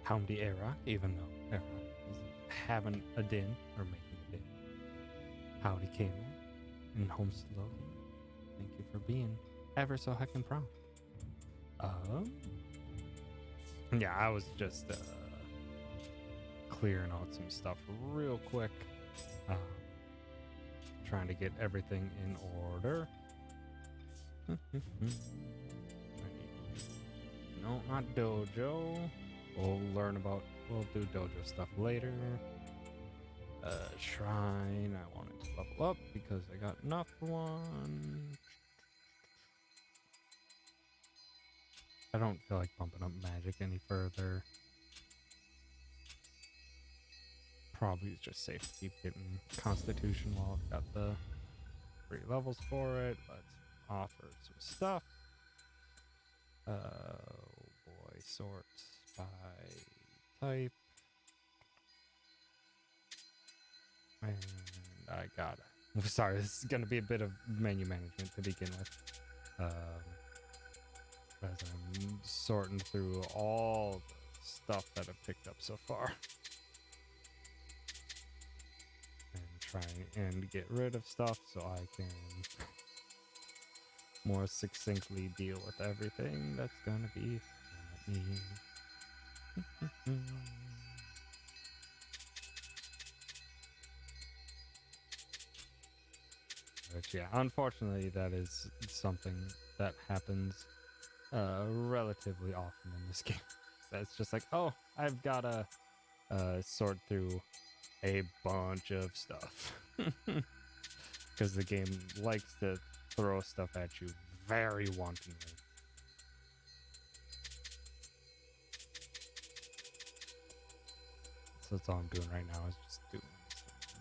Howdy Era, even though Era is having a din, or making a din. Howdy Cable, and home slowly. Thank you for being ever so heckin' prompt. Yeah, I was just clearing out some stuff real quick. Trying to get everything in order. No, not dojo. We'll do dojo stuff later. Shrine, I wanted to level up because I got enough for one. I don't feel like bumping up magic any further. Probably it's just safe to keep getting constitution while I've got the 3 levels for it. Let's offer some stuff. Oh boy, sorts by type. And I gotta. Sorry, this is gonna be a bit of menu management to begin with. As I'm sorting through all the stuff that I've picked up so far. And trying and get rid of stuff so I can more succinctly deal with everything that's gonna be me. Which, yeah, unfortunately, that is something that happens relatively often in this game. That's just like, oh, I've gotta sort through a bunch of stuff. Because the game likes to throw stuff at you very wantonly. So that's all I'm doing right now, is just doing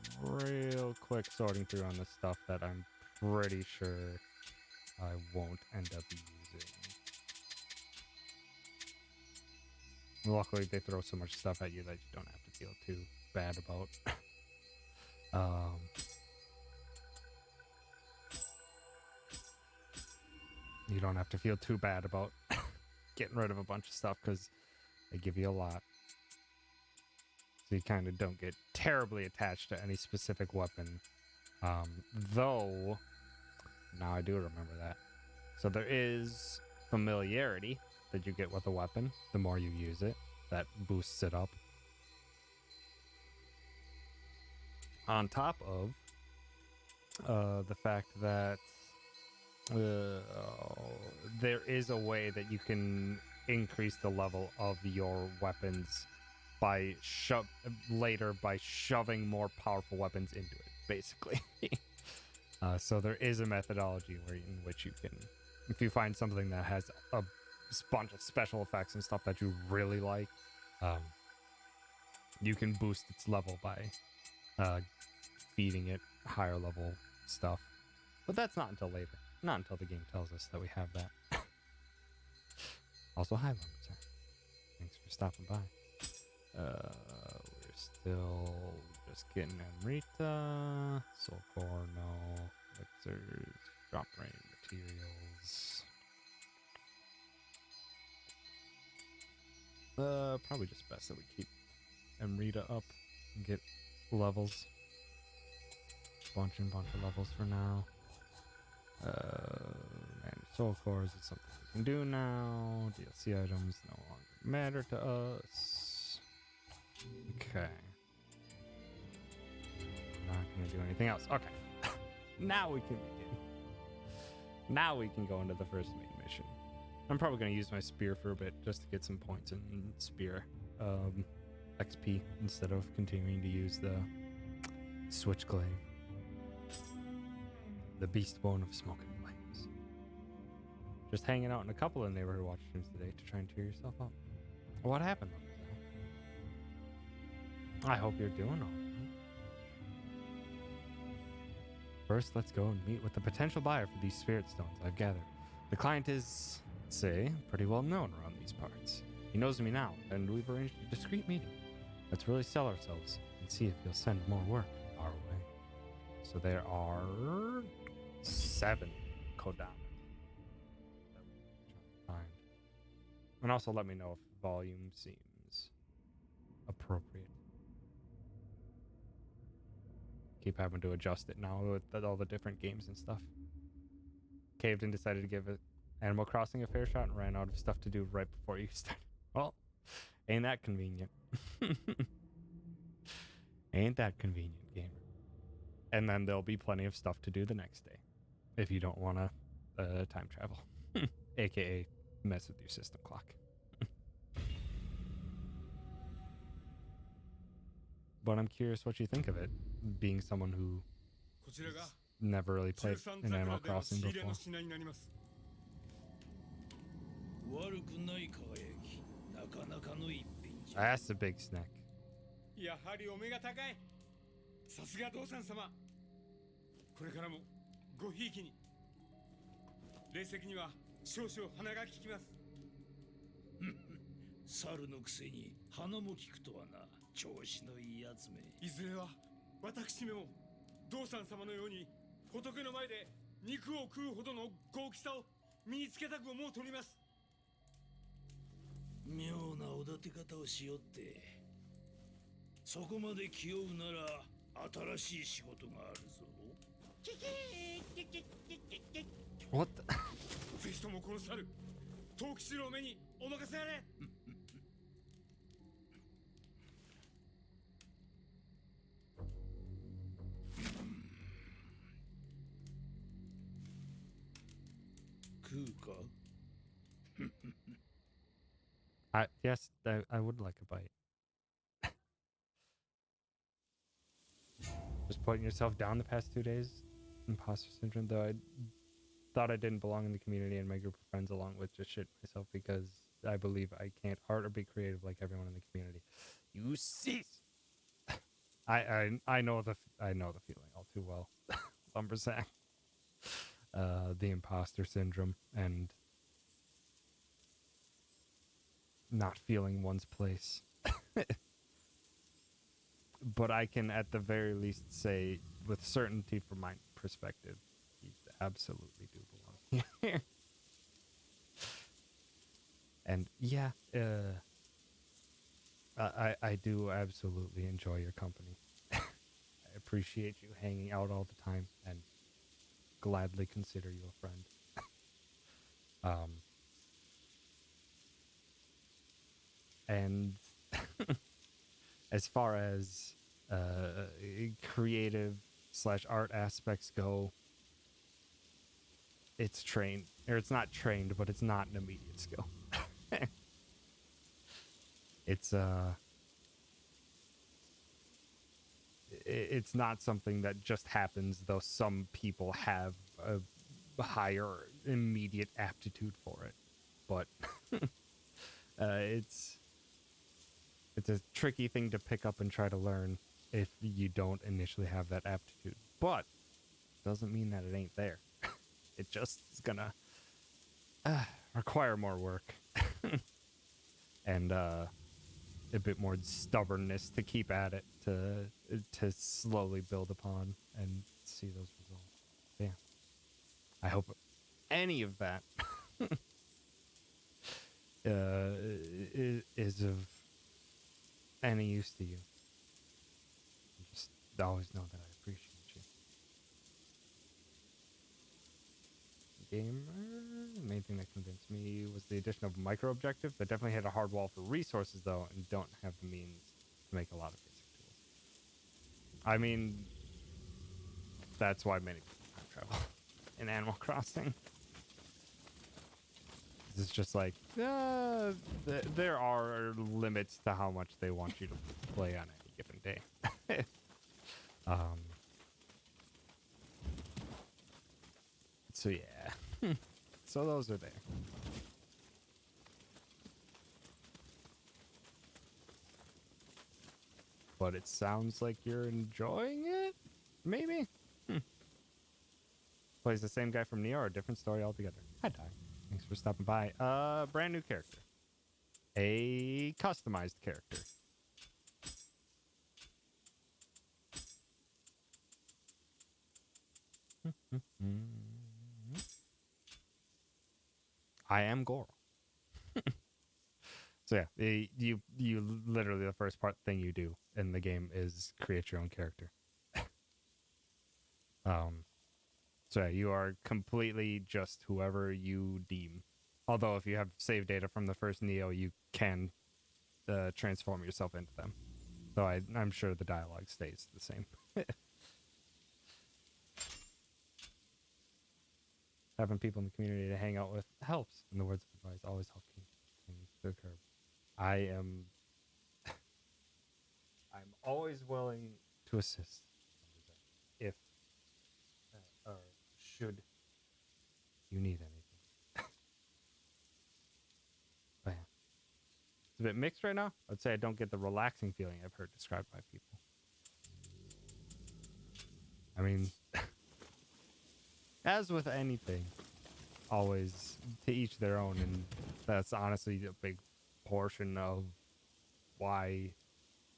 some real quick sorting through on the stuff that I'm pretty sure I won't end up using. Luckily, they throw so much stuff at you that you don't have to feel too bad about. You don't have to feel too bad about getting rid of a bunch of stuff because they give you a lot. So you kind of don't get terribly attached to any specific weapon. Though, now I do remember that. So there is familiarity that you get with a weapon. The more you use it, that boosts it up. On top of the fact that there is a way that you can increase the level of your weapons by shoving more powerful weapons into it, basically. So there is a methodology in which you can, if you find something that has a bunch of special effects and stuff that you really like, you can boost its level by feeding it higher level stuff. But that's not until later. Not until the game tells us that we have that. Also, hi, Lumberjack. Thanks for stopping by. We're still just getting Amrita. Soul Core, no. Elixirs, drop rain materials. Probably just best that we keep Amrita up and get levels. Bunch of levels for now. And soul cores is something we can do now. DLC items no longer matter to us. Okay. Not gonna do anything else. Okay. Now we can begin. Now we can go into the first main mission. I'm probably gonna use my spear for a bit just to get some points in spear XP instead of continuing to use the switchglaive. The beast bone of smoking flames. Just hanging out in a couple of neighborhood watch streams today to try and cheer yourself up. What happened? I hope you're doing all right. First, let's go and meet with the potential buyer for these spirit stones I've gathered. The client is, say, pretty well known around these parts. He knows me now, and we've arranged a discreet meeting. Let's really sell ourselves and see if he'll send more work our way. So there are 7 Kodama that we're trying to find. And also let me know if volume seems appropriate. Keep having to adjust it now with all the different games and stuff. Caved and decided to give it Animal Crossing a fair shot and ran out of stuff to do right before you started. Well, ain't that convenient. Ain't that convenient, gamer. And then there'll be plenty of stuff to do the next day if you don't want to time travel, aka mess with your system clock. But I'm curious what you think of it, being someone who never really played an Animal Crossing before. That's a big snack. やはりお目が高い。さすが道産様。これからもごひいきに。霊石には少々鼻が利きます。猿のくせに鼻も利くとはな。調子のいいやつめ。いずれは私めも道産様のように仏の前で肉を食うほどの豪気さを身につけたく思うとります。妙なおだて方をしよって。そこまで気負うなら新しい仕事があるぞ。What the? ぜひともこの猿、藤吉郎目にお任せあれ。食うか? Yes, I would like a bite. Just putting yourself down the past 2 days. Imposter syndrome, though I thought I didn't belong in the community and my group of friends, along with just shit myself because I believe I can't art or be creative like everyone in the community. You cease. I know the feeling all too well. Lumbersack. The imposter syndrome and not feeling one's place. But I can at the very least say with certainty from my perspective, you absolutely do belong here. And yeah, I do absolutely enjoy your company. I appreciate you hanging out all the time and gladly consider you a friend. And as far as creative / art aspects go, it's trained, or it's not trained, but it's not an immediate skill. It's not something that just happens, though some people have a higher immediate aptitude for it. But it's a tricky thing to pick up and try to learn if you don't initially have that aptitude. But doesn't mean that it ain't there. It just is gonna require more work and a bit more stubbornness to keep at it, to slowly build upon and see those results. Yeah, I hope any of that is of any use to you. Just always know that I appreciate you. Gamer, the main thing that convinced me was the addition of a micro objective. That definitely hit a hard wall for resources, though, and don't have the means to make a lot of basic tools. I mean, that's why many people time travel in Animal Crossing. It's just like, there are limits to how much they want you to play on any given day. So yeah, so those are there. But it sounds like you're enjoying it? Maybe? Plays the same guy from Nioh or a different story altogether? Hi, Ty. Thanks for stopping by. Brand new character. A customized character. I am Goro. So yeah, you literally the first thing you do in the game is create your own character. um, so yeah, you are completely just whoever you deem. Although if you have save data from the first Nioh, you can transform yourself into them. So I'm sure the dialogue stays the same. Having people in the community to hang out with helps. In the words of advice, always help things to the curb. I'm always willing to assist if or should you need anything. But yeah. It's a bit mixed right now. I'd say I don't get the relaxing feeling I've heard described by people. I mean, as with anything, always to each their own, and that's honestly a big portion of why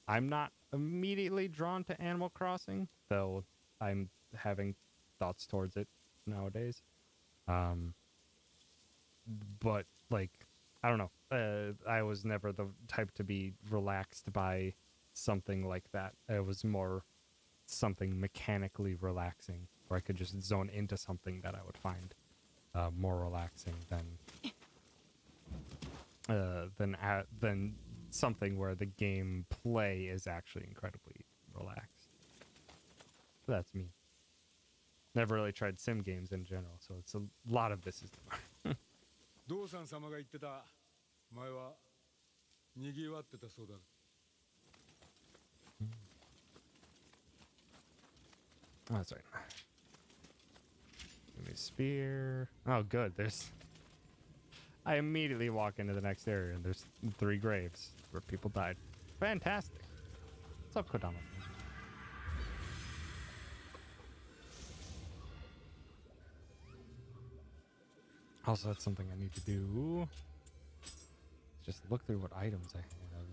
I'm not immediately drawn to Animal Crossing, though I'm having thoughts towards it nowadays. Um, but like, I don't know. I was never the type to be relaxed by something like that. It was more something mechanically relaxing, where I could just zone into something that I would find more relaxing than something where the gameplay is actually incredibly relaxed. But that's me. Never really tried sim games in general, so it's a lot of this is. 道さん様が言ってた前はにぎわってたそうだ。Oh, that's right. Give me a spear. Oh, good. I immediately walk into the next area and there's 3 graves where people died. Fantastic. What's up, Kodama? Also, that's something I need to do. Just look through what items I have.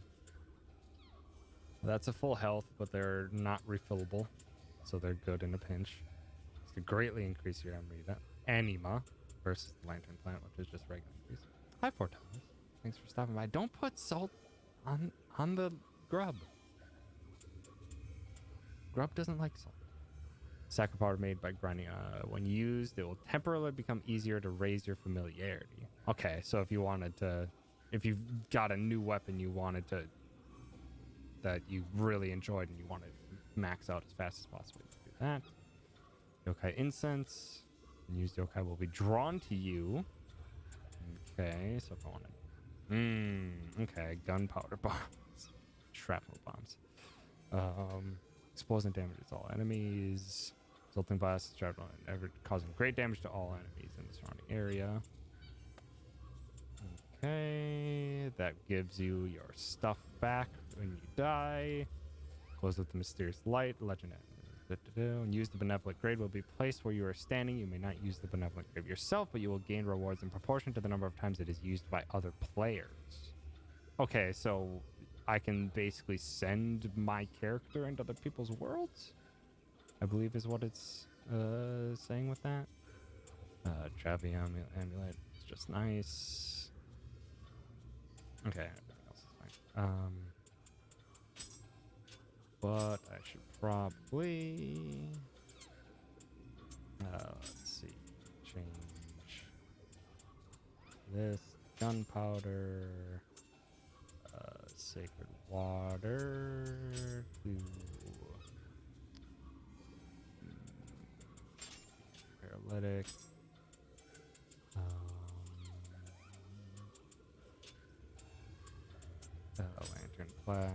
That's a full health, but they're not refillable, so they're good in a pinch. To greatly increase your anima versus the lantern plant, which is just regular increase. Hi, Fortalis. Thanks for stopping by. Don't put salt on the grub. Grub doesn't like salt. Sack powder made by grinding. When used, it will temporarily become easier to raise your familiarity. Okay, so if you've got a new weapon that you really enjoyed and you want to max out as fast as possible, you can do that. Yokai incense. And used yokai will be drawn to you. Okay, so if I want to... okay, gunpowder bombs. Shrapnel bombs. Explosion damages all enemies. Resulting blast, shrapnel, causing great damage to all enemies in the surrounding area. Okay, that gives you your stuff back when you die. Close with the mysterious light. Legend. And use the benevolent grade will be placed where you are standing. You may not use the benevolent grade yourself, but you will gain rewards in proportion to the number of times it is used by other players. Okay, so I can basically send my character into other people's worlds, I believe is what it's saying with that. Travi amulet is just nice. Okay, everything else is fine. But I should probably let's see, change this gunpowder, sacred water to paralytic. Lantern plant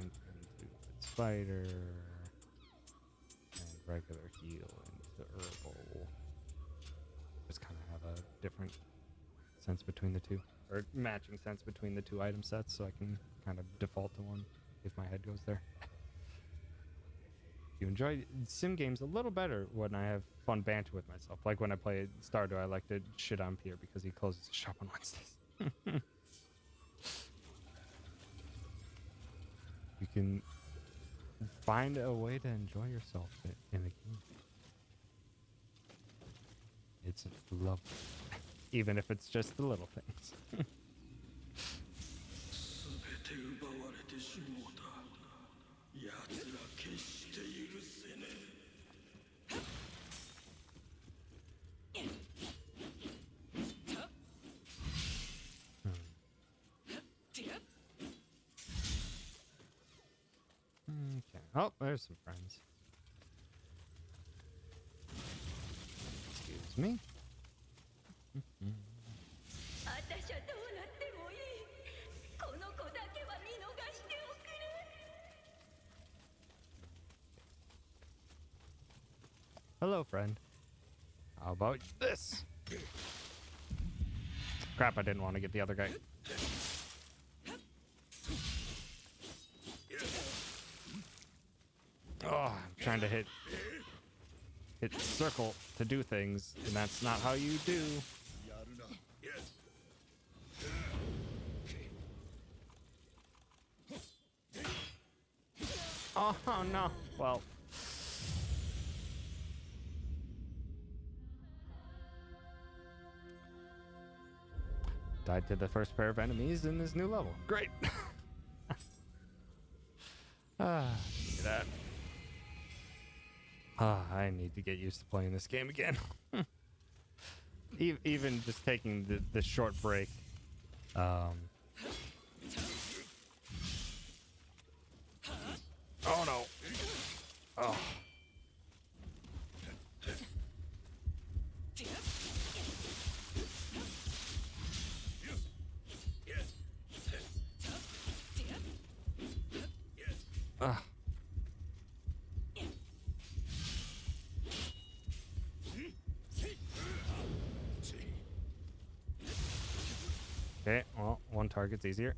into spider and regular heal into herbal. Just kind of have a different sense between the two, or matching sense between the 2 item sets, so I can kind of default to one if my head goes there. You enjoy sim games a little better when I have fun banter with myself. Like when I play Stardew, I like to shit on Pierre because he closes his shop on Wednesdays. You can find a way to enjoy yourself in a game. It's lovely. Even if it's just the little things. 奪われてしもうた。奴ら決して許せねOkay. Oh, there's some friends. Excuse me. 私はどうなってもいい。この子だけは見逃しておくれ。Hello, friend. How about this? Crap, I didn't want to get the other guy. Oh, I'm trying to hit circle to do things, and that's not how you do. Oh no. Well. Died to the first pair of enemies in this new level. Great. That. I need to get used to playing this game again. Even just taking the short break. Oh no. Oh. Okay, well, one target's easier.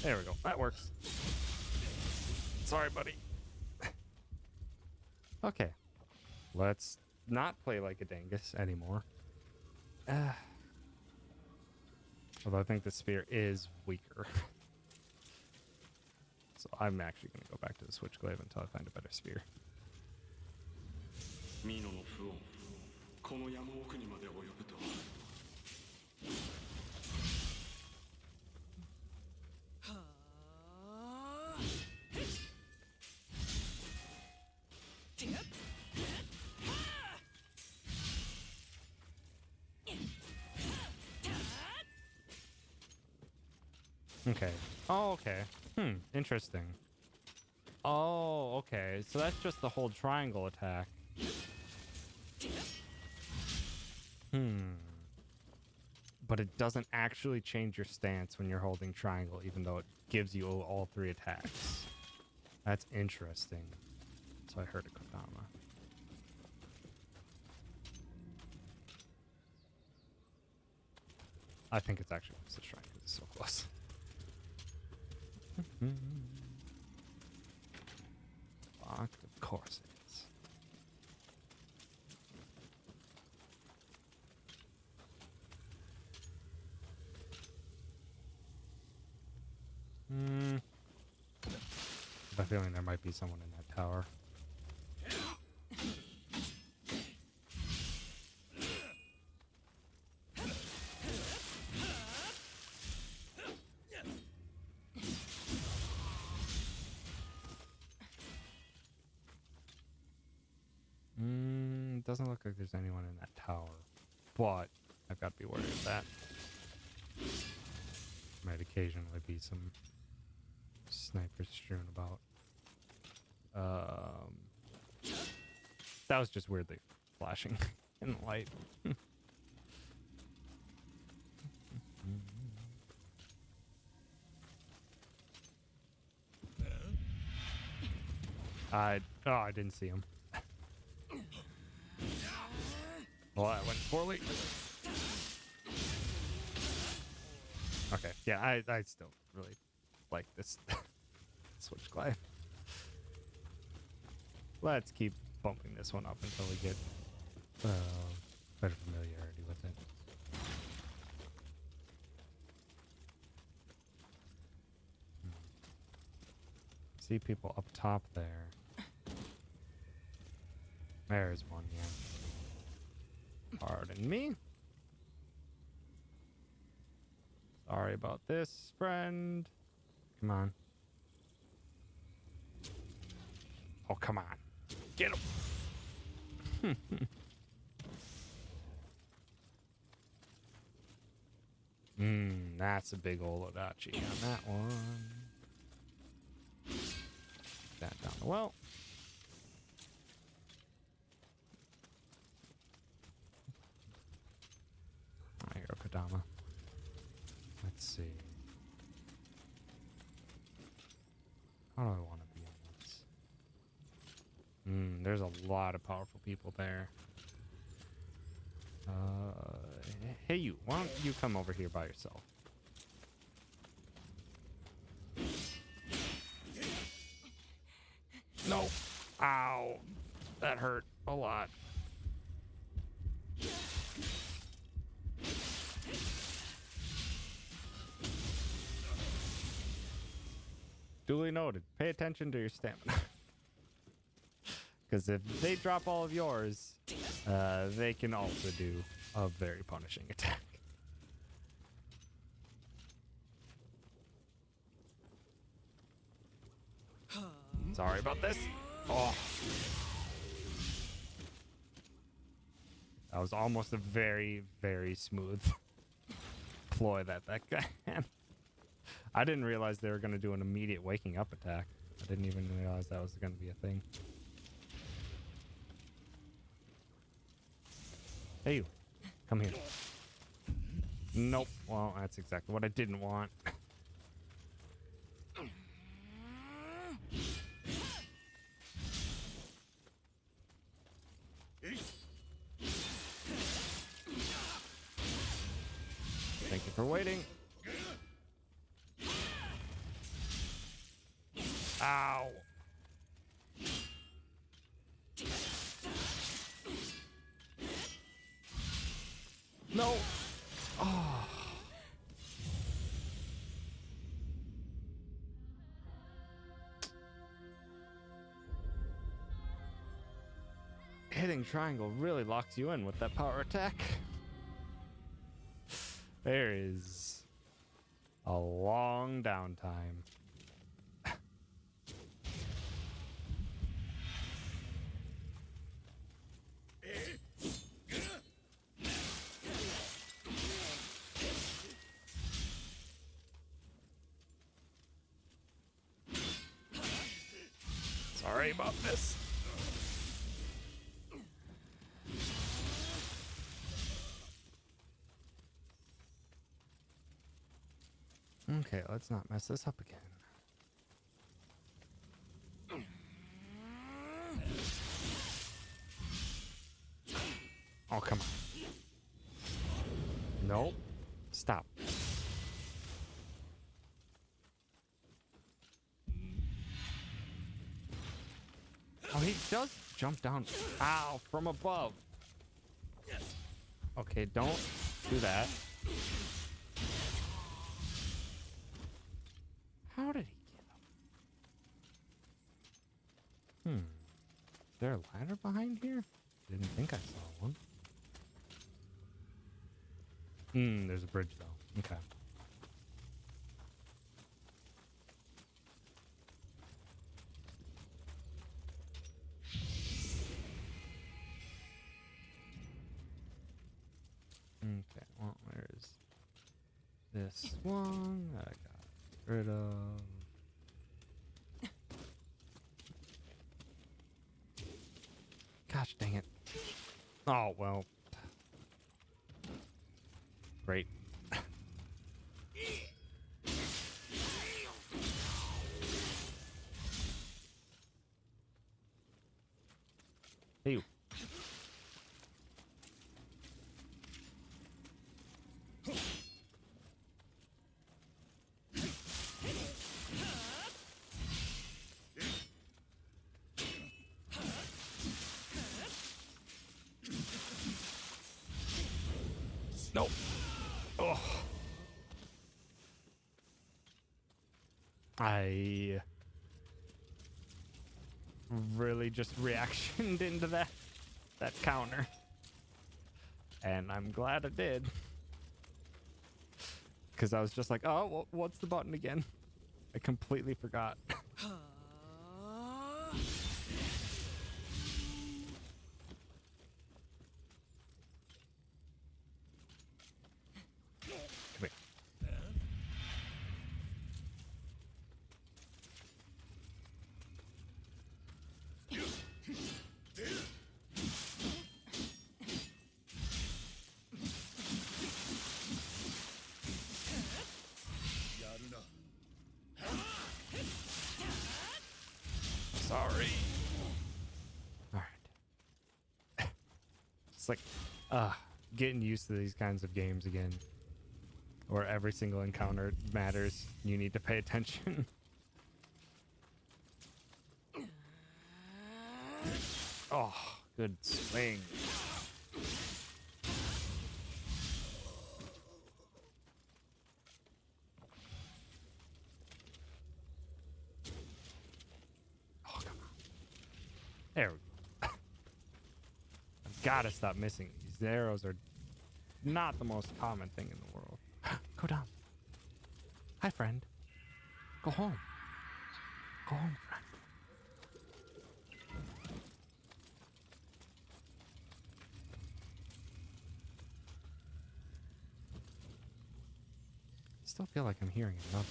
There we go. That works. Sorry, buddy. Okay. Let's not play like a dingus anymore. Although I think the spear is weaker. So I'm actually going to go back to the Switchglaive until I find a better spear. Minoの不穏、この山奥にまで及ぶとは。Okay. Oh, okay. Interesting. Oh, okay. So that's just the whole triangle attack. But it doesn't actually change your stance when you're holding triangle, even though it gives you all three attacks. That's interesting. So I heard a Kodama. I think it's actually just a shrine because it's so close. Locked, of course it is. I have a feeling there might be someone in that tower. Doesn't look like there's anyone in that tower, but I've got to be worried of that. Might occasionally be some snipers strewn about. That was just weirdly flashing in the light. I didn't see him. Well, that went poorly. Okay, yeah, I still really like this Switchglaive. Let's keep bumping this one up until we get better familiarity with it. See people up top there. There's one, yeah. Pardon me. Sorry about this, friend. Come on. Oh, come on. Get him. That's a big old Odachi on that one. That down the well. My hero Kodama. Let's see. How do I want to be on this? There's a lot of powerful people there. Hey you, why don't you come over here by yourself? No. Ow. That hurt a lot. Duly noted. Pay attention to your stamina. Because if they drop all of yours, they can also do a very punishing attack. Sorry about this. Oh. That was almost a very, very smooth ploy that guy had. I didn't realize they were going to do an immediate waking up attack. I didn't even realize that was going to be a thing. Hey, you. Come here. Nope. Well, that's exactly what I didn't want. Thank you for waiting. Ow. No. Oh. Hitting triangle really locks you in with that power attack. There is a long downtime. Sorry about this. Okay, let's not mess this up again. Oh, come on. Nope. Stop. Oh, he does jump down. Ow, from above. Okay, don't do that. How did he get up? Is there a ladder behind here? Didn't think I saw one. There's a bridge though. Okay. Okay, well, where's this one that I got rid of? Gosh dang it. Oh, well. Great. Hey, you. Nope. Oh. I really just reactioned into that. that counter. And I'm glad I did. Because I was just like, oh, what's the button again? I completely forgot. Come here. Sorry. All right. It's like, getting used to these kinds of games again, where every single encounter matters. You need to pay attention. Oh, good swing. Oh, come on. There we go. I've got to stop missing these. The arrows are not the most common thing in the world. Go down. Hi, friend. Go home. Go home, friend. Still feel like I'm hearing another.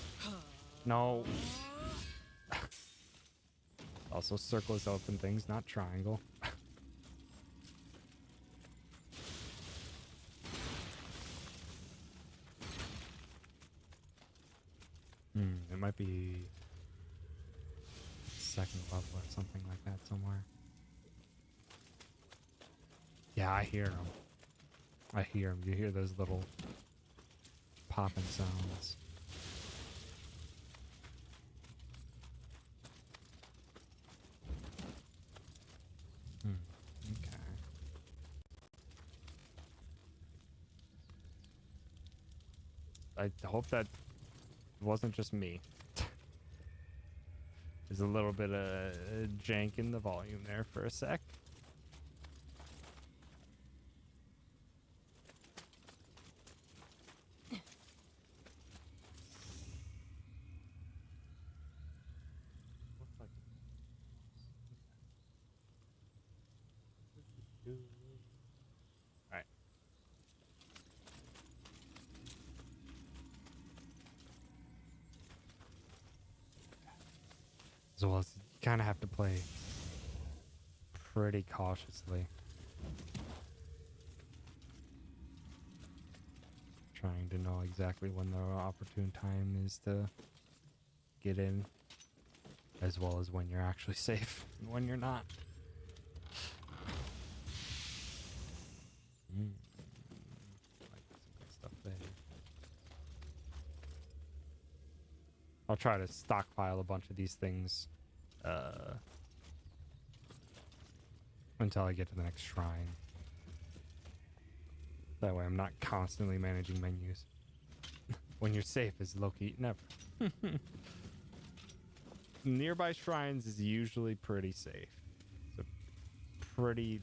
No. Also, circle is open things, not triangle. It might be second level or something like that somewhere. Yeah, I hear them. I hear them. You hear those little popping sounds. Okay. I hope that wasn't just me. There's a little bit of jank in the volume there for a sec. Alright. As well as you kind of have to play pretty cautiously. Trying to know exactly when the opportune time is to get in, as well as when you're actually safe and when you're not. Like some good stuff there. I'll try to stockpile a bunch of these things until I get to the next shrine. That way I'm not constantly managing menus. When you're safe is low-key, never. Nearby shrines is usually pretty safe. It's a pretty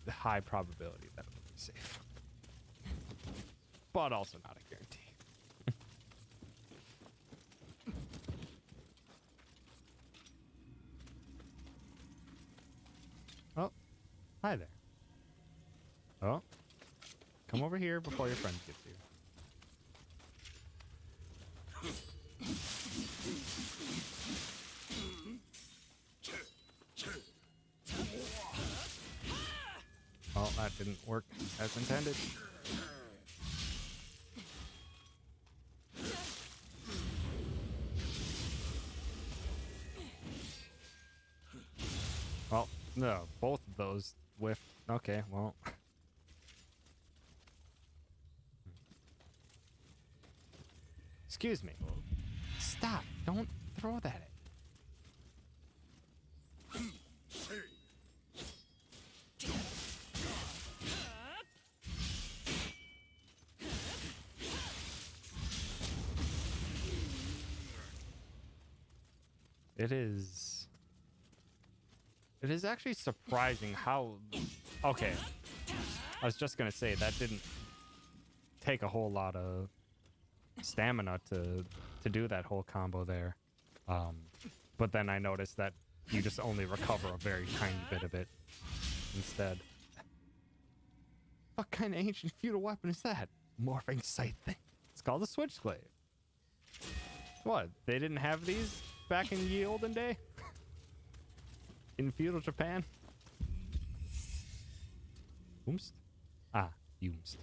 high probability that it'll be safe. But also not a guarantee. Oh, hi there. Oh, come over here before your friend gets you. Oh, that didn't work as intended. Well, no, both of those whiffed. Okay, well. Excuse me. Stop. Don't throw that at It is actually surprising how Okay. I was just gonna say that didn't take a whole lot of stamina to do that whole combo there. But then I noticed that you just only recover a very tiny bit of it instead. What kind of ancient feudal weapon is that? Morphing sight thing. It's called a switchblade. What? They didn't have these back in ye olden day? In feudal Japan? Oomst? Ah, Oomst.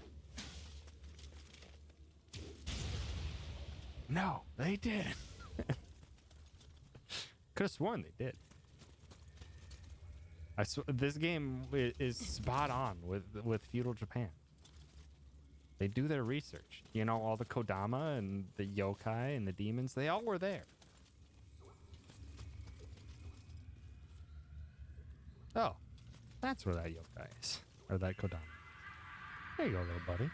No, they did. Could have sworn they did. This game is spot on with feudal Japan. They do their research. You know, all the Kodama and the yokai and the demons, they all were there. Oh, that's where that yokai is. Or that Kodama. There you go, little buddy.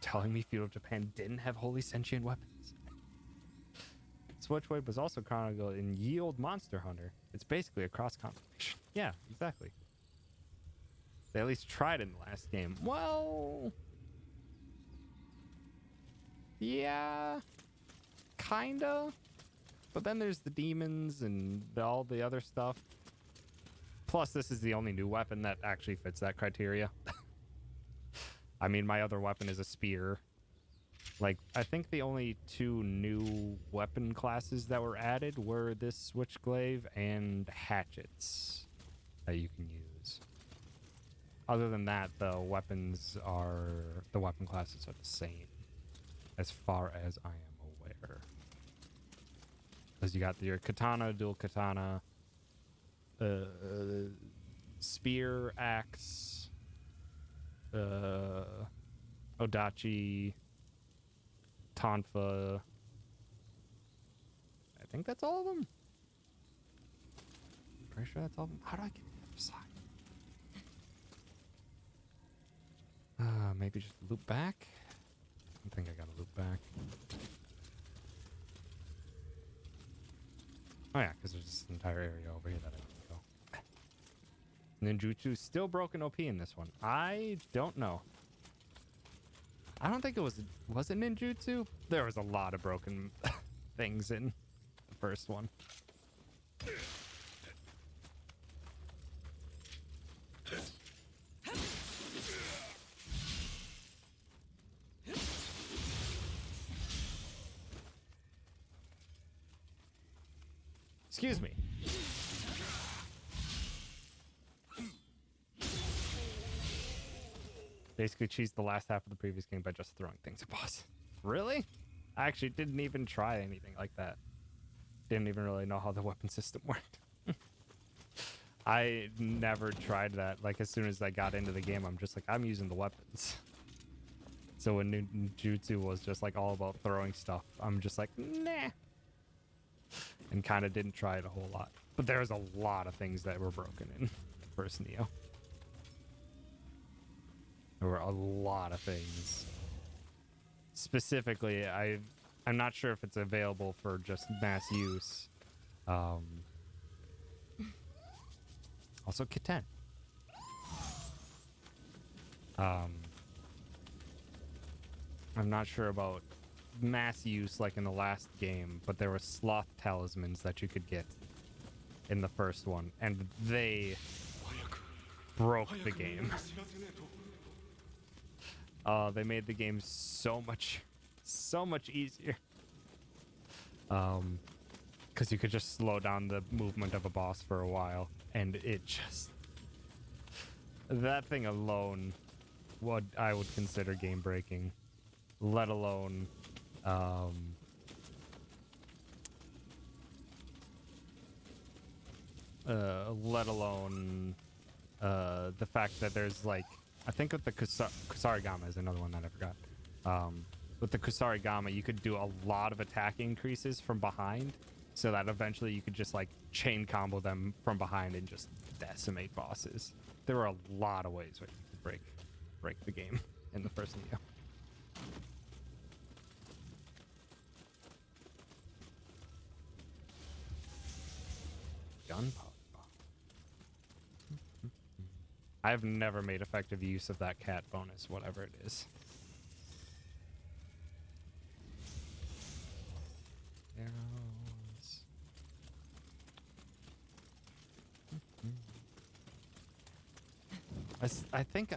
Telling me feudal Japan didn't have holy sentient weapons. Switchblade was also chronicled in Ye Olde Monster Hunter. It's basically a cross compilation. Yeah, exactly. They at least tried in the last game. Well, yeah, kinda. But then there's the demons and all the other stuff. Plus, this is the only new weapon that actually fits that criteria. I mean, my other weapon is a spear. Like, I think the only two new weapon classes that were added were this switchglaive and hatchets that you can use. Other than that, the weapon classes are the same as far as I am aware. Because you got your katana, dual katana, spear, axe, odachi, tonfa. I think that's all of them. Pretty sure that's all of them. How do I get to the other side? Maybe just loop back? I think I gotta loop back. Oh yeah, because there's this entire area over here that I didn't go. Ninjutsu still broken OP in this one. I don't know. I don't think it was it ninjutsu? There was a lot of broken things in the first one. Excuse me. Basically cheesed the last half of the previous game by just throwing things at boss. Really? I actually didn't even try anything like that. Didn't even really know how the weapon system worked. I never tried that. Like, as soon as I got into the game, I'm just like, I'm using the weapons. So when ninjutsu was just like all about throwing stuff, I'm just like, nah. And kind of didn't try it a whole lot. But there's a lot of things that were broken in the first Nioh. There were a lot of things. Specifically, I'm not sure if it's available for just mass use. Also, Kitten. I'm not sure about mass use like in the last game, but there were sloth talismans that you could get in the first one, and they broke the game. They made the game so much easier. Because you could just slow down the movement of a boss for a while, and it just... That thing alone, what I would consider game breaking, let alone... the fact that there's like, I think with the Kusarigama is another one that I forgot. With the Kusarigama, you could do a lot of attack increases from behind, so that eventually you could just like chain combo them from behind and just decimate bosses. There were a lot of ways where you could break the game in the first Nioh. Gunpowder bomb. I've never made effective use of that cat bonus, whatever it is. Arrows. I think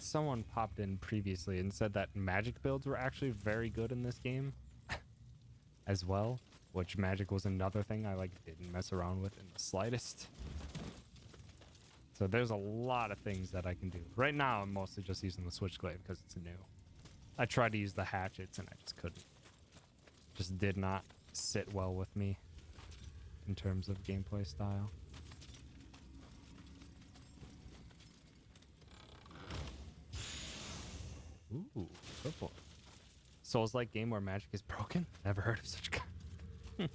someone popped in previously and said that magic builds were actually very good in this game as well, which magic was another thing I didn't mess around with in the slightest. So there's a lot of things that I can do. Right now I'm mostly just using the switchblade because it's new. I tried to use the hatchets and I just couldn't. Just did not sit well with me in terms of gameplay style. Ooh, purple. Souls-like game where magic is broken? Never heard of such a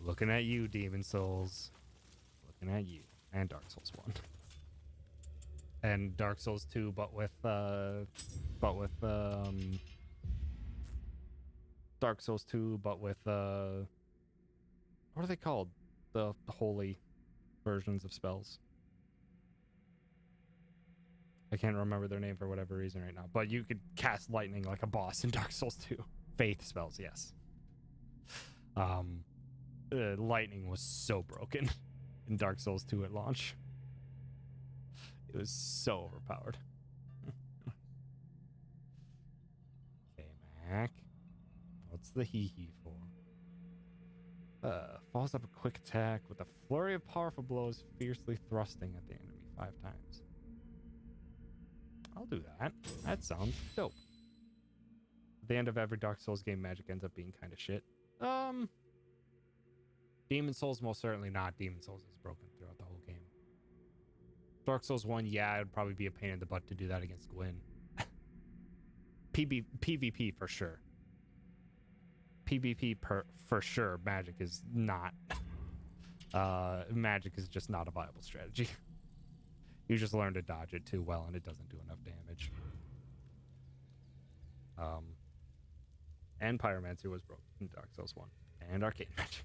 Looking at you, Demon Souls. Looking at you. And Dark Souls 1. And Dark Souls 2, but with Dark Souls 2, but with what are they called? The holy versions of spells. I can't remember their name for whatever reason right now, but you could cast lightning like a boss in Dark Souls 2. Faith spells, yes. Lightning was so broken in Dark Souls 2 at launch. It was so overpowered. Okay, Mac. What's the hee-hee for? Follows up a quick attack with a flurry of powerful blows, fiercely thrusting at the enemy 5 times. I'll do that. That sounds dope. At the end of every Dark Souls game, magic ends up being kind of shit. Demon Souls, most certainly not. Demon Souls is broken throughout the whole game. Dark Souls 1, yeah, it would probably be a pain in the butt to do that against Gwyn. PvP for sure. PvP for sure. Magic is not. Magic is just not a viable strategy. You just learn to dodge it too well, and it doesn't do enough damage. And Pyromancy was broken in Dark Souls 1. And Arcane Magic.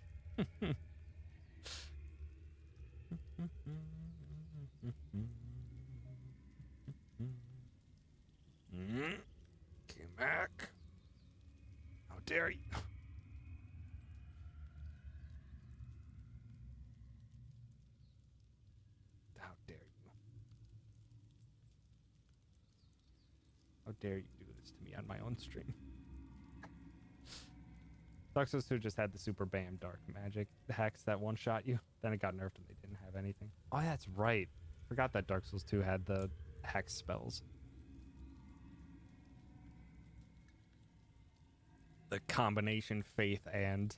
Came back. How dare you? How dare you? How dare you do this to me on my own stream? Dark Souls 2 just had the super bam dark magic hex that one-shot you. Then it got nerfed and they didn't have anything. Oh, yeah, that's right. Forgot that Dark Souls 2 had the hex spells. The combination faith and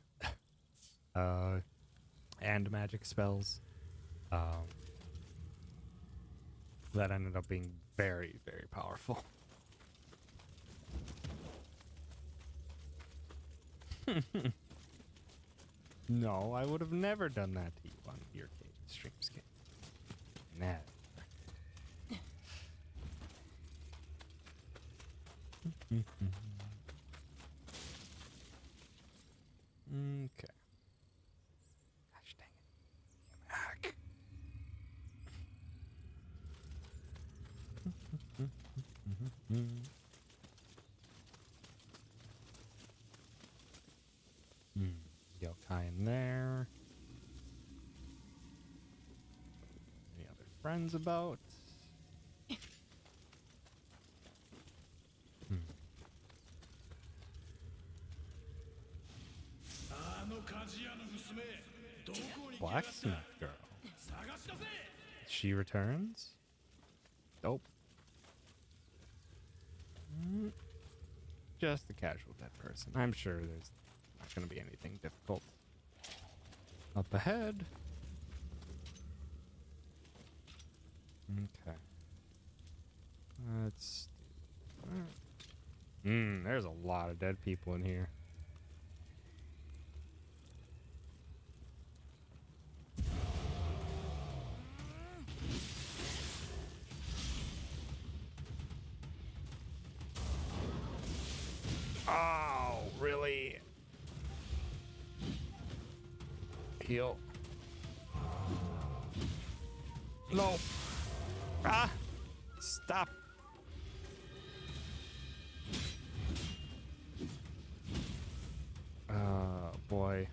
magic spells. That ended up being very, very powerful. No, I would have never done that to you on your stream skip. Never. Okay. Gosh dang it. Back. Yokai in there. Any other friends about? Blacksmith girl. She returns? Nope. Just a casual dead person. I'm sure there's not going to be anything difficult. Up ahead. Okay. Let's do that. There's a lot of dead people in here. Oh, really? Heal. No. Ah! Stop! Oh, boy.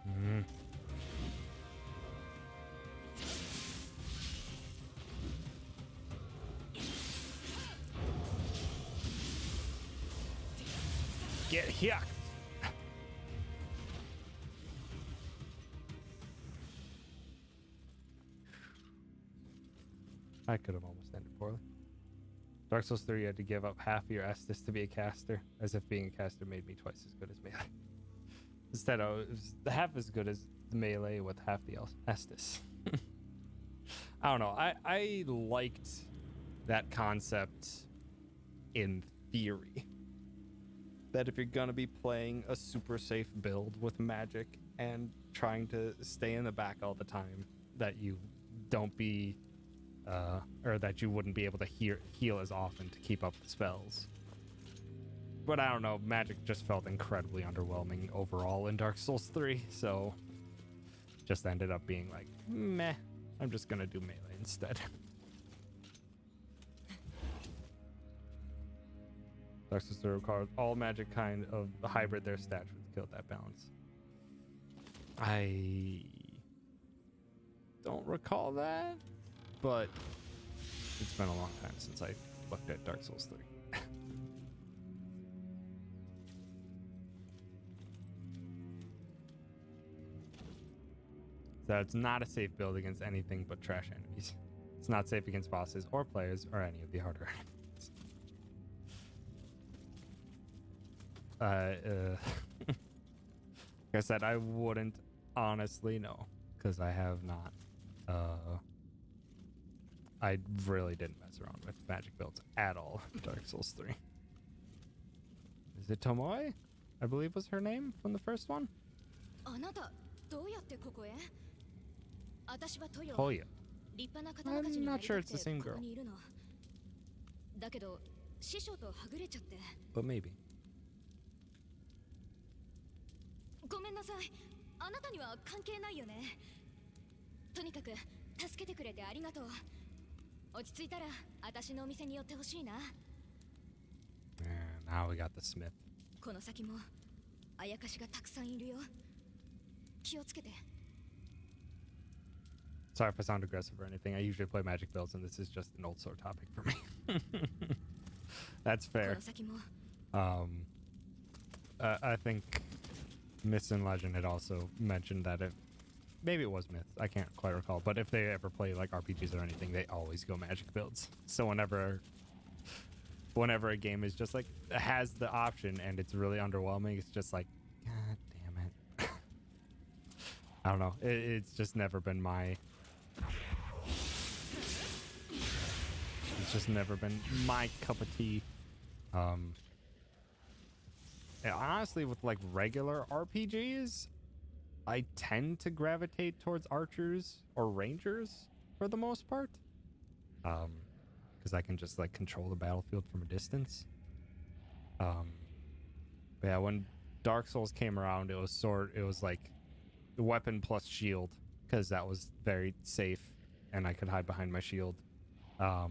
Mm. Get here! I could have almost ended poorly. Dark Souls 3, you had to give up half of your Estus to be a caster, as if being a caster made me twice as good as melee. Instead, I was half as good as the melee with half the Estus. I don't know. I liked that concept in theory. That if you're gonna be playing a super safe build with magic and trying to stay in the back all the time, that you don't be or that you wouldn't be able to heal as often to keep up the spells. But I don't know, magic just felt incredibly underwhelming overall in Dark Souls 3, so just ended up being like, meh, I'm just gonna do melee instead. Dark Souls 3 required all magic kind of hybrid their stats would kill that balance. I don't recall that, but it's been a long time since I looked at Dark Souls 3. So it's not a safe build against anything but trash enemies. It's not safe against bosses or players or any of the harder enemies. Like I said, I wouldn't honestly know because I have not. I really didn't mess around with magic builds at all in Dark Souls 3. Is it Tomoe? I believe was her name from the first one? Toya. I'm not sure it's the same girl. But maybe. ごめんなさい。あなたには関係ないよね。とにかく助けてくれてありがとう。落ち着いたら私のお店に寄ってほしいな。And now we got the smith. この先もあやかしがたくさんいるよ。気をつけて。Sorry if I sound aggressive or anything. I usually play magic builds, and this is just an old sore topic for me. That's fair. I think Myths and Legend had also mentioned that if maybe it was Myths, I can't quite recall, but if they ever play like RPGs or anything, they always go magic builds. So whenever a game is just like has the option and it's really underwhelming, it's just like, God damn it. I don't know. It's just never been my. It's just never been my cup of tea. And honestly, with like regular RPGs, I tend to gravitate towards archers or rangers for the most part. Because I can just like control the battlefield from a distance. But yeah, when Dark Souls came around, it was like weapon plus shield, because that was very safe and I could hide behind my shield. But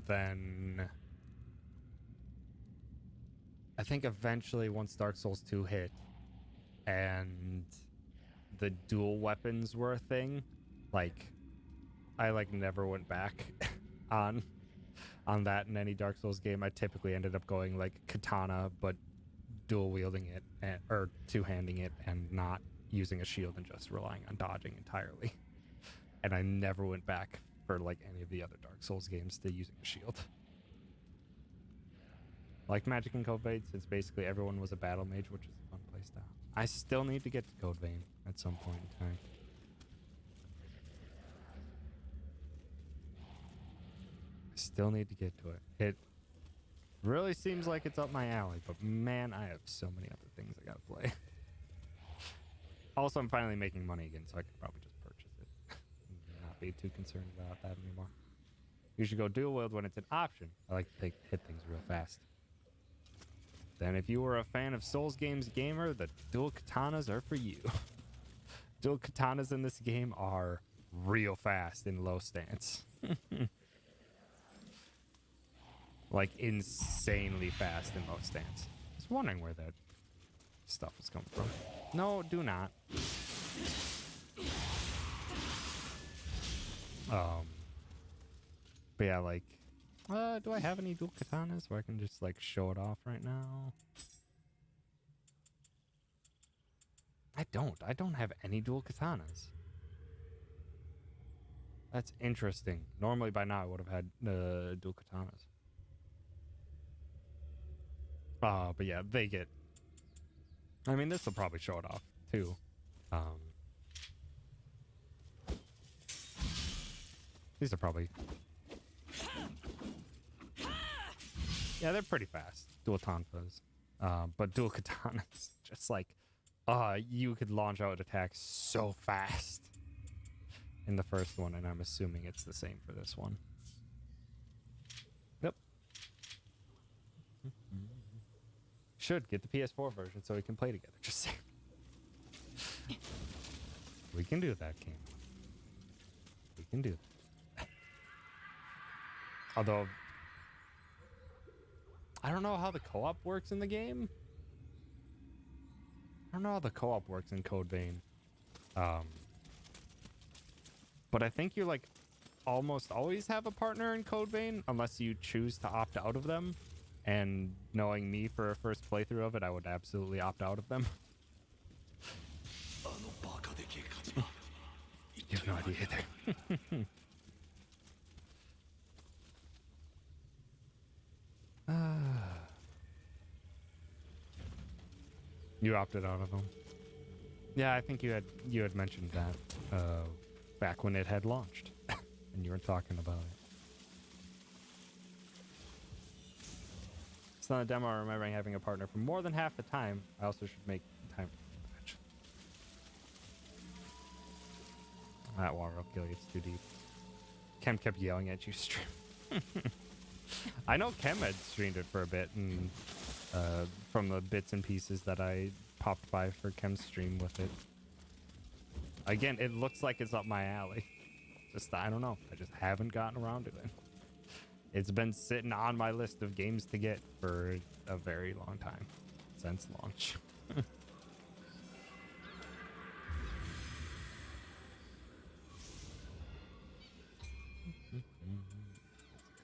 then I think eventually once Dark Souls 2 hit and the dual weapons were a thing, like I like never went back on that in any Dark Souls game. I typically ended up going like katana but dual wielding it or two-handing it and not using a shield and just relying on dodging entirely. And I never went back for like any of the other Dark Souls games to using a shield. Like Magic and Code Vein, since basically everyone was a battle mage, which is a fun playstyle. I still need to get to Code Vein at some point in time. I still need to get to it. It really seems like it's up my alley, but man, I have so many other things I gotta play. Also, I'm finally making money again, so I could probably just purchase it. Not be too concerned about that anymore. You should go dual wield when it's an option. I like to hit things real fast. Then if you were a fan of Souls games gamer, the dual katanas are for you. Dual katanas in this game are real fast in low stance. Like insanely fast in low stance. I was wondering where that stuff was coming from. No, do not. But yeah, like, do I have any dual katanas where I can just like show it off right now? I don't have any dual katanas. That's interesting. Normally by now I would have had dual katanas. But yeah, they get, I mean, this will probably show it off too. These are probably, yeah, they're pretty fast. Dual tonfas. But dual katanas, just like, you could launch out attacks so fast in the first one, and I'm assuming it's the same for this one. Yep. Should get the PS4 version so we can play together. Just saying. We can do that, King. We can do that. Although, I don't know how the co-op works in the game. I don't know how the co-op works in Code Vein. But I think you like almost always have a partner in Code Vein unless you choose to opt out of them. And knowing me for a first playthrough of it, I would absolutely opt out of them. You have no idea either. You opted out of them. Yeah, I think you had mentioned that back when it had launched, and you were talking about it. It's not a demo. Remembering having a partner for more than half the time. I also should make time for patch. That water will kill you. It's too deep. Kem kept yelling at you stream. I know Kem had streamed it for a bit, and from the bits and pieces that I popped by for Kem's stream with it. Again, it looks like it's up my alley. Just, I don't know. I just haven't gotten around to it. It's been sitting on my list of games to get for a very long time. Since launch.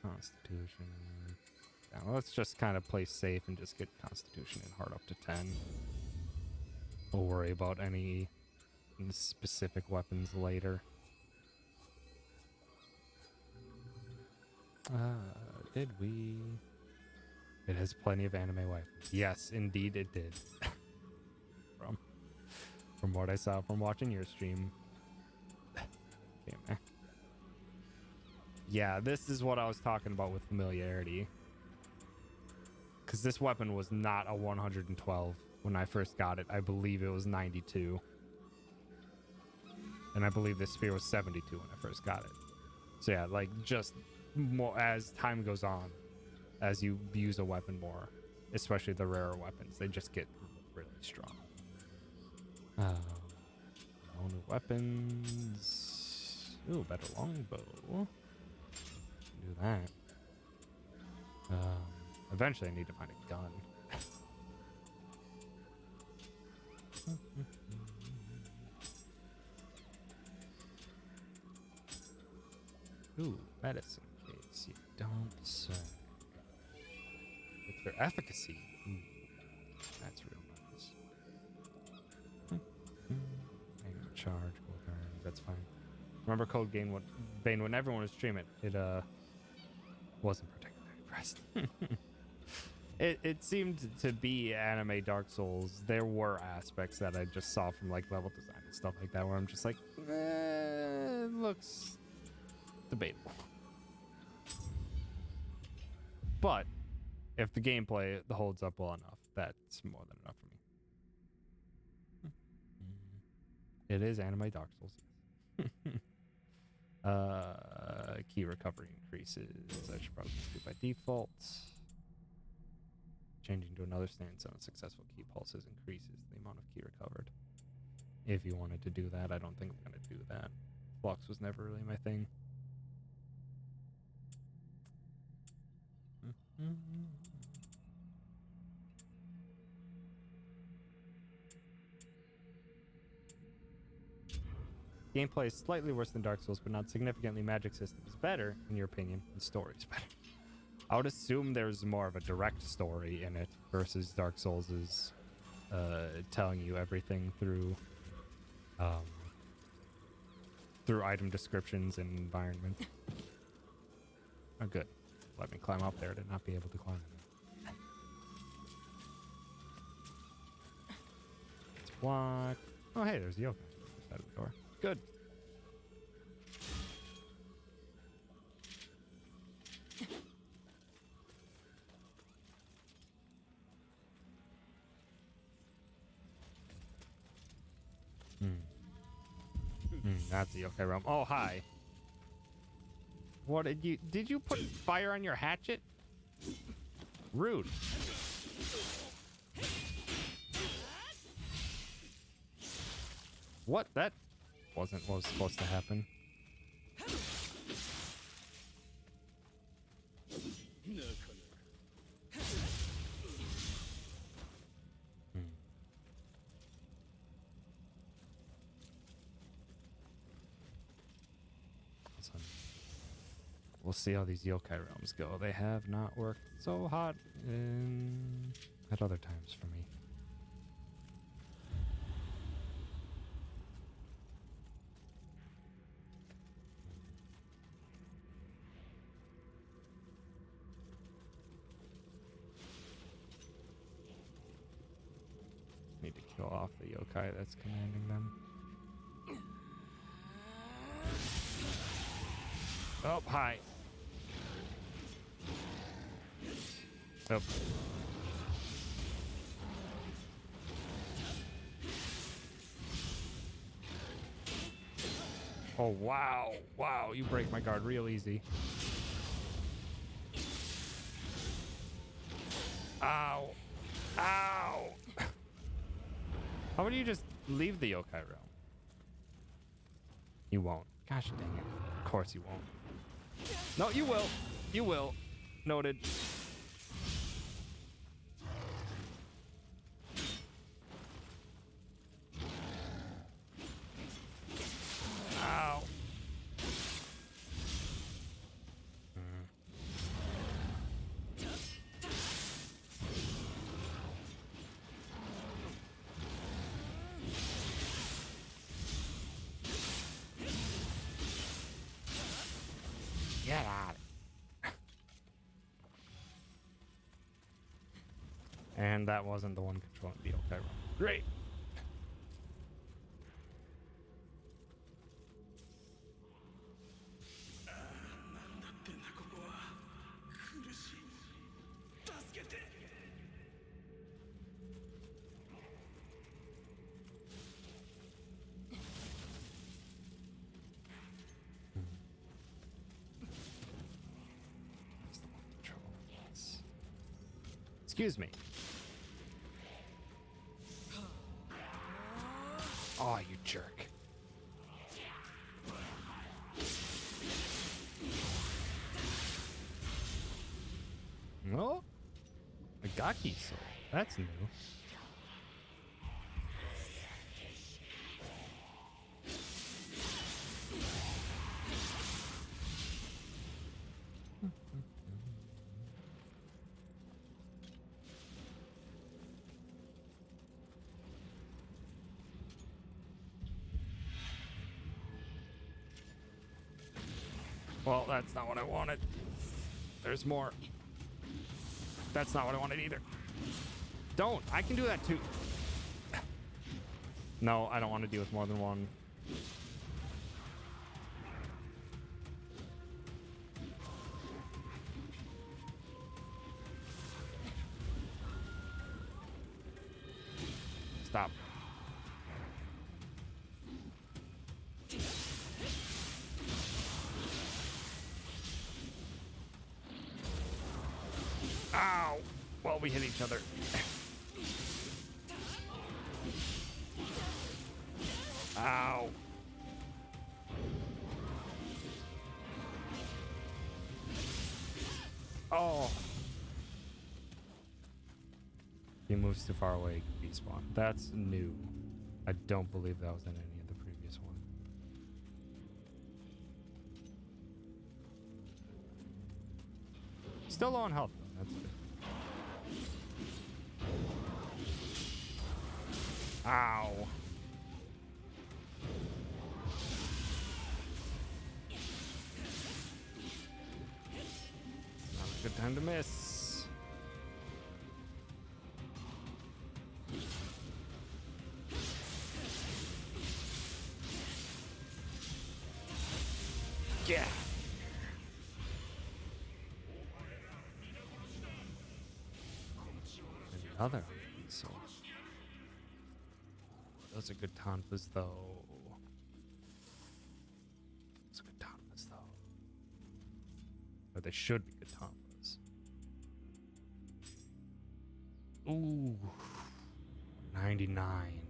Constitution. Now let's just kind of play safe and just get Constitution and Heart up to 10. We'll worry about any specific weapons later. Did we? It has plenty of anime weapons. Yes, indeed it did. From what I saw from watching your stream. Okay, man. Yeah, this is what I was talking about with familiarity. Because this weapon was not a 112 when I first got it. I believe it was 92. And I believe this spear was 72 when I first got it. So yeah, like just more as time goes on, as you use a weapon more, especially the rarer weapons, they just get really strong. No new weapons. Ooh, better longbow. Do that. Eventually I need to find a gun. Ooh, medicine case. You don't say. With their efficacy. That's real nice. Hang charge, gold iron. That's fine. Remember Code Vein when everyone was streaming it wasn't particularly impressed. It seemed to be anime Dark Souls. There were aspects that I just saw from like level design and stuff like that where I'm just like, it looks debatable. But if the gameplay holds up well enough, that's more than enough for me. It is anime Dark Souls. Key recovery increases. I should probably do by default. Changing to another stance on successful key pulses increases the amount of key recovered. If you wanted to do that, I don't think I'm going to do that. Flux was never really my thing. Gameplay is slightly worse than Dark Souls, but not significantly. Magic system is better, in your opinion, and story is better. I would assume there's more of a direct story in it versus Dark Souls is telling you everything through through item descriptions and environment. Oh, good. Let me climb up there to not be able to climb it. It's blocked. Oh, hey, there's Yoka. Just out of the door. Good. That's the okay realm. Oh, hi. What did you put fire on your hatchet? Rude. What? That wasn't what was supposed to happen. We'll see how these yokai realms go. They have not worked so hot at other times for me. Need to kill off the yokai that's commanding them. Oh, hi. Oh. Oh, wow. Wow, you break my guard real easy. Ow. Ow. How about you just leave the yokai realm? You won't. Gosh dang it. Of course you won't. No, you will. You will. Noted. Ow. Get out. And that wasn't the one controlling the okay. Great. Excuse me. Oh, you jerk. No? A Gaki soul. That's new. Well, that's not what I wanted. There's more. That's not what I wanted either. Don't. I can do that too. No, I don't want to deal with more than one. Stop. Ow! Well, we hit each other. Ow! Oh! He moves too far away, despawn. That's new. I don't believe that was in any of the previous one. Still low on health though, that's good. Ow. Not a good time to miss. Yeah. Another sword. Those are good tonfas, though. Those are good tonfas, though. Or they should be good tonfas. Ooh. 99.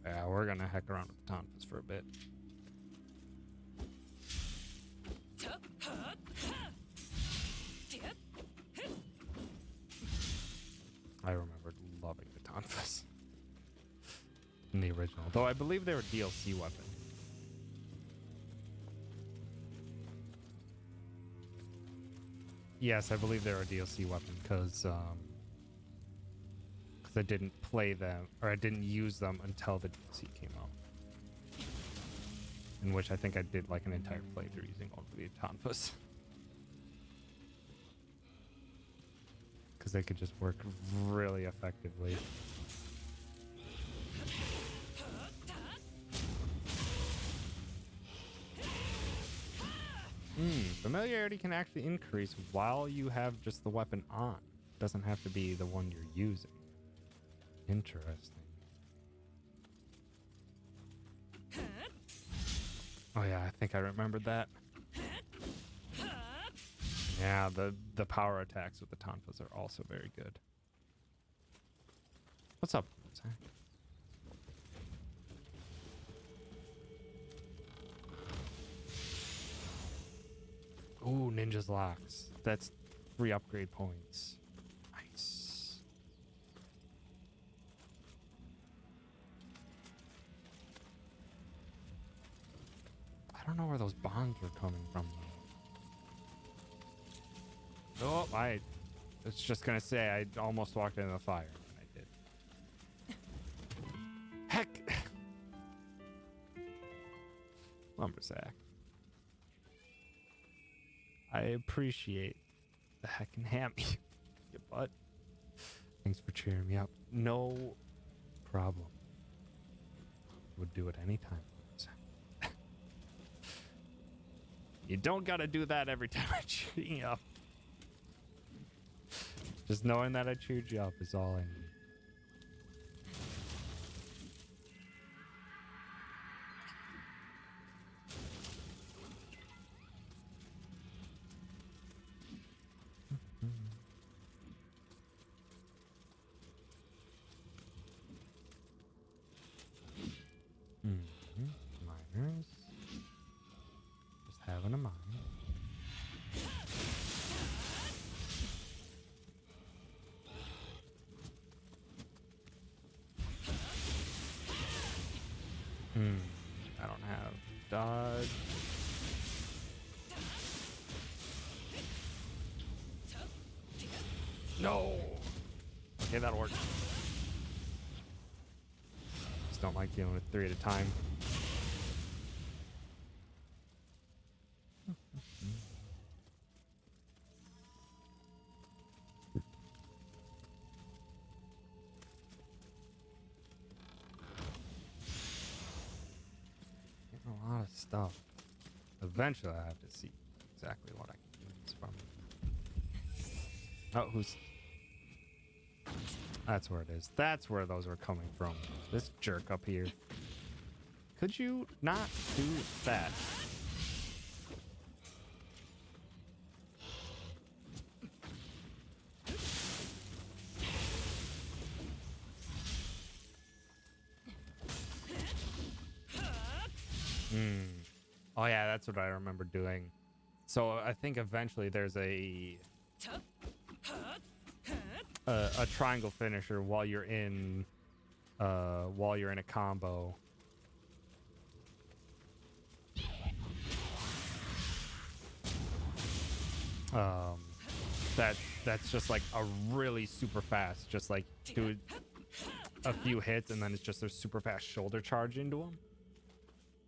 Yeah, we're gonna heck around with the tonfas for a bit. I remembered loving the tonfas in the original, though I believe they were DLC weapon. Yes, I believe they were a DLC weapon because I didn't play them, or I didn't use them until the DLC came out. In which I think I did like an entire playthrough using all of the tonfas. Because they could just work really effectively. Familiarity can actually increase while you have just the weapon on. It doesn't have to be the one you're using. Interesting. Oh yeah, I think I remembered that. Yeah, the power attacks with the tonfas are also very good. What's up, Zach? Ooh, Ninja's Locks. That's 3 upgrade points. Nice. I don't know where those bombs were coming from, though. Oh, I was just gonna say I almost walked into the fire, and I did. Heck! Lumbersack. I appreciate the heckin' hammy, you butt. Thanks for cheering me up. No problem. Would do it anytime. You don't gotta do that every time I cheer you up. Just knowing that I cheered you up is all I need. Miners. Just having a mine. I don't have dodge. No. Okay, that'll work. Just don't like dealing with 3 at a time. A lot of stuff. Eventually, I have to see exactly what I can use from. Oh, who's? That's where it is. That's where those are coming from. This jerk up here. Could you not do that? That's what I remember doing. So I think eventually there's a triangle finisher while you're in a combo. That's just like a really super fast, just like do a few hits and then it's just a super fast shoulder charge into him,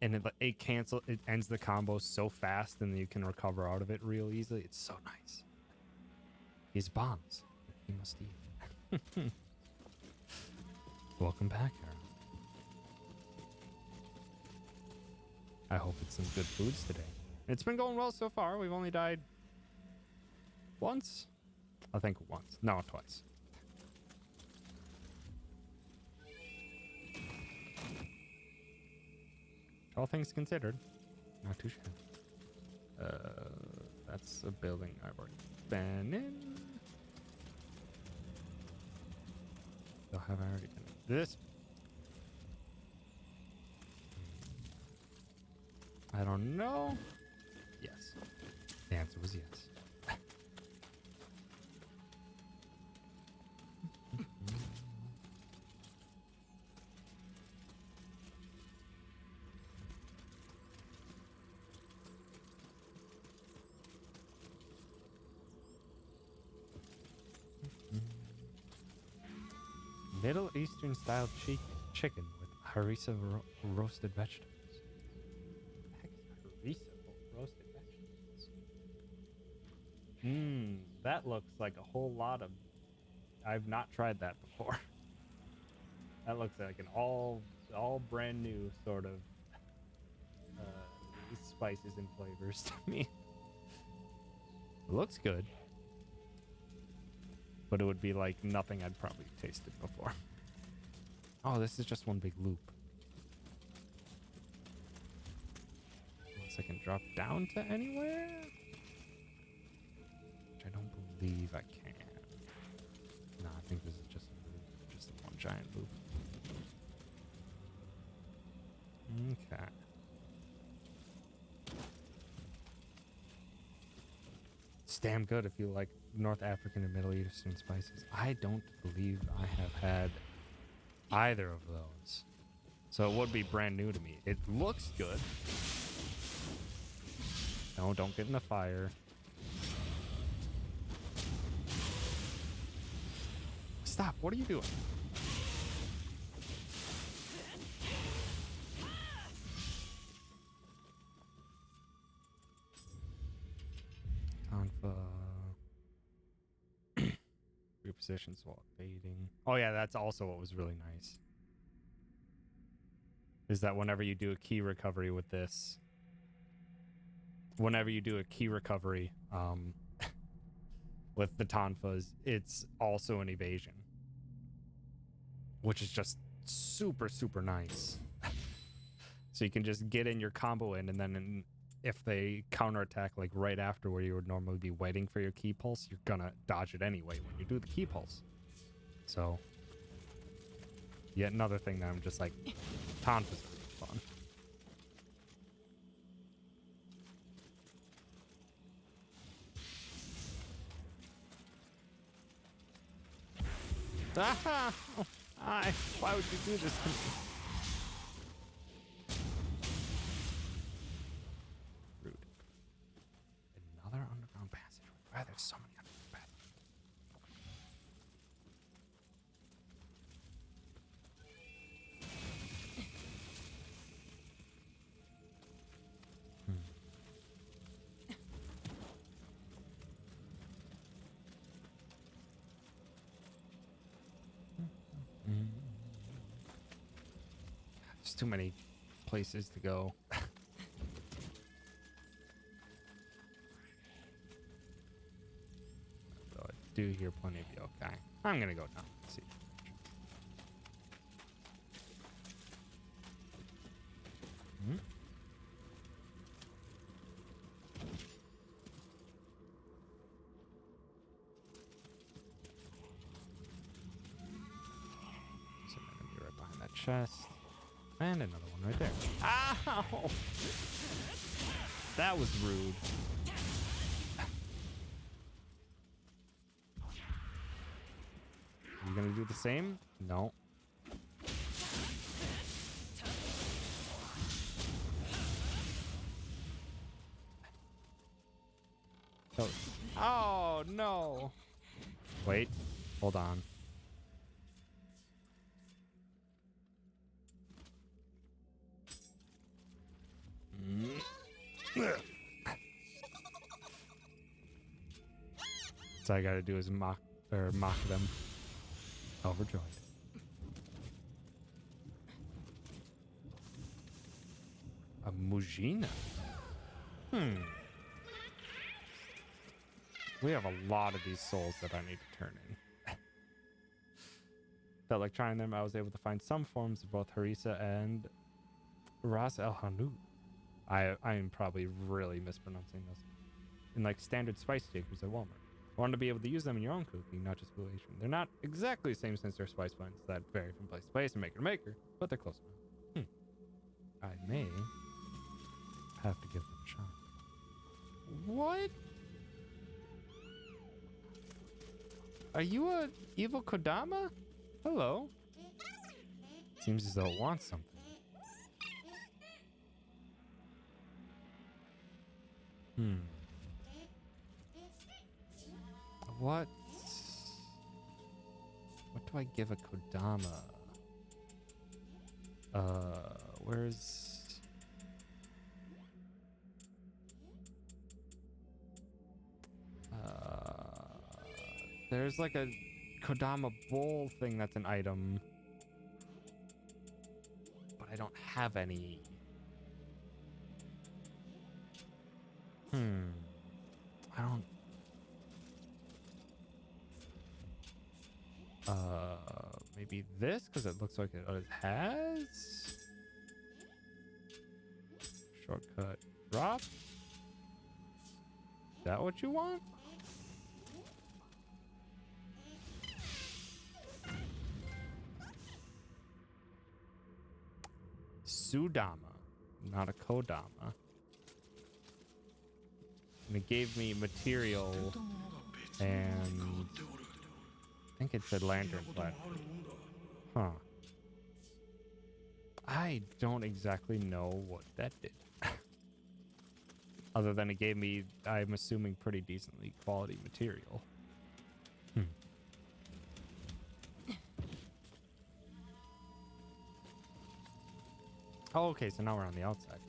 and it ends the combo so fast, and you can recover out of it real easily. It's so nice. These bombs he must eat. Welcome back, Aaron. I hope it's some good foods today. It's been going well so far. We've only died once? I think once. No, twice. All things considered, not too shabby. That's a building I've already been in. So have I already been in this? I don't know. Yes. The answer was yes. Middle Eastern style chicken with harissa roasted vegetables. What the heck is harissa roasted vegetables? That looks like a whole lot of. I've not tried that before. That looks like an all brand new sort of spices and flavors to me. It looks good. But it would be like nothing I'd probably tasted before. Oh, this is just one big loop. Unless I can drop down to anywhere? Which I don't believe I can. No, I think this is just a loop. Just one giant loop. Okay. It's damn good if you like North African and Middle Eastern spices. I don't believe I have had either of those. So it would be brand new to me. It looks good. No, don't get in the fire. Stop, what are you doing? Tonfa. Repositions while evading. Oh yeah, that's also what was really nice. Is that whenever you do a key recovery with this, with the Tonfas, it's also an evasion, which is just super, super nice. So you can just get in your combo in, and then if they counterattack like right after where you would normally be waiting for your key pulse, you're gonna dodge it anyway when you do the key pulse. So yet another thing that I'm just like, Tonfa's really fun. Ah! Oh, why would you do this to me? Rude. Another underground passage. Why are there so many underground passages? There's too many places to go. Though I do hear plenty of yokai. I'm gonna go down and see. So I'm gonna be right behind that chest. And another one right there. Ow! That was rude. Are you gonna do the same? No. Oh, oh no. Wait, hold on. So I gotta do is mock them. Overjoyed. A Mujina. We have a lot of these souls that I need to turn in. Felt like trying them. I was able to find some forms of both Harissa and Ras El Hanout. I am probably really mispronouncing this. In like standard spice shakers at Walmart. I wanted to be able to use them in your own cooking, not just Blue Asian. They're not exactly the same since they're spice blends that vary from place to place and maker to maker, but they're close enough. I may have to give them a shot. What? Are you a evil Kodama? Hello. Seems as though it wants something. What do I give a Kodama? Where's... there's like a Kodama bowl thing that's an item. But I don't have any. I don't... maybe this, because it looks like it has shortcut drop. Is that what you want? Sudama, not a Kodama. And it gave me material and I think it said lantern platform. Huh. I don't exactly know what that did. Other than it gave me, I'm assuming, pretty decently quality material. Oh, okay, so now we're on the outside.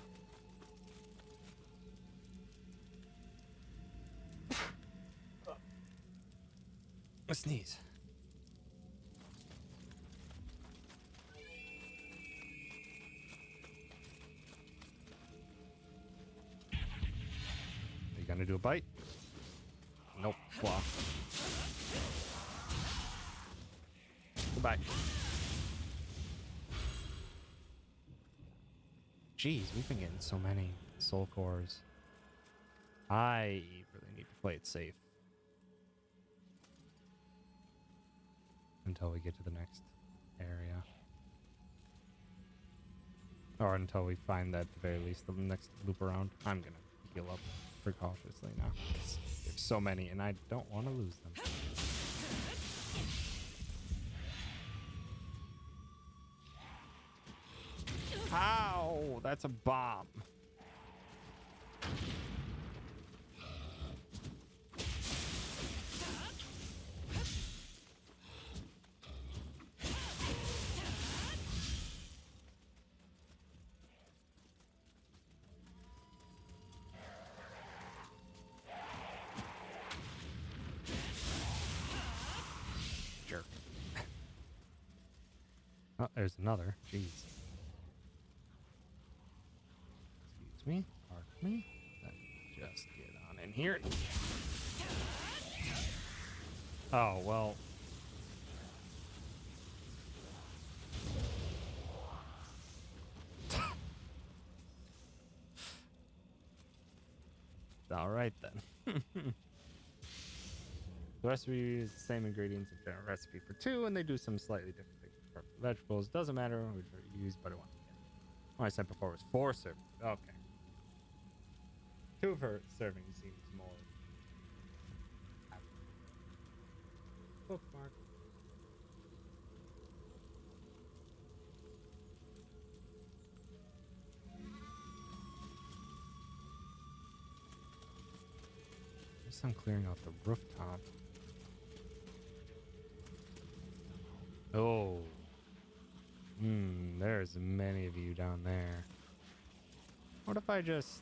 A sneeze. Are you gonna do a bite? Nope. Wow. Goodbye. Jeez, we've been getting so many soul cores. I really need to play it safe. Until we get to the next area. Or until we find that at the very least the next loop around. I'm gonna heal up precautiously now. There's so many and I don't want to lose them. Ow! That's a bomb. Jerk. Oh, there's another. Jeez. Excuse me. Pardon me. Let me just get on in here. Oh, well. All right, then. The recipe uses the same ingredients as general recipe for 2, and they do some slightly different things for vegetables. Doesn't matter which are used, but I want to get. What I said before was 4 servings. Okay. Two per serving seems more. Bookmark. Guess I'm clearing out the rooftop. Oh. There's many of you down there. What if I just...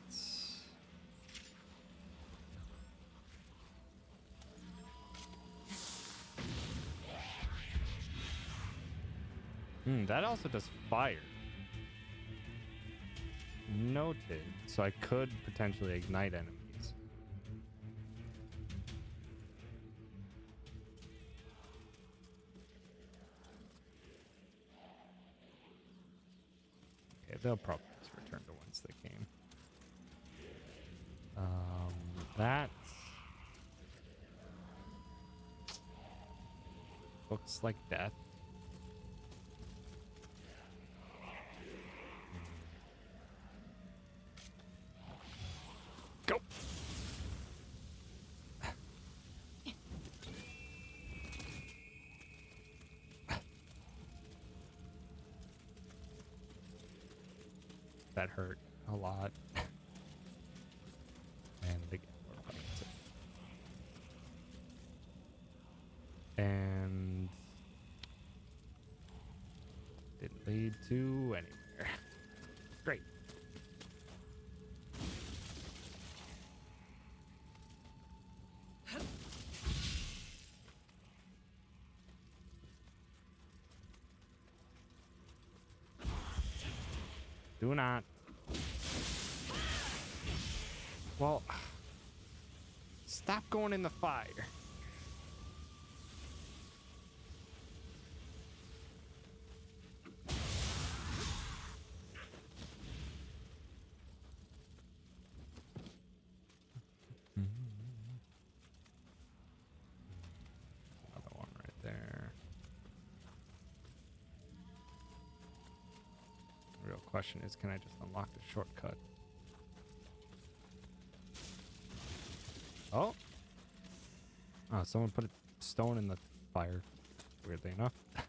that also does fire. Noted. So I could potentially ignite enemies. Okay, they'll probably just return to whence they came. That looks like death. Go. That hurt a lot. And again, we're fighting it. And didn't lead to anywhere. Great. Do not. Well, stop going in the fire. Another one right there. The real question is, can I just unlock the shortcut? Oh. Oh, someone put a stone in the fire. Weirdly enough. Okay,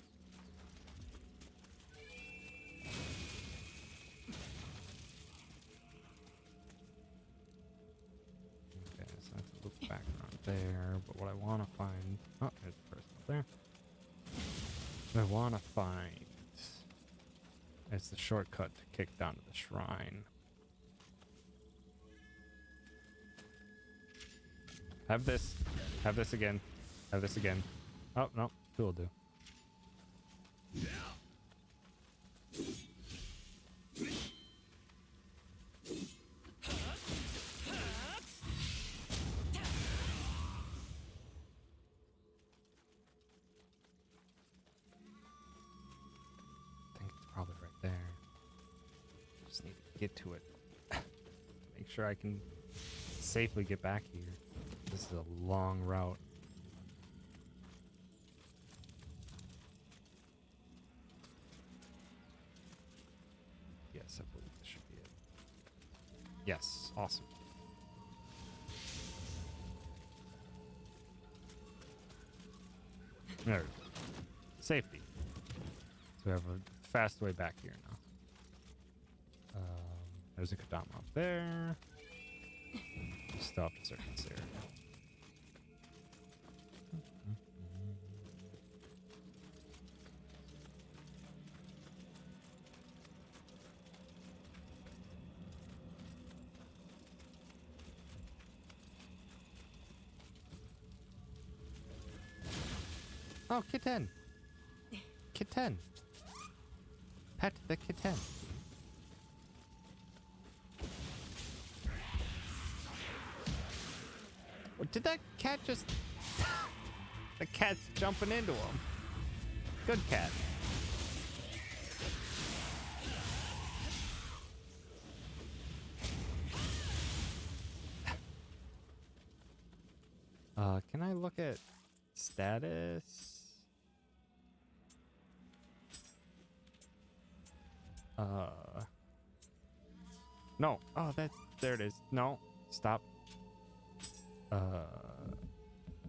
so I have to loop back around there. But what I want to find... Oh, there's the person up there. What I want to find is the shortcut to kick down to the shrine. Have this. Have this again. Have this again. Oh, no. Two will do. I think it's probably right there. Just need to get to it. Make sure I can safely get back here. This is a long route. Yes, I believe this should be it. Yes, awesome. There we go. Safety. So we have a fast way back here now. There's a Kadama up there. Stop the circuits there. Oh, kitten. Kitten. Pet the kitten. What, did that cat just... The cat's jumping into him. Good cat. Can I look at status? No. Oh, there it is. No. Stop.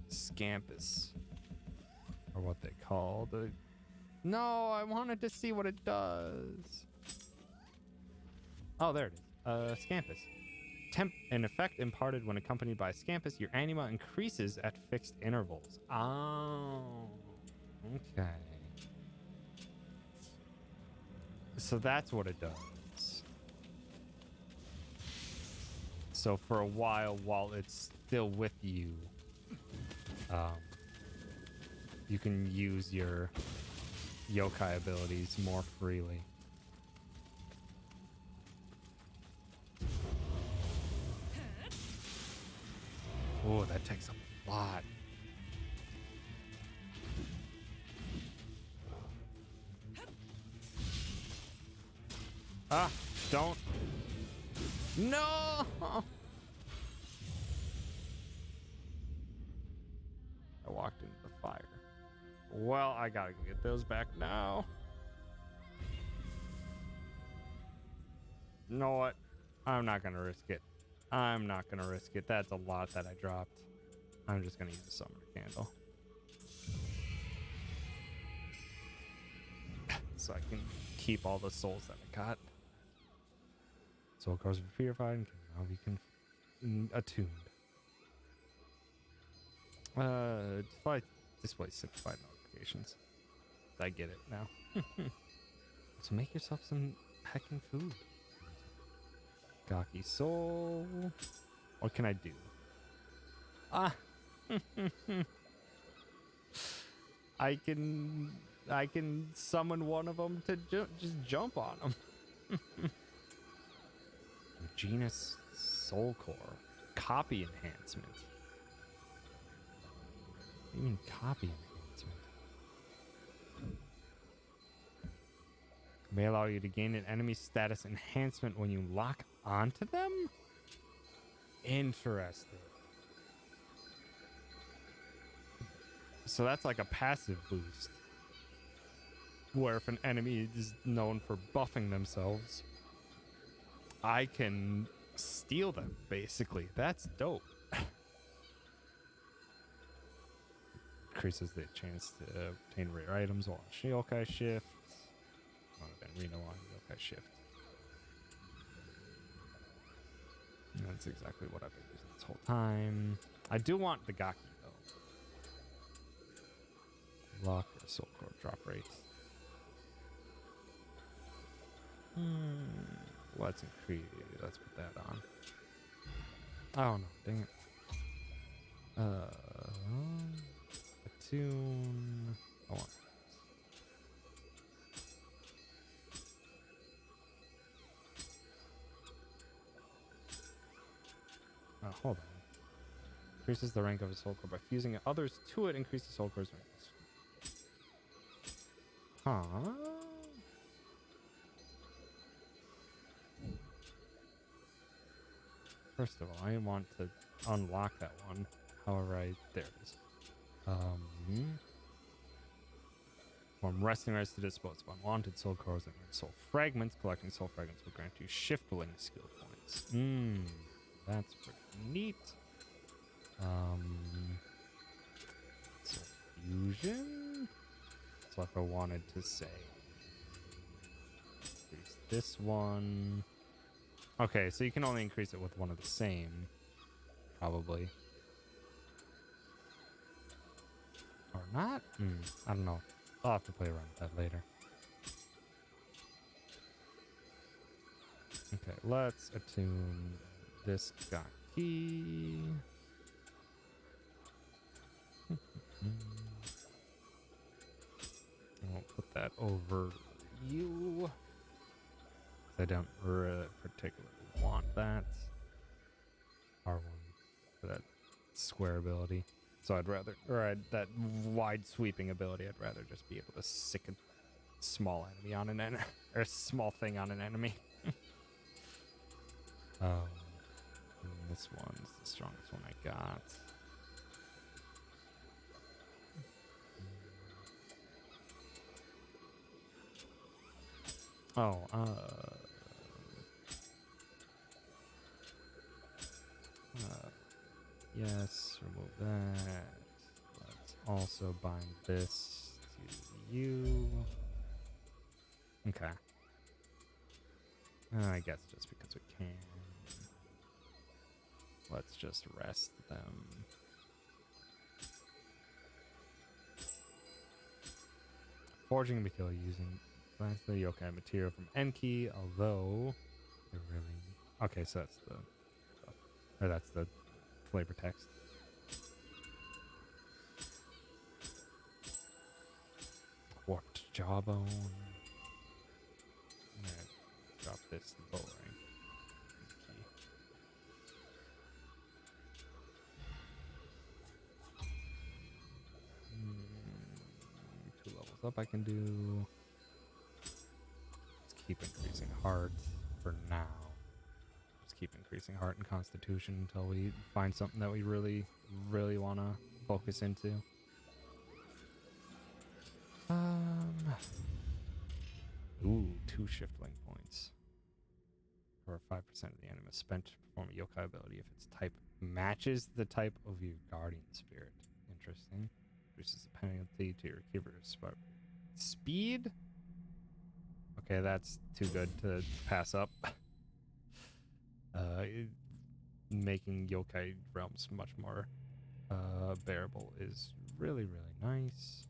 Scampus. Or what they call the... No, I wanted to see what it does. Oh, there it is. Scampus. An effect imparted when accompanied by Scampus, your anima increases at fixed intervals. Oh, okay. So that's what it does. So for a while it's still with you, you can use your yokai abilities more freely. Oh, that takes a lot. Ah, don't. No! I walked into the fire. Well, I gotta go get those back now. You know what? I'm not gonna risk it. I'm not gonna risk it. That's a lot that I dropped. I'm just gonna use the summoner candle. So I can keep all the souls that I got. Soul cores are purified and can now be attuned. Display simplified notifications. I get it now. So make yourself some heckin' food. Gaki soul. What can I do? Ah. I can summon one of them to just jump on them. Genus Soul Core. Copy enhancement. What do you mean copy enhancement? May allow you to gain an enemy status enhancement when you lock onto them? Interesting. So that's like a passive boost. Where if an enemy is known for buffing themselves, I can steal them, basically. That's dope. Increases the chance to obtain rare items while on yokai shift. Well, then Reno on yokai shift. And that's exactly what I've been using this whole time. I do want the Gaki, though. Lock or soul core drop rate. Let's increase. Let's put that on. Oh no! Dang it. Attune. I want. Hold on. Increases the rank of a soul core by fusing others to it. Increases soul core's rank. Huh. First of all, I want to unlock that one. However, there it is. From resting rights to dispose of unwanted soul cores and soul fragments. Collecting soul fragments will grant you shift-willing skill points. That's pretty neat. So fusion. So if I wanted to say, increase this one. Okay, so you can only increase it with one of the same, probably. Or not? I don't know. I'll have to play around with that later. Okay, let's attune this Gaki. I won't put that over you. I don't particularly want that. R1 for that square ability. So I'd rather, that wide sweeping ability, I'd rather just be able to sick a small enemy on an enemy, or a small thing on an enemy. This one's the strongest one I got. Yes, remove that. Let's also bind this to you. Okay. I guess just because we can. Let's just rest them. Forging material using the yokai material from Enki, although they're really okay, so that's the or that's the flavor text. Warped jawbone. I'm gonna drop this bow ring. Two levels up I can do. Let's keep increasing heart for now. Just keep increasing heart and constitution until we find something that we really, really want to focus into. Ooh, 2 shiftling points. For 5% of the animus spent to perform a yokai ability if its type matches the type of your guardian spirit. Interesting. Reduces the penalty to your keeper's speed? Okay, that's too good to pass up. Making yokai realms much more bearable is really, really nice.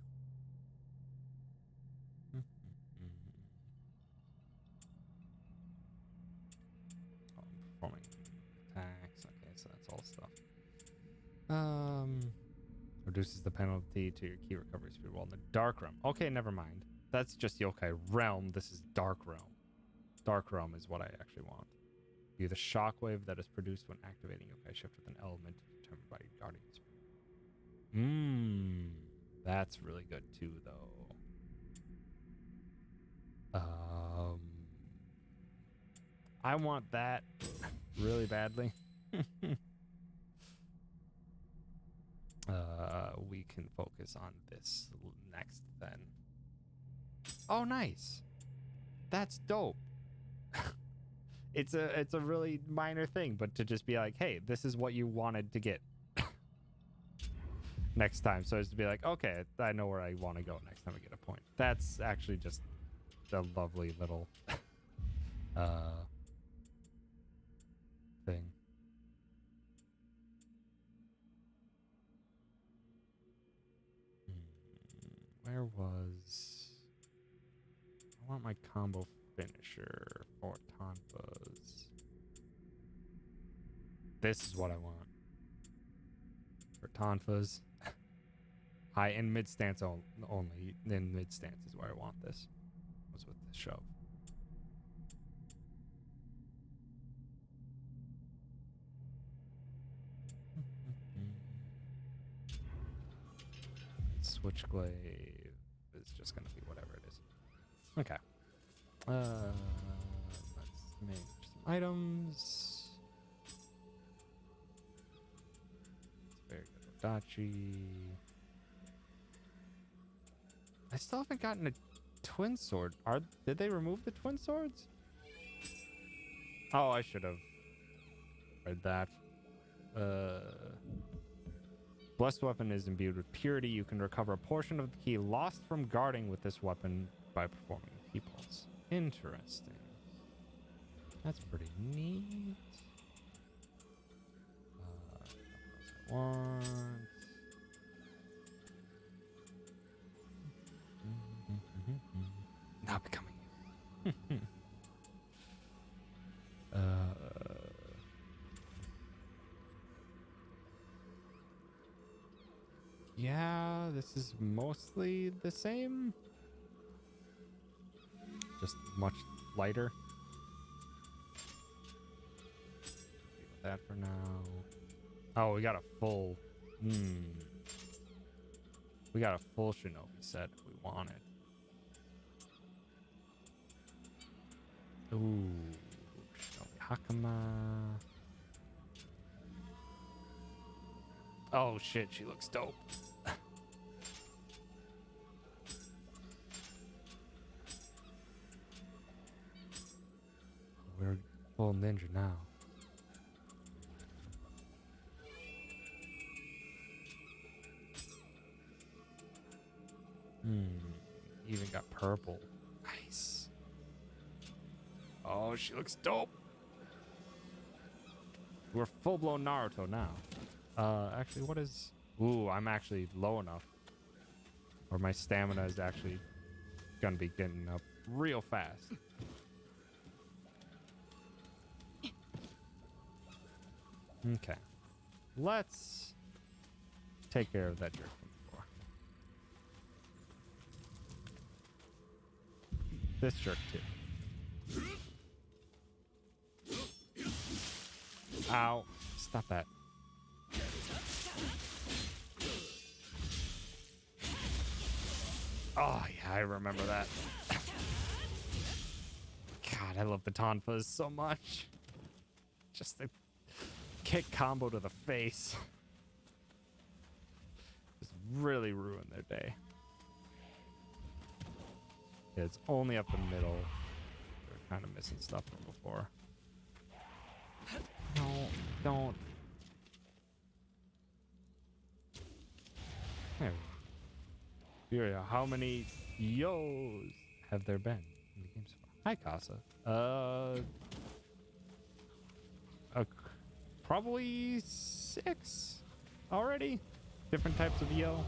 Performing attacks. Okay, so that's all stuff. Reduces the penalty to your key recovery speed while in the Dark Realm. Okay, never mind. That's just Yokai Realm. This is Dark Realm. Dark Realm is what I actually want. View the shockwave that is produced when activating Yokai Shift with an element determined by your guardian spirit. That's really good too, though. I want that really badly. We can focus on this next then. Oh, nice. That's dope. It's a really minor thing, but to just be like, hey, this is what you wanted to get next time. So as to be like, okay, I know where I want to go next time I get a point. That's actually just a lovely little thing. Where was... I want my combo finisher for Tonfas. This is what I want. For Tonfas. High and mid stance only. In mid stance is where I want this. Was with the shove. Switchglaive is just gonna be whatever it is. Okay. Let's make some items. It's very good. Dachi. I still haven't gotten a twin sword. Did they remove the twin swords? Oh, I should have read that. Blessed weapon is imbued with purity. You can recover a portion of the key lost from guarding with this weapon by performing key pulse. Interesting. That's pretty neat. What? Not becoming you. Yeah, this is mostly the same. Just much lighter. Deal with that for now. Oh, we got a full... We got a full Shinobi set if we want it. Ooh, Shinobi Hakama. Oh shit, she looks dope. We're full ninja now. even got purple. Nice. Oh, she looks dope. We're full-blown Naruto now. Actually, what is... Ooh, I'm actually low enough. Or my stamina is actually gonna be getting up real fast. Okay. Let's take care of that jerk from before. This jerk too. Ow. Stop that. Oh, yeah, I remember that. God, I love the Tonfas so much. Just the kick combo to the face. Just really ruined their day. Yeah, it's only up the middle. They're kind of missing stuff from before. No, don't. There we go. Furia, how many Yo's have there been in the game so far? Hi, Casa. Probably 6 already. Different types of Yo.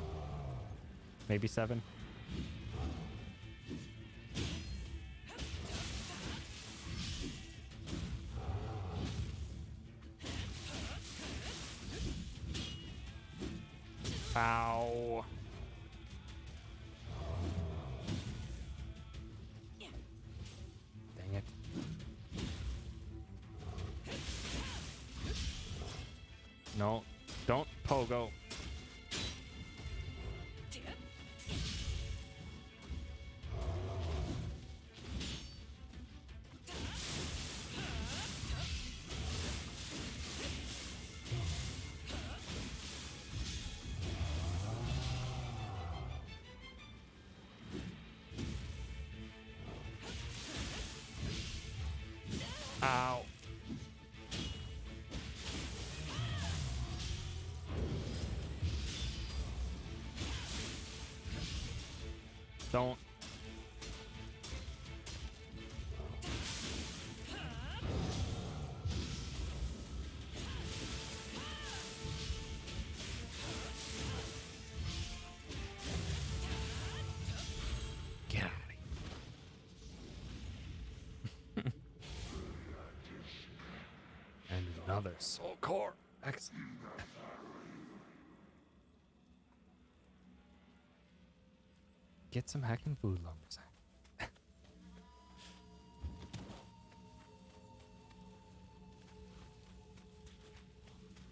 Maybe 7. Ow. Dang it. No, don't pogo. Ow. Don't. Get out of here. And another soul core. Excellent. Get some heckin' food lumps.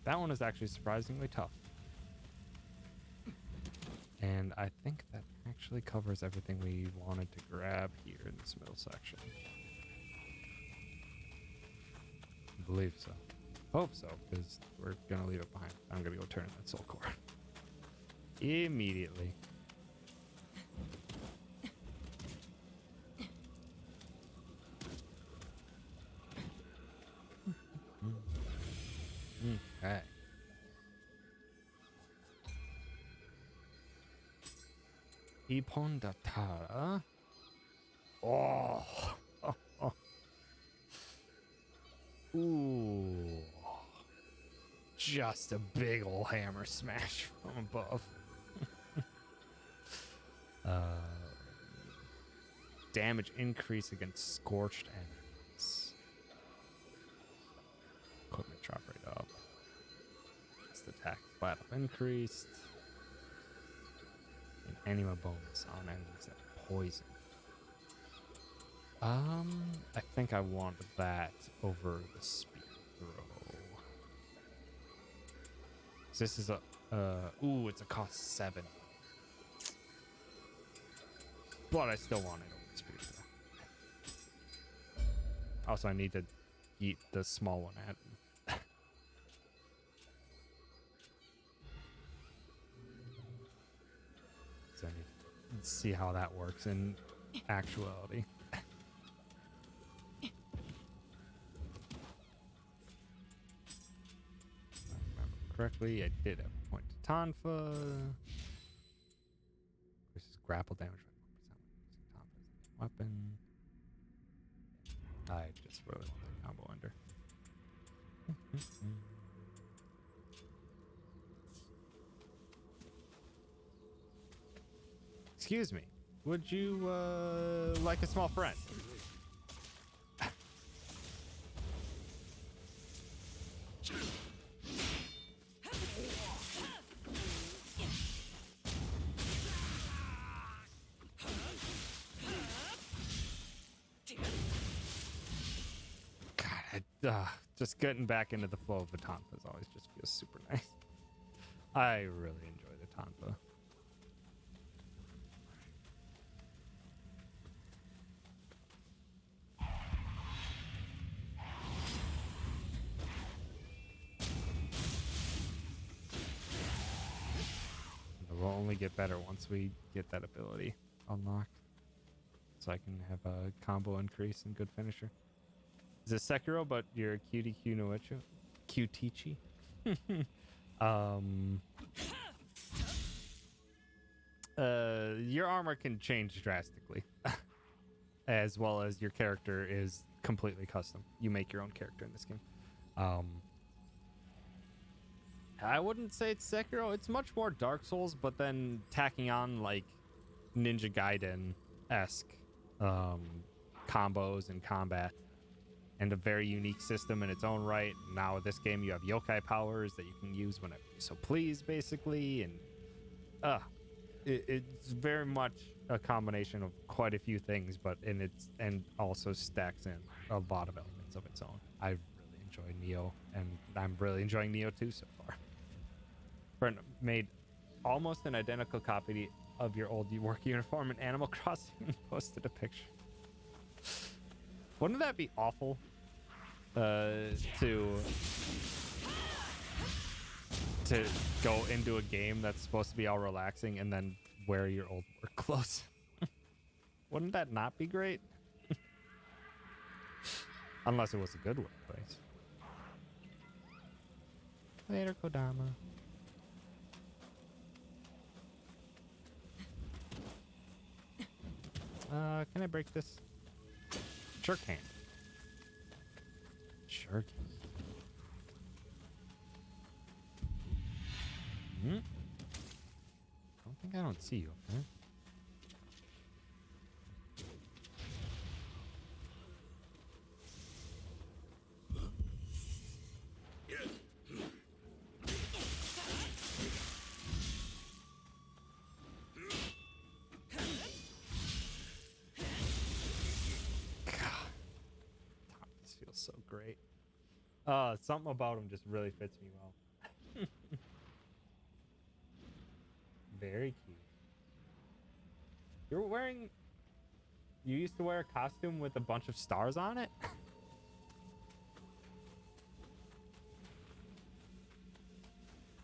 That one is actually surprisingly tough. And I think that actually covers everything we wanted to grab here in this middle section. I believe so. Hope so, because we're gonna leave it behind. I'm gonna go turn in that soul core. Immediately. Okay. Ipondatara. Oh. Ooh. Just a big ol' hammer smash from above. Damage increase against scorched enemies. Equipment drop right up. Just attack flat up increased. An anima bonus on enemies that poison. I think I want that over the speed throw. This is a, ooh, it's a cost 7. But I still want it over the speed throw. Also, I need to eat the small one at him. So I need to see how that works in actuality. Correctly, I did have a point to Tonfa. This is grapple damage weapon. I just really want the combo under. Excuse me. Would you like a small friend? God, just getting back into the flow of the Tonfas always just feels super nice. I really enjoy the Tonfa. It will only get better once we get that ability unlocked. So I can have a combo increase and good finisher. Is it Sekiro, but you're a QTQ no Echo? QTchi? Your armor can change drastically. As well as your character is completely custom. You make your own character in this game. I wouldn't say it's Sekiro. It's much more Dark Souls, but then tacking on like Ninja Gaiden-esque combos and combat. And a very unique system in its own right. Now with this game, you have yokai powers that you can use whenever you so please, basically. And it's very much a combination of quite a few things, but and also stacks in a lot of elements of its own. I really enjoy Nioh, and I'm really enjoying Nioh 2 so far. Friend made almost an identical copy of your old work uniform in Animal Crossing and posted a picture. Wouldn't that be awful? To go into a game that's supposed to be all relaxing and then wear your old work clothes. Wouldn't that not be great? Unless it was a good workplace. Later, Kodama. Can I break this? Sure can. Sure can. I don't see you, okay? This feels so great. Something about him just really fits me well. Very cute. You used to wear a costume with a bunch of stars on it?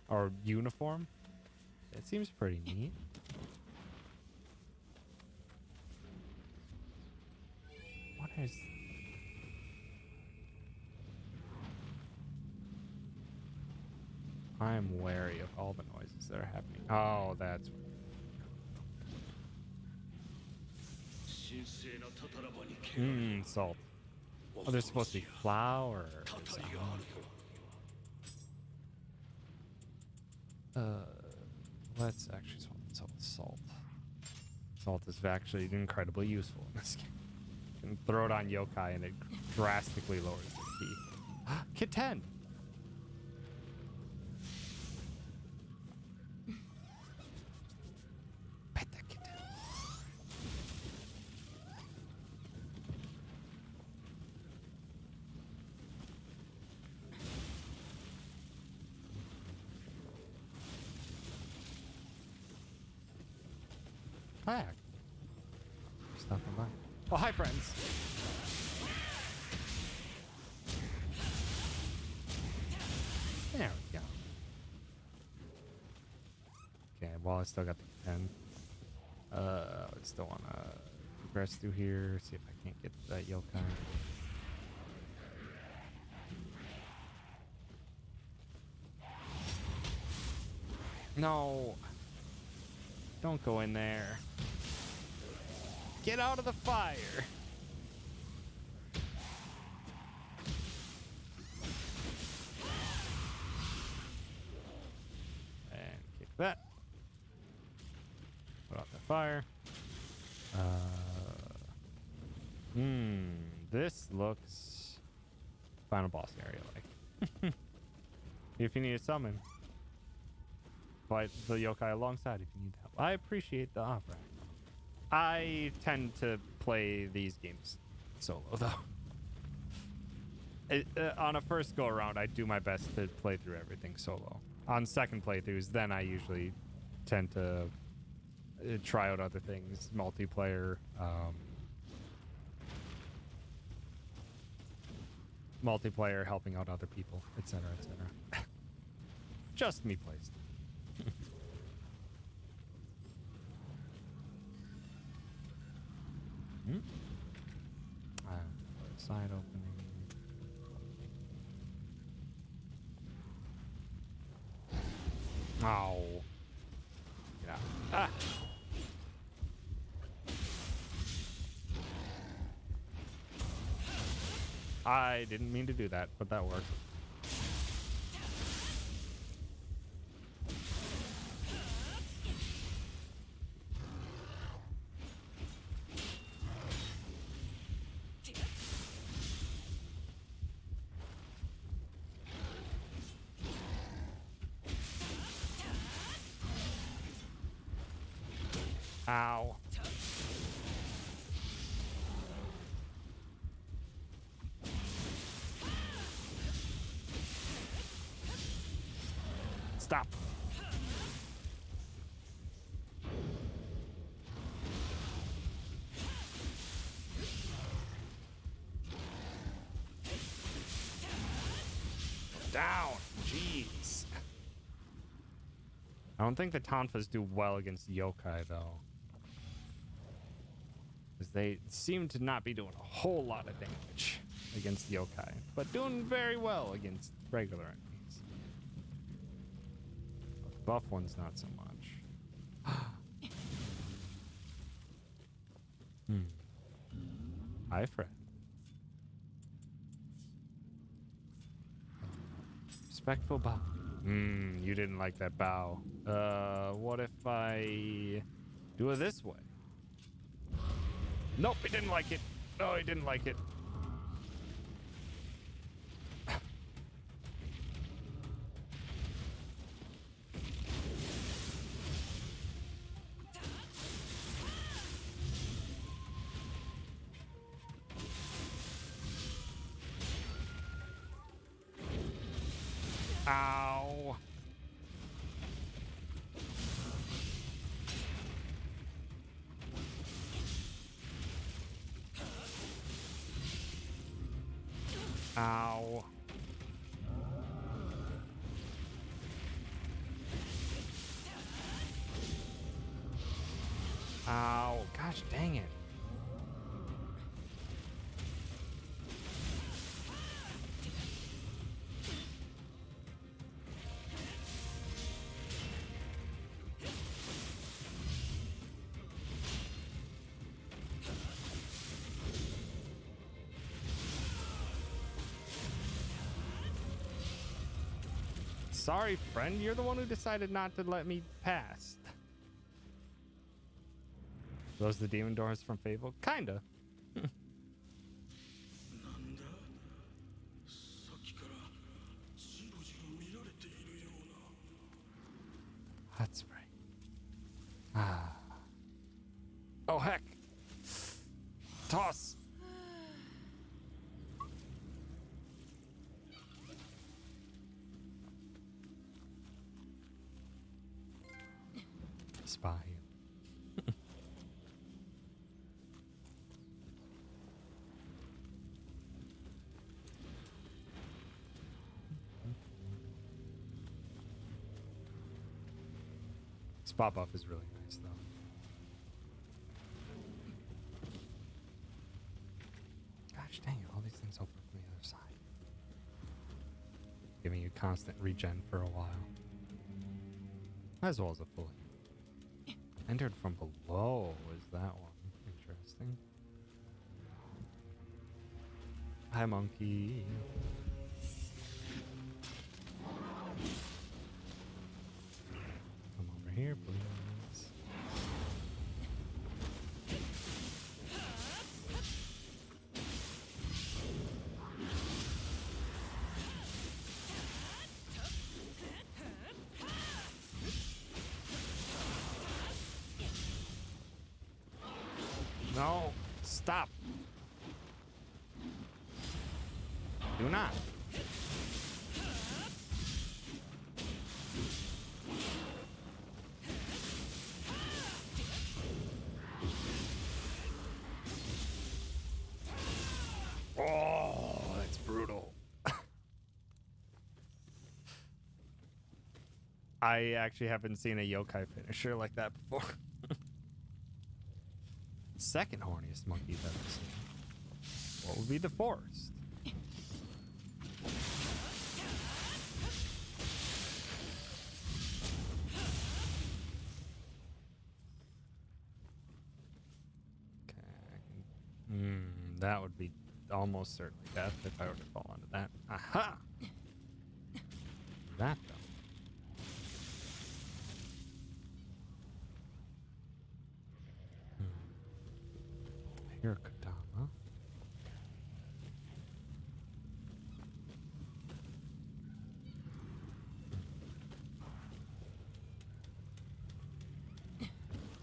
Or uniform? It seems pretty neat. What is... I am wary of all the noises that are happening. Oh, that's... salt. Oh, there's supposed to be flowers. Let's actually swap salt. Salt is actually incredibly useful in this game. You can throw it on yokai and it drastically lowers the key. Kit 10! Pet that Kit 10. Kayak. Stopping by. Oh, hi, friends. There we go. Okay, well, I still got the pen. I still want to progress through here, see if I can't get that yokai. No. Don't go in there. Get out of the fire. And kick that. Put out the fire. This looks final boss area like. If you need a summon, fight the yokai alongside if you need help. I appreciate the offer. I tend to play these games solo though. On a first go around, I do my best to play through everything solo. On second playthroughs, then I usually tend to try out other things, multiplayer, helping out other people, etc., etc. Just me placed. Side opening. Ow. Get out. Ah. I didn't mean to do that, but that worked. Ow. Stop. Down. Jeez. I don't think the Tonfas do well against yokai, though. Because they seem to not be doing a whole lot of damage against yokai, but doing very well against regular enemies. The buff one's not so much. Hi, friend. Respectful bow. You didn't like that bow. What if I do it this way? Nope, he didn't like it. No, he didn't like it. Ow. Ow. Ow. Gosh dang it. Sorry, friend. You're the one who decided not to let me pass. Those the demon doors from Fable? Kinda. Hot spring. Ah. Oh, heck. Toss. Spy. Spot buff is really nice, though. Gosh dang it, all these things open from the other side. Giving you constant regen for a while. As well as a fully. Entered from below is that one. Interesting. interesting. Hi, monkey. Come over here, please. No, stop. Do not. Oh, that's brutal. I actually haven't seen a yokai finisher like that before. Second horniest monkey I've ever seen. What would be the forest? Okay. That would be almost certainly death if I were to fall into that. Aha! That though. Here, Katama.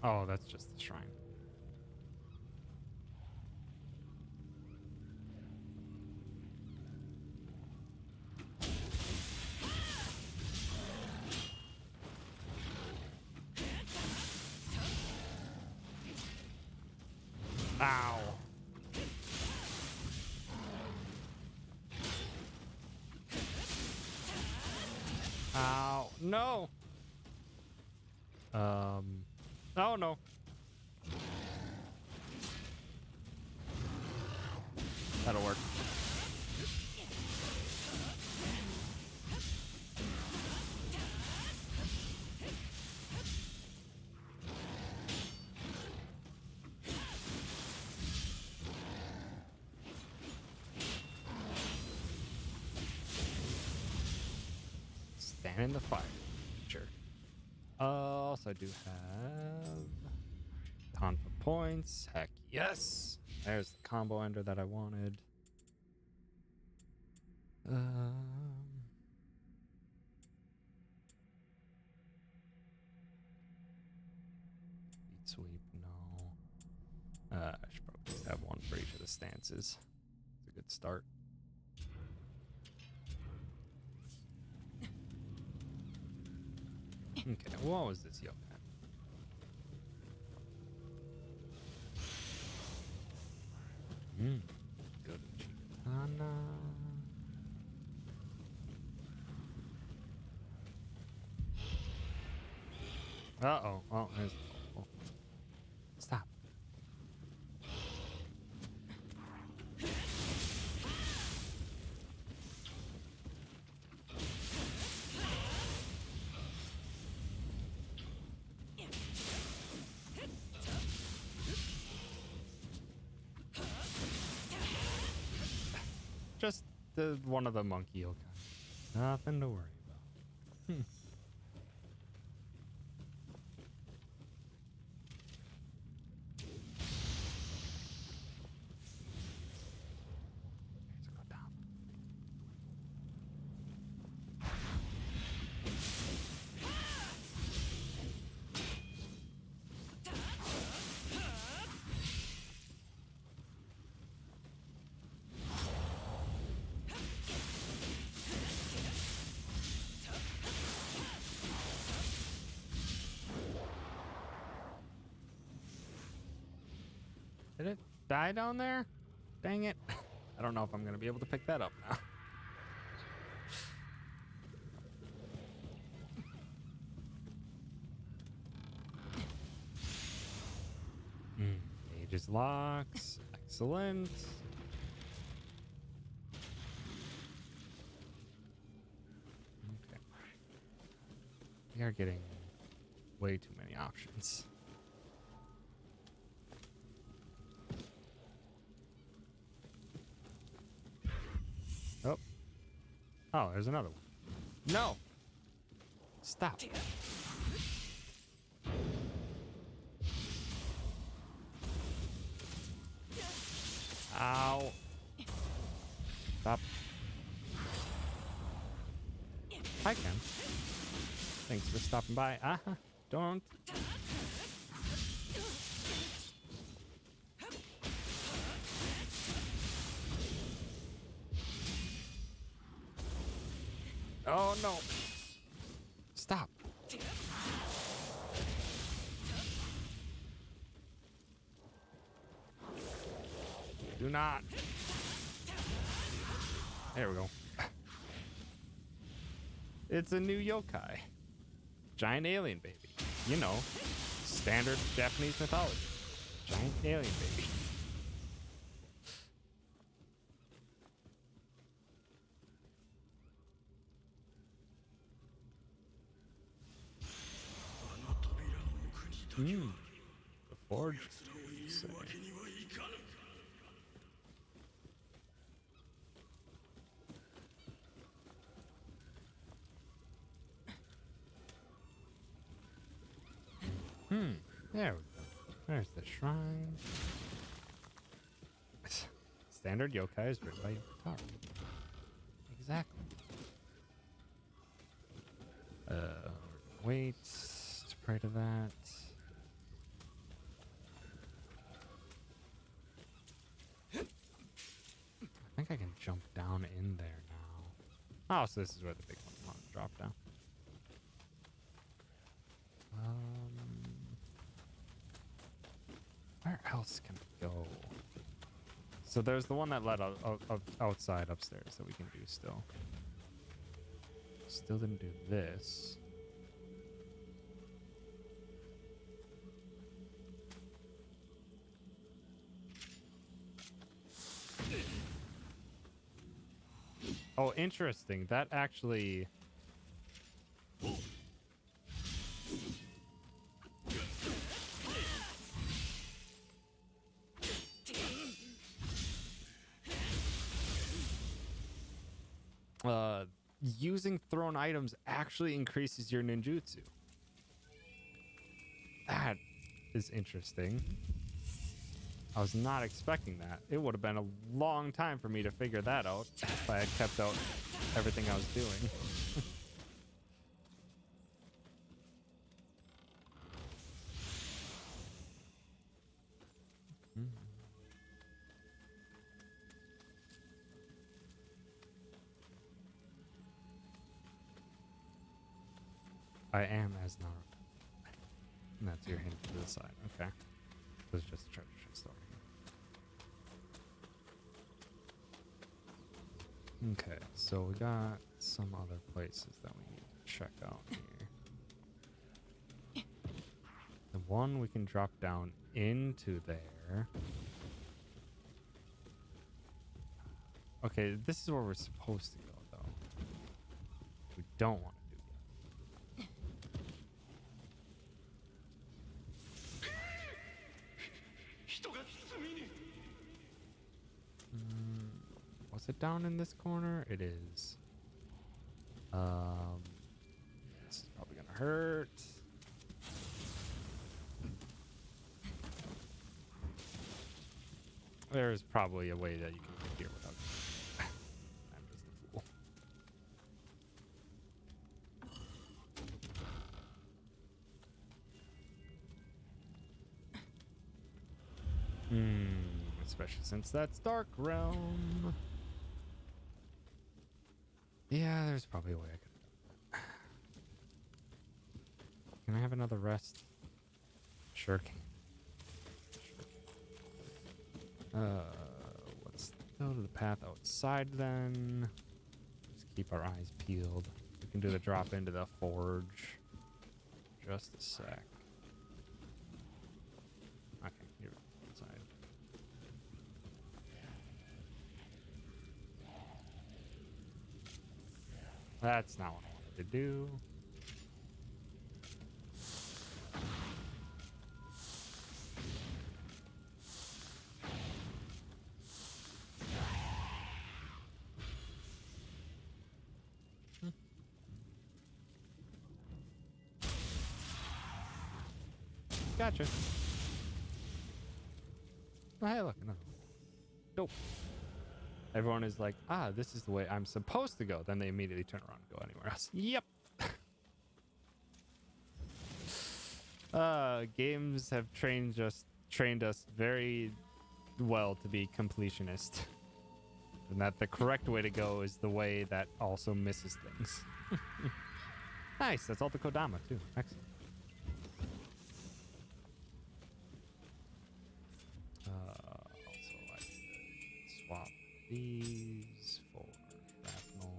Oh, that's just the shrine. Ow. Ow. No. Oh no. That'll work. Stand in the fire. Sure. Also, I do have ton for points. Heck yes. There's the combo ender that I wanted. Beat sweep, no. I should probably just have one for each of the stances. It's a good start. Okay, what was this yokai? Good. Chikatana. Uh-oh. Oh, there's... Oh. Stop. Just one of the monkey yokai. Nothing to worry about. Let's go down. Did it die down there? Dang it. I don't know if I'm going to be able to pick that up now. Aegis locks. Excellent. Okay. We are getting way too many options. Oh, there's another one. No! Stop. Ow. Stop. Hi, Ken. Thanks for stopping by. Don't. Oh, no. Stop. Do not. There we go. It's a new yokai. Giant alien baby. You know, standard Japanese mythology. Giant alien baby. The forge. There we go. There's the shrine. Standard yokai is written by Taro. Exactly. Wait to pray to that. I think I can jump down in there now. Oh, so this is where the big one dropped down. Where else can I go? So there's the one that led outside upstairs that we can do still. Still didn't do this. Oh, interesting. That actually... using thrown items actually increases your ninjutsu. That is interesting. I was not expecting that. It would have been a long time for me to figure that out if I had kept out everything I was doing. I am as Naruto. And that's your hint to the side. Okay. So it's just a treasure chest story. Okay, so we got some other places that we need to check out here. The one we can drop down into there. Okay, this is where we're supposed to go, though. We don't want to do that. Was it down in this corner? It is. This is probably gonna hurt. There's probably a way that you can get here without. I'm just a fool. Especially since that's Dark Realm. Yeah, there's probably a way I could have done that. Can I have another rest? Sure can. Let's go to the path outside then. Just keep our eyes peeled. We can do the drop into the forge. Just a sec. Okay, here we go. Outside. That's not what I wanted to do. Gotcha. Oh, hey, look, another one. Dope. Everyone is like, ah, this is the way I'm supposed to go. Then they immediately turn around and go anywhere else. Yep. Games have trained us very well to be completionist. And that the correct way to go is the way that also misses things. Nice, that's all the Kodama too. Excellent. Also, I could swap these for shrapnel.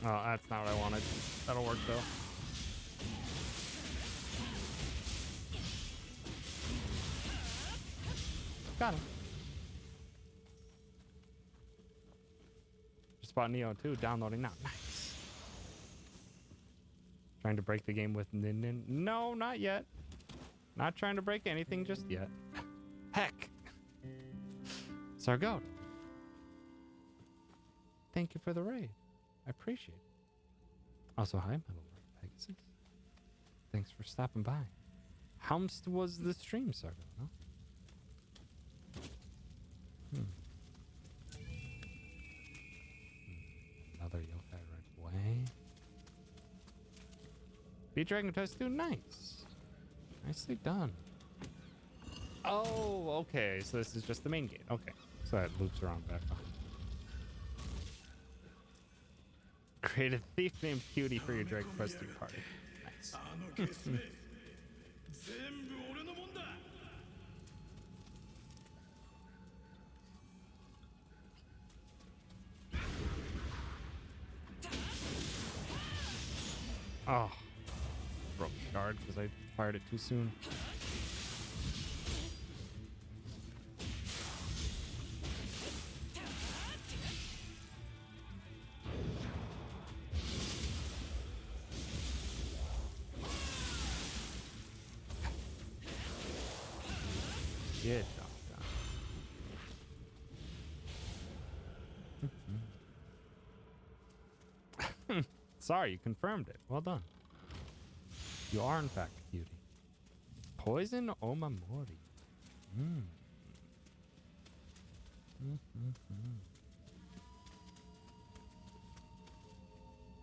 Oh, that's not what I wanted. That'll work though. Got him. Just bought Nioh 2, downloading now. Nice. Trying to break the game with Nin. No, not yet. Not trying to break anything just yet. Heck. Sargot. Thank you for the raid. I appreciate it. Also, hi, Metal Lord Pegasus. Thanks for stopping by. How was the stream, Sargo? No? Another yokai right away. Beat Dragon Test 2, nice. Nicely done. Oh, okay. So this is just the main gate. Okay. So that loops around back on. Create a thief named Cutie for your Dragon Quest 2 party. Nice. Oh. Broke the guard because I fired it too soon. Good job, John. Sorry, you confirmed it. Well done. You are, in fact, a cutie. Poison Omamori.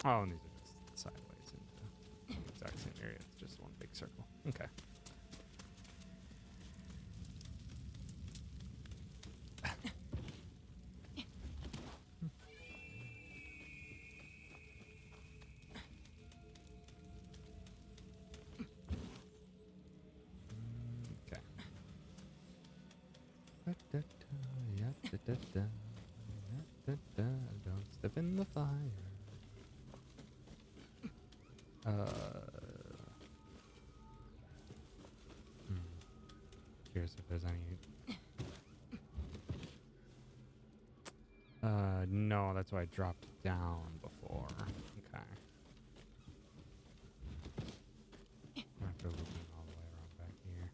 Oh, and these are just sideways into the exact same area. It's just one big circle. Okay. Don't step in the fire. Curious if there's any. No, that's why I dropped down before. Okay. I have to loop all the way around back here.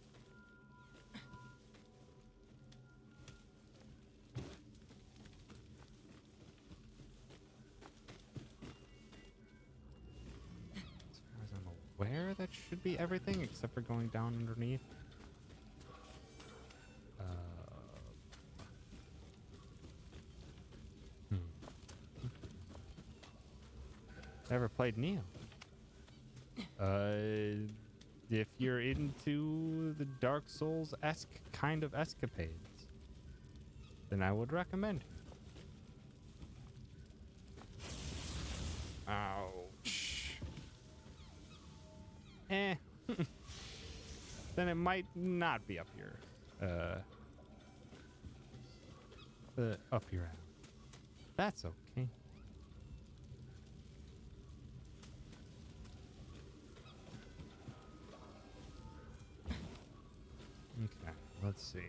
As far as I'm aware, that should be everything except for going down underneath. Ever played Nioh? If you're into the Dark Souls-esque kind of escapades, then I would recommend it. then it might not be up your up your alley. That's okay. Okay, let's see.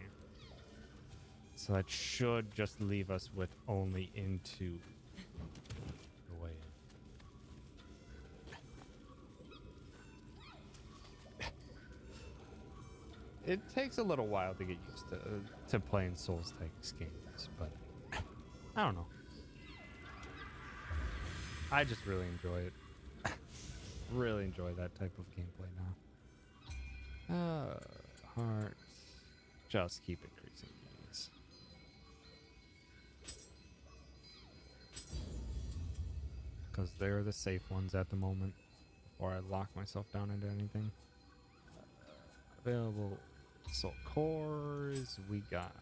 So that should just leave us with only into the way in. It takes a little while to get used to playing Souls-type games, but I don't know. I just really enjoy it. Really enjoy that type of gameplay now. Hearts. Just keep increasing these. Because they're the safe ones at the moment before I lock myself down into anything. Available soul cores. We got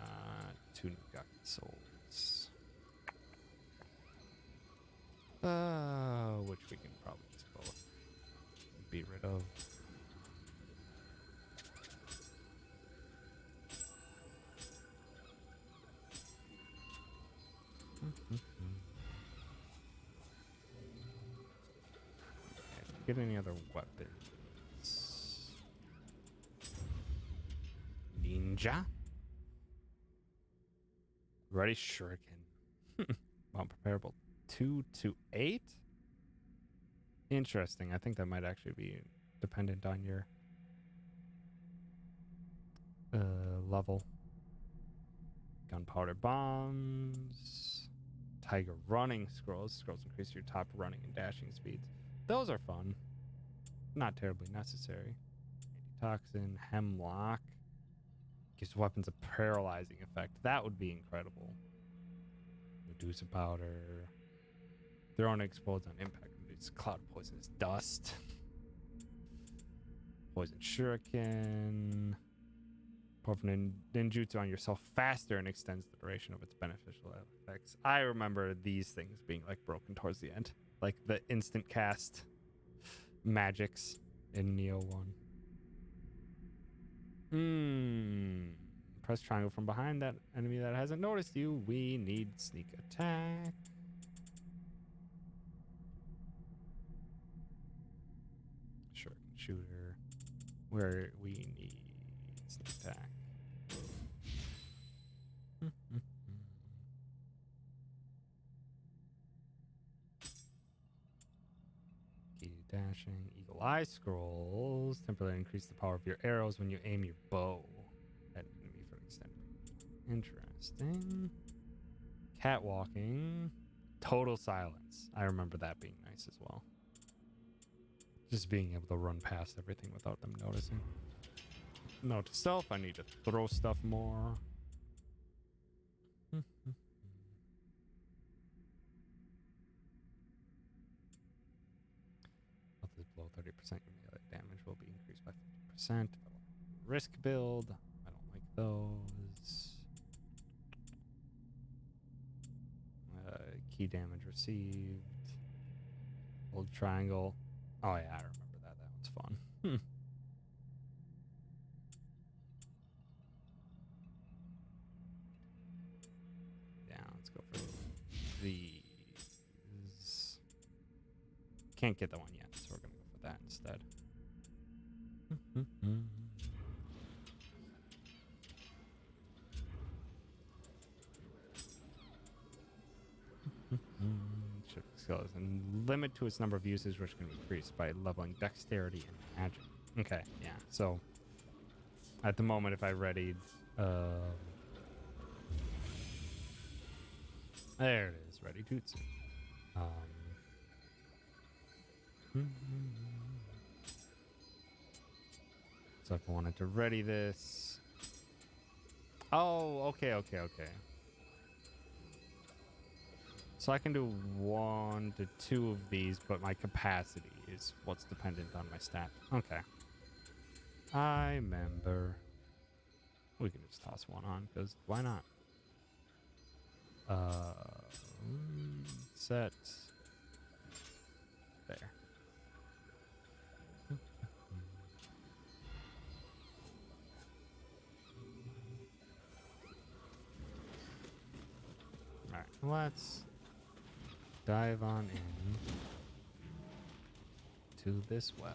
2 Nioh souls. Which we can probably just both be rid of. Get any other weapons? Ninja. Ready shuriken. Unpreparable. 2 to 8. Interesting. I think that might actually be dependent on your level. Gunpowder bombs. Tiger running scrolls. Scrolls increase your top running and dashing speeds. Those are fun. Not terribly necessary. Antitoxin, hemlock. Gives weapons a paralyzing effect. That would be incredible. Medusa powder. Thrown explodes on impact. It's cloud poisonous dust. Poison shuriken. Perform ninjutsu on yourself faster and extends the duration of its beneficial effects. I remember these things being like broken towards the end. Like the instant cast magics in Nioh 1. Press triangle from behind that enemy that hasn't noticed you. We need sneak attack. Shooter. Where we need sneak attack. Key to dashing. Eagle eye scrolls. Temporarily increase the power of your arrows when you aim your bow at an enemy for an extended period. Interesting. Catwalking. Total silence. I remember that being nice as well. Just being able to run past everything without them noticing. Note to self, I need to throw stuff more. Health is below 30%. Your melee damage will be increased by 50%. Risk build. I don't like those. Key damage received. Hold triangle. Oh yeah, I remember that. That one's fun. Yeah, let's go for these. Can't get that one yet, so we're gonna go for that instead. And limit to its number of uses, which can increase by leveling dexterity and magic. Okay, yeah. So at the moment, if I readied, there it is, ready jutsu. So if I wanted to ready this, oh, okay. So I can do 1 to 2 of these, but my capacity is what's dependent on my stat. Okay. I remember. We can just toss one on, because why not? Set. There. let's dive on in to this well.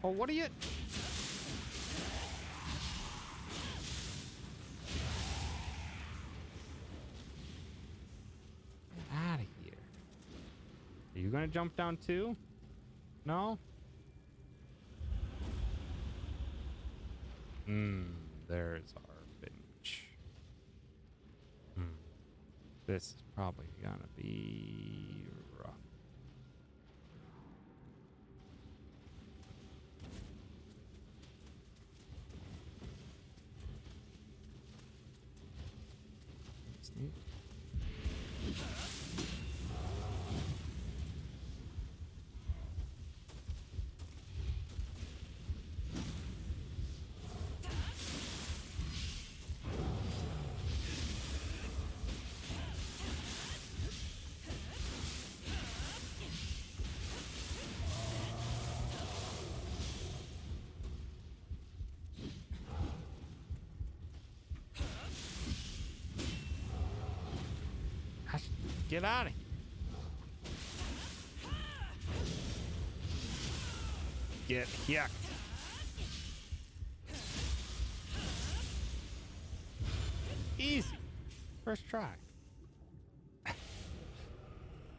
Oh, what are you? Get out of here. Are you gonna jump down too? No? There's our bench. This is probably gonna be rough. That's neat. Gosh, get out of here. Get yucked. Easy. First try.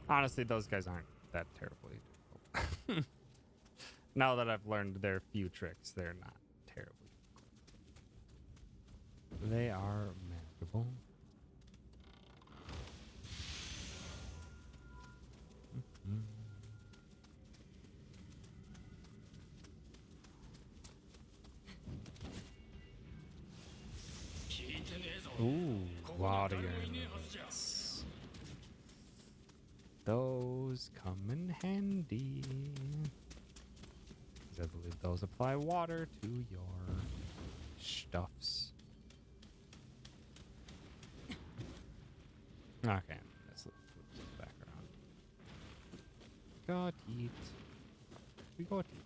Honestly, those guys aren't that terribly difficult. Now that I've learned their few tricks, they're not terribly difficult. They are manageable. Ooh, water units. Those come in handy. 'Cause I believe those apply water to your stuffs. Okay, let's flip this back around. Got eat. We got eat.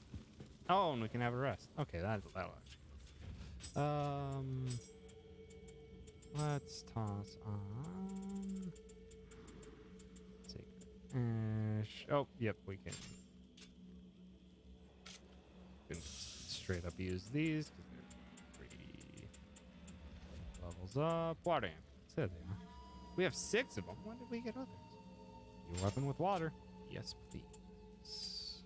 Oh, and we can have a rest. Okay, that'll actually. Let's toss on. Sacred Ash. Oh, yep, we can straight up use these because they're 3 levels up. Water amp. There they are. We have 6 of them. When did we get others? New weapon with water. Yes, please.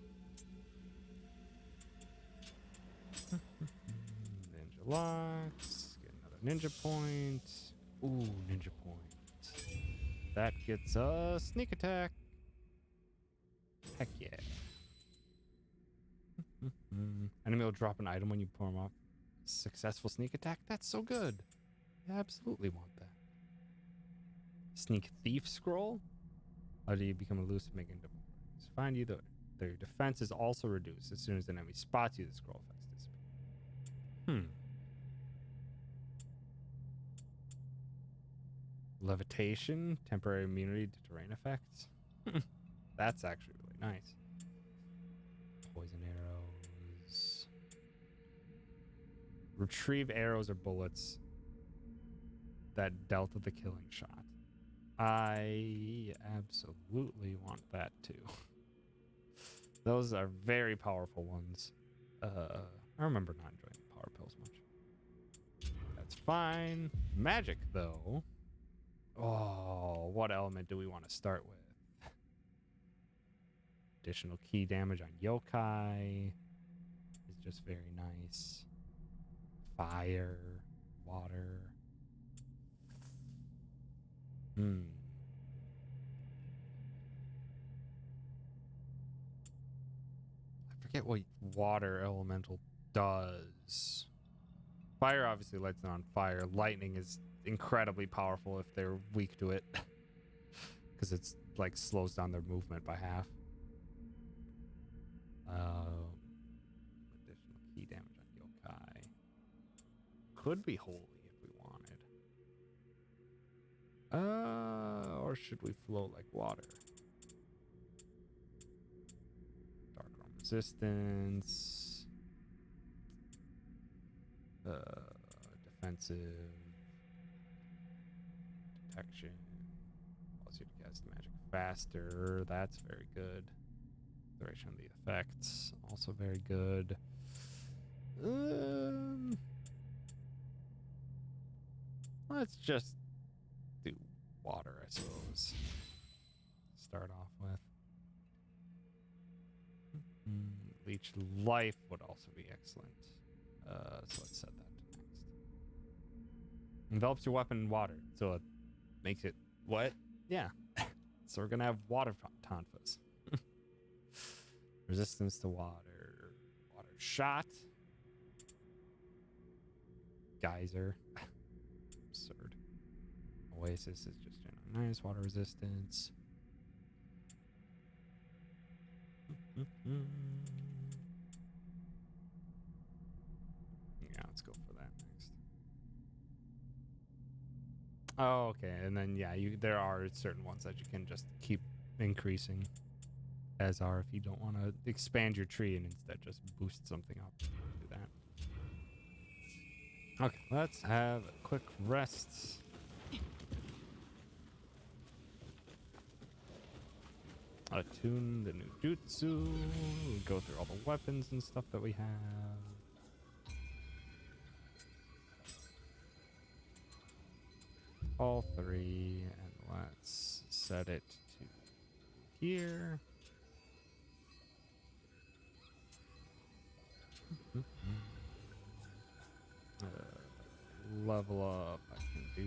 Ninja locks. Get another ninja point. Ooh, ninja point. That gets a sneak attack. Heck yeah. Enemy will drop an item when you pull them off. Successful sneak attack? That's so good. I absolutely want that. Sneak thief scroll? How do you become elusive making difference? Find you their defense is also reduced as soon as an enemy spots you. The scroll effects disappear. Levitation, temporary immunity to terrain effects. That's actually really nice. Poison arrows. Retrieve arrows or bullets that dealt the killing shot. I absolutely want that too. Those are very powerful ones. I remember not enjoying the power pills much. That's fine. Magic though. Oh, what element do we want to start with? Additional key damage on yokai is just very nice. Fire, water. I forget what water elemental does. Fire obviously lights it on fire. Lightning is incredibly powerful if they're weak to it. Because it's like slows down their movement by half. Additional key damage on yokai. Could be holy if we wanted. Or should we flow like water? Dark resistance. Defensive. Detection. Allows you to cast magic faster. That's very good. Duration of the effects. Also very good. Let's just do water, I suppose. Start off with. Leech life would also be excellent. So let's set that to next. Envelops your weapon in water, so it makes it what? Yeah. So we're gonna have water tonfas. Resistance to water. Water shot. Geyser. Absurd. Oasis is just general nice. Water resistance. Yeah, let's go for that next. Oh, okay. And then yeah, there are certain ones that you can just keep increasing, as are if you don't want to expand your tree and instead just boost something up. Do that. Okay, let's have a quick rest. Attune the new jutsu. Go through all the weapons and stuff that we have. All three, and let's set it to here. Level up. I can do.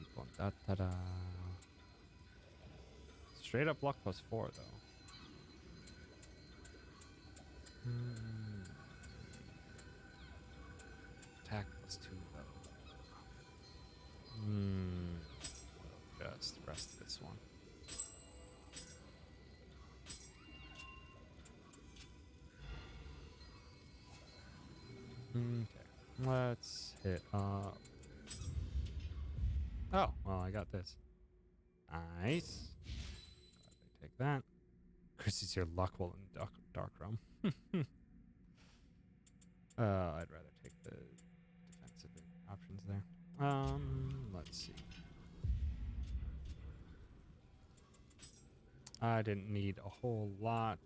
Keep on da-da-da. Straight up luck +4 though. Attack +2 though. Just rest this one. Okay, let's hit up. Oh, well, I got this. Nice. Glad they take that. Increases your luck while in dark realm. I'd rather take the defensive options there. Let's see. I didn't need a whole lot.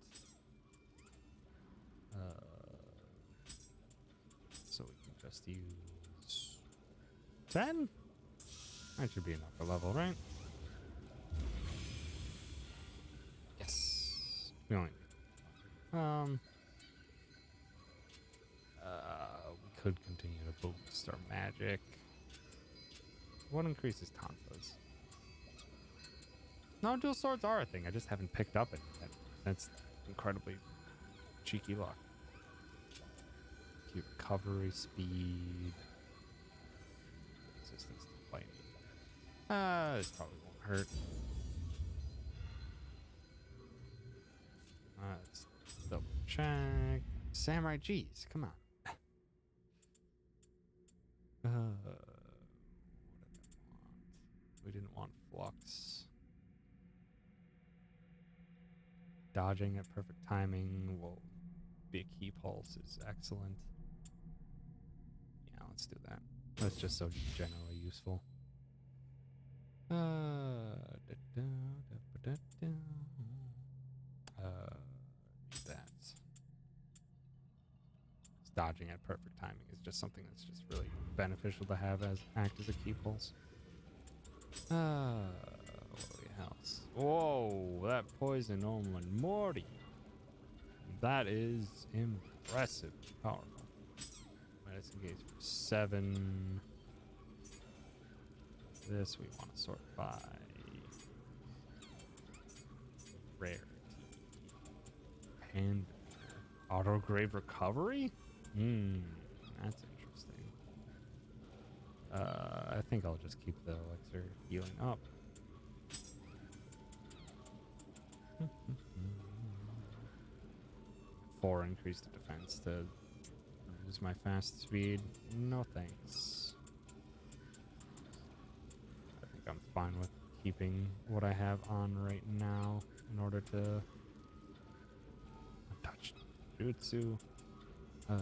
So we can just use 10? That should be an upper level, right? Yes. We only we could continue to boost our magic. What increases Tonfas? No, dual swords are a thing. I just haven't picked up it yet. That's incredibly cheeky luck. Keep recovery speed. Resistance to lightning. This probably won't hurt. Let's double check. Samurai G's, come on. What did I want? We didn't want flux. Dodging at perfect timing will be a key pulse is excellent. Yeah, let's do that. That's just so generally useful. That. Dodging at perfect timing is just something that's just really beneficial to have as act as a key pulse. What do we else? Whoa, that poison on Morty. That is impressive. Powerful. Medicine gauge for 7. This we want to sort by rarity. And autograve recovery? That's interesting. I think I'll just keep the elixir healing up. 4 increased defense to use my fast speed. No thanks. I think I'm fine with keeping what I have on right now in order to touch jutsu. And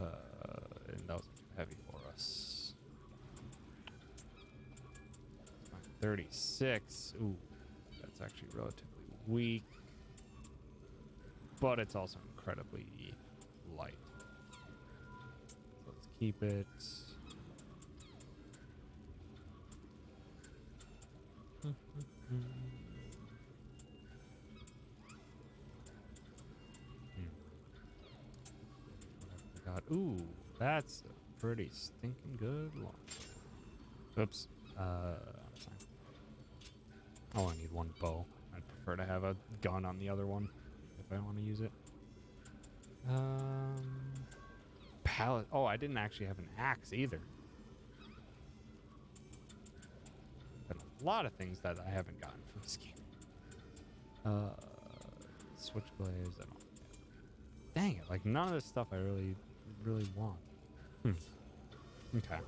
that was heavy for us. 36. Ooh, that's actually relatively weak. But it's also incredibly light. So let's keep it. Ooh, that's a pretty stinking good launch. Oops. Oh, I need one bow. I'd prefer to have a gun on the other one if I want to use it. Pallet. Oh, I didn't actually have an axe either. Been a lot of things that I haven't gotten from this game. Switchblades. I don't. Dang it! Like none of this stuff I really want. Okay.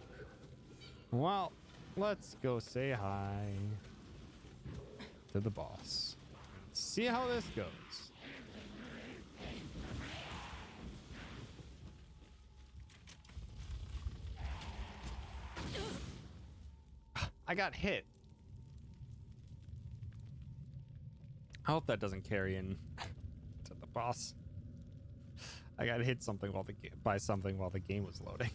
Well, let's go say hi to the boss. See how this goes. I got hit. I hope that doesn't carry in to the boss. I got hit by something while the game was loading.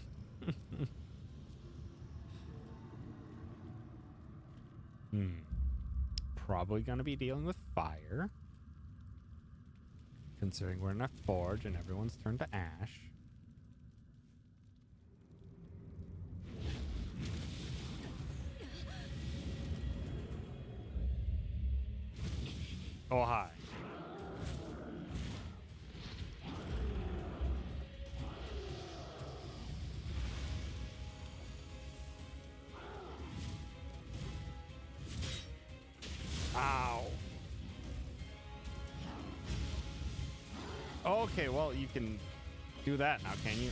Probably gonna be dealing with fire, considering we're in a forge and everyone's turned to ash. Oh, hi. Ow. Okay, well, you can do that now, can you?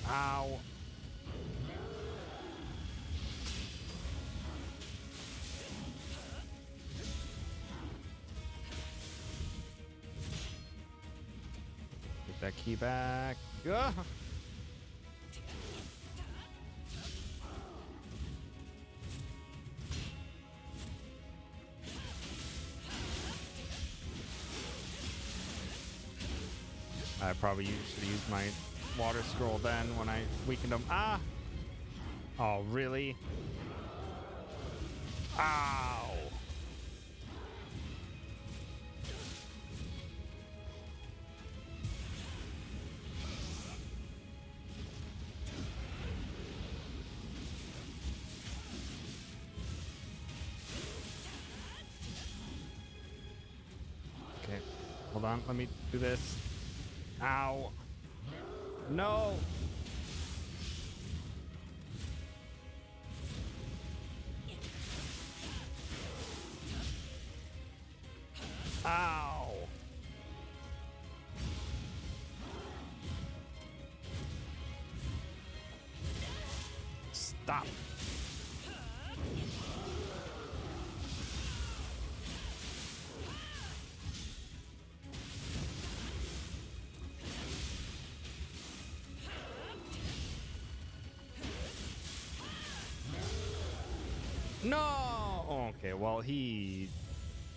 Ow. Get that key back. Ugh. I probably should use my water scroll then when I weakened him. Ah! Oh, really? Ow! Okay, hold on. Let me do this. Ow! No! Ow! Stop. No! Okay, well,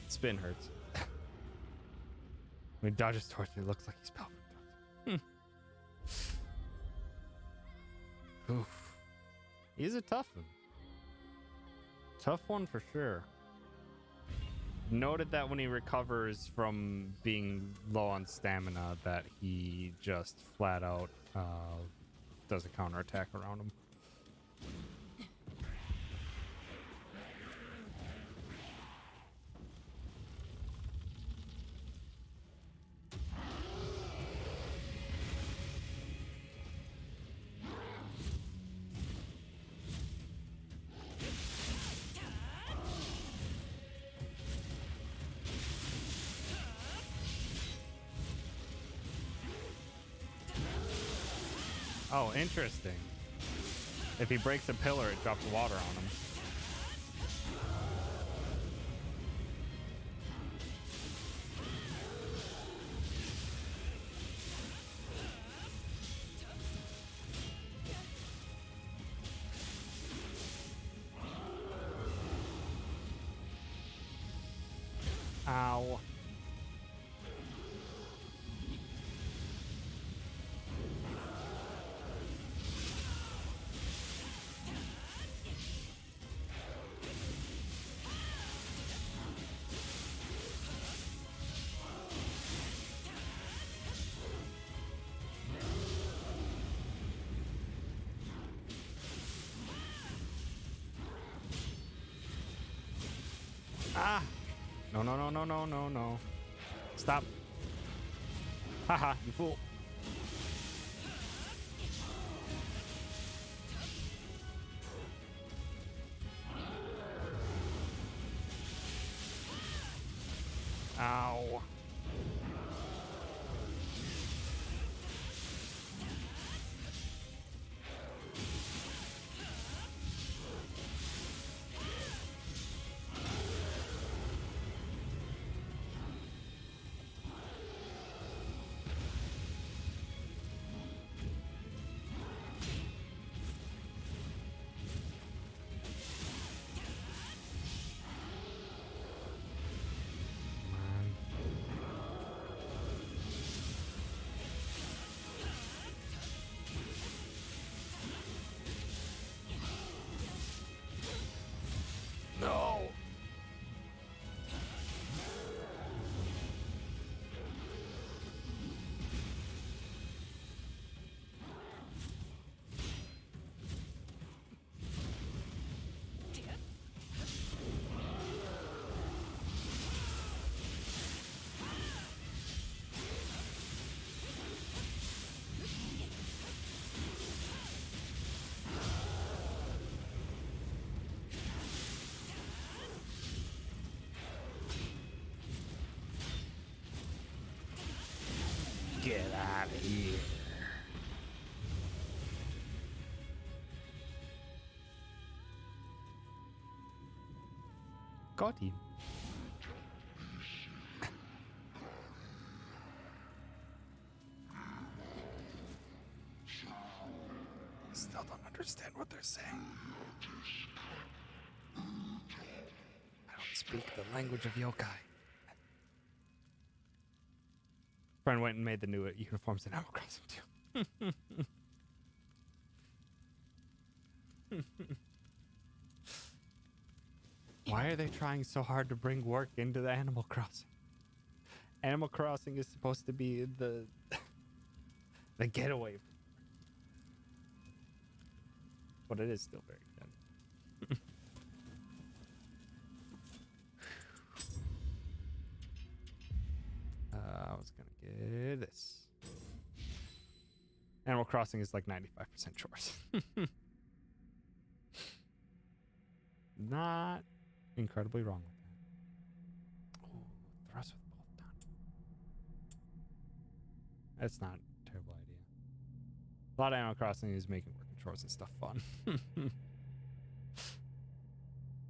spin hurts. When he dodges towards me, it looks like he's perfect. Oof. He's a tough one. Tough one for sure. Noted that when he recovers from being low on stamina, that he just flat out does a counterattack around him. Oh, interesting. If he breaks a pillar, it drops water on him. Ow. Ah! No, no, no, no, no, no, no. Stop. Haha, you fool. Ow. No. Get out of here. Got him. Still don't understand what they're saying. I don't speak the language of yokai. Friend went and made the new uniforms in Animal Crossing too. Why are they trying so hard to bring work into the Animal Crossing? Animal Crossing is supposed to be the the getaway, but it is still very good. I was gonna get this. Animal Crossing is like 95% chores. Not incredibly wrong with that. Oh, thrust with both done. That's not a terrible idea. A lot of Animal Crossing is making working chores and stuff fun.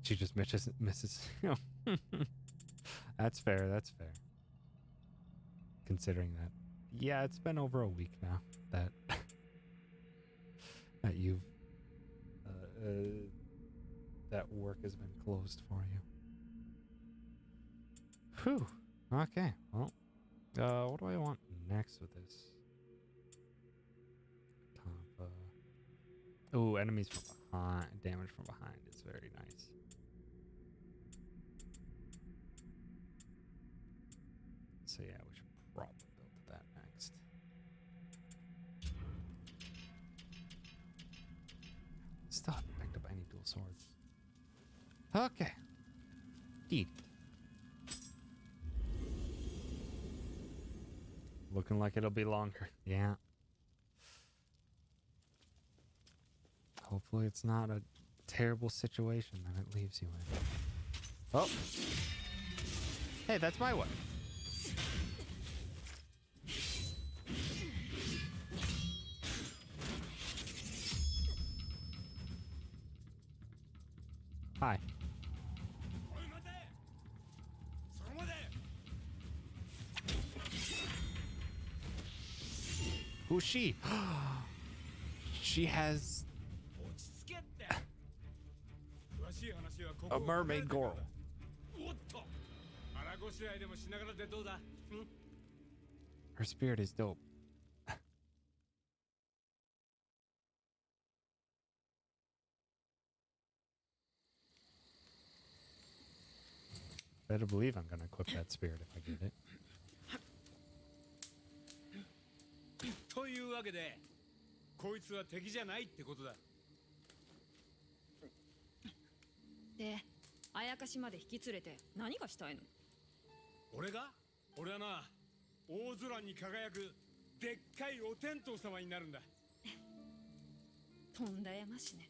She just misses. You know. That's fair. That's fair. Considering that, yeah, it's been over a week now that that you've that work has been closed for you. Whew. Okay. Well, what do I want next with this? Oh, enemies from behind, damage from behind is very nice. So yeah, we should probably build that next. Still haven't picked up any dual swords. Okay. Indeed. Looking like it'll be longer. Yeah. Hopefully it's not a terrible situation that it leaves you in. Oh. Hey, that's my wife. Hi. おい待て、そこまで。 Who's she? She has 落ち着けって。詳しい話はこ a こを mermaid girl. おっと、腹ごしらえでもしながらでどうだ。ん Her spirit is dope. Better believe I'm gonna equip that spirit if I get it. というわけで、こいつは敵じゃないってことだ。で、あやかしまで引き連れて何がしたいの？俺が？俺はな、大空に輝くでっかいお天道様になるんだ。とんだやましね。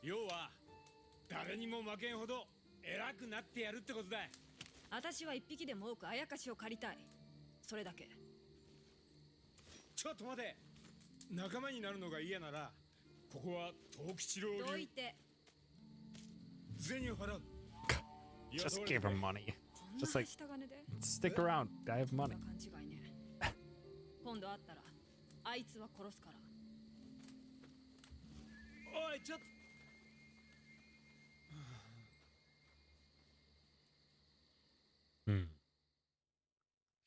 要は誰にも負けんほど偉くなってやるってことだ。私は一匹でも多くあやかしを借りたい。それだけ。ちょっと待て。仲間になるのが嫌なら、ここは藤吉郎流。どいて。銭を払う。 Just give him money. こんな Just は like した金で。 stick around. I have そん money. な勘違いね。今度会ったらあいつは殺すから。おいちょっと。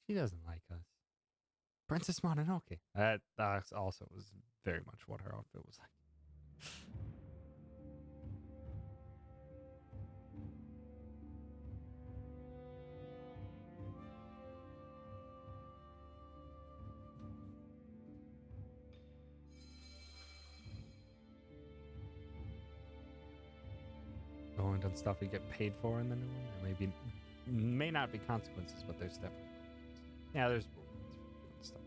She doesn't like us. Princess Mononoke. That also was very much what her outfit was like. Going to stuff we get paid for in the new one. There may not be consequences, but there's definitely there's rewards for doing stuff.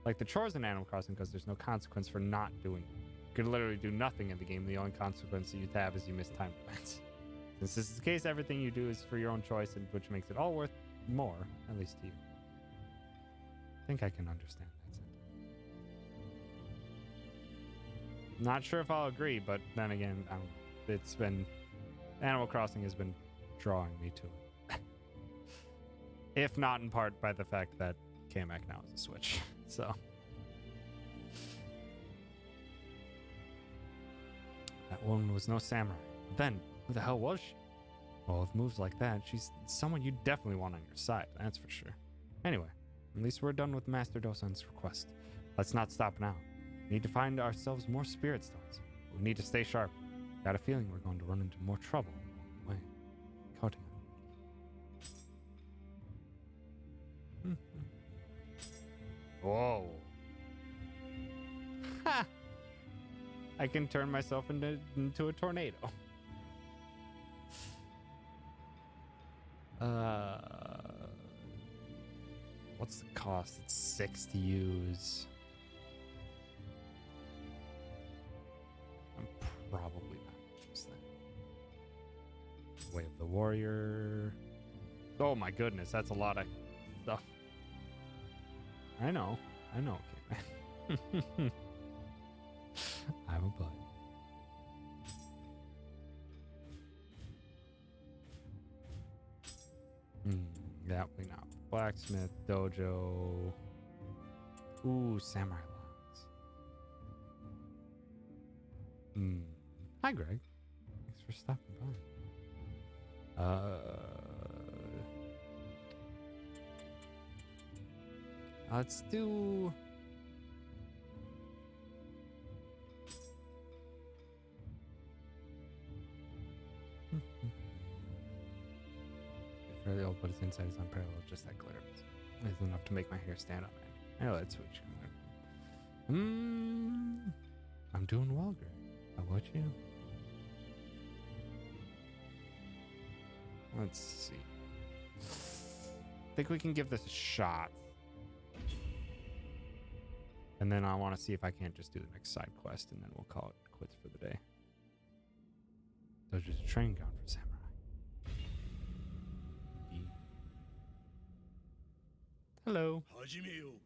Like the chores in Animal Crossing, because there's no consequence for not doing them. You can literally do nothing in the game. The only consequence that you have is you miss time events. Since this is the case, everything you do is for your own choice, and which makes it all worth more, at least to you. I think I can understand that sentiment. Not sure if I'll agree, but then again, I don't know. It's been Animal Crossing has been drawing me to it. If not in part by the fact that Kamek now is a Switch. So that woman was no samurai. Then who the hell was she? Well, with moves like that, she's someone you definitely want on your side, that's for sure. Anyway, at least we're done with Master Dosan's request. Let's not stop now. We need to find ourselves more spirit stones. We need to stay sharp. Got a feeling we're going to run into more trouble along the way. Counting on it. Whoa. Ha! I can turn myself into a tornado. What's the cost? It's 6 to use. I'm probably not gonna use that. Way of the Warrior. Oh my goodness, that's a lot of stuff. I know, okay. I'm a bud. That way now. Blacksmith, dojo. Ooh, samurai logs. Hi, Greg. Thanks for stopping by. Let's do. It's fairly old, but its inside is unparalleled. Just that glitter is enough to make my hair stand on end. Oh, that's switch. I'm doing well, Greg. How about you? Let's see. I think we can give this a shot. And then I want to see if I can't just do the next side quest, and then we'll call it quits for the day. Dojo's a training ground for samurai. Hello. 始めようか。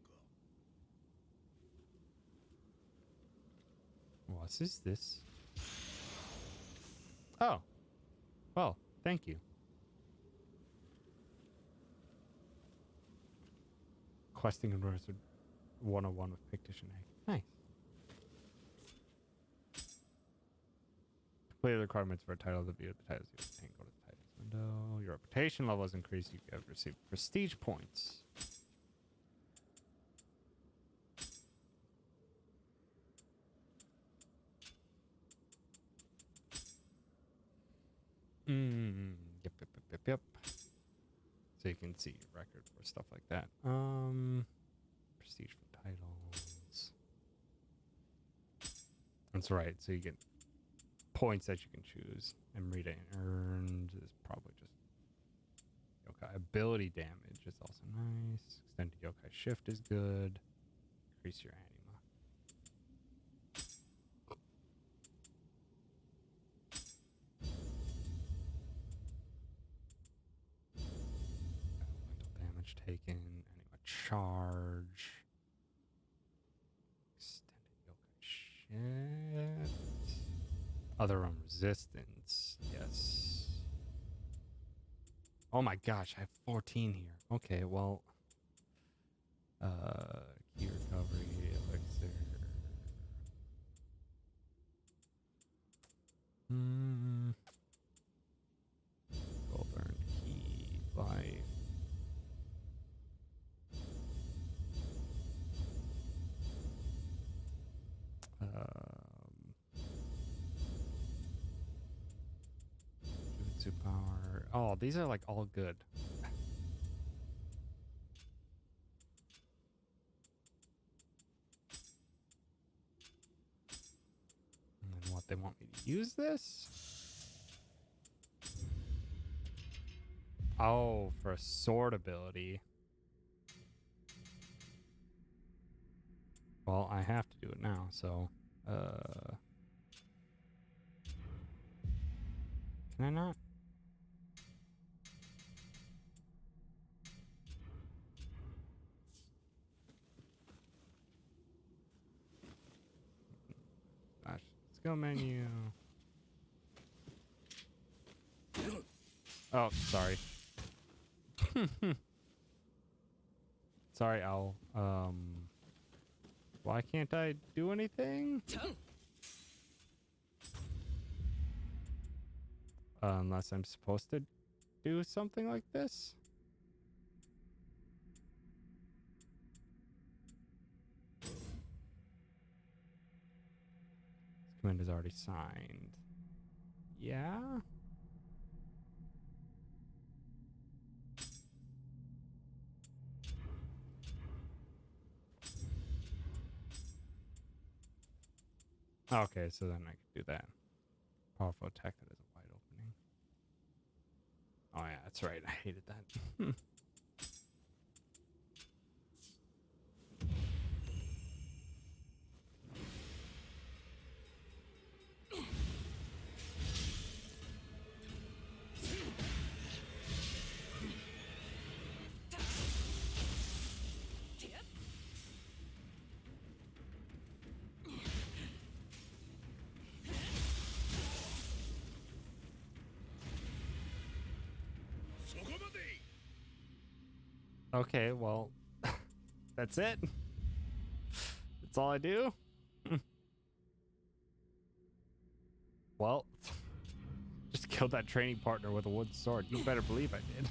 What is this? Oh. Well, thank you. Questing and Wizard 101 with Pictish and Egg. Nice. Complete the requirements for a title to view the titles you obtain. Go to the titles window. Your reputation level is increased. You have received prestige points. Yep. So you can see your record for stuff like that. Prestige for titles. That's right. So you get points that you can choose. And Rita earned is probably just yokai ability damage is also nice. Extended yokai shift is good. Increase your anima. Elemental damage taken. Anima charge. Extended yokai shift. Other on resistance. Yes. Oh my gosh, I have 14 here. Okay, well. Key recovery, elixir. Gold earned key, life. Jutsu power. Oh, these are like all good. And then what, they want me to use this? Oh, for a sword ability. Well, I have to do it now, so can I not? Gosh, skill menu. Oh, sorry. Sorry, Owl. Why can't I do anything? Unless I'm supposed to do something like this? This command is already signed. Yeah? Okay, so then I can do that. Powerful attack that is a wide opening. Oh yeah, that's right. I hated that. Okay, well, that's it. That's all I do. Well, just killed that training partner with a wood sword. You better believe I did.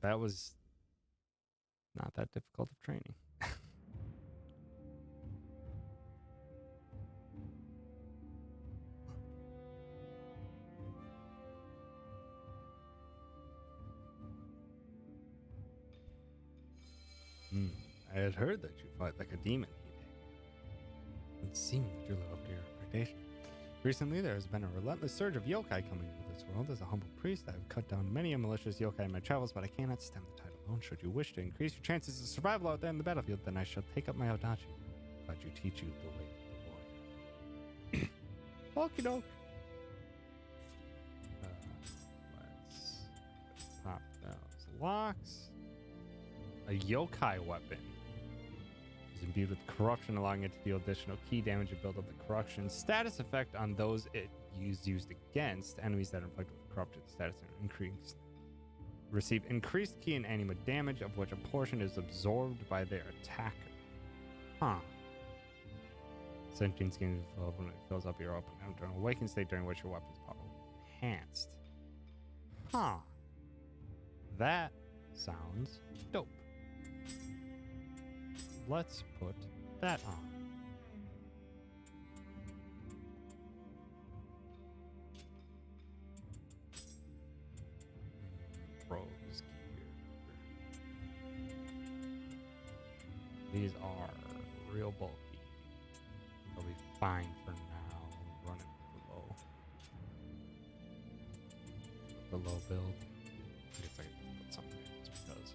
That was not that difficult of training. I had heard that you fight like a demon. It seemed that you live up to your reputation. Recently, there has been a relentless surge of yokai coming into this world. As a humble priest, I have cut down many a malicious yokai in my travels, but I cannot stem the tide alone. Should you wish to increase your chances of survival out there in the battlefield, then I shall take up my odachi. Glad you teach you the way of the warrior. Okie doke. Let's pop those locks. A yokai weapon. Is imbued with corruption, allowing it to deal additional key damage and build up the corruption status effect on those it used against enemies that are inflicted with corrupted status and increased. Receive increased key and anima damage, of which a portion is absorbed by their attacker. Huh. Sentience gains develop when it fills up your open during an awakened state during which your weapon's power enhanced. Huh. That sounds dope. Let's put that on. Rose gear. These are real bulky. They'll be fine for now. Running the low build. I guess I can put something in just because.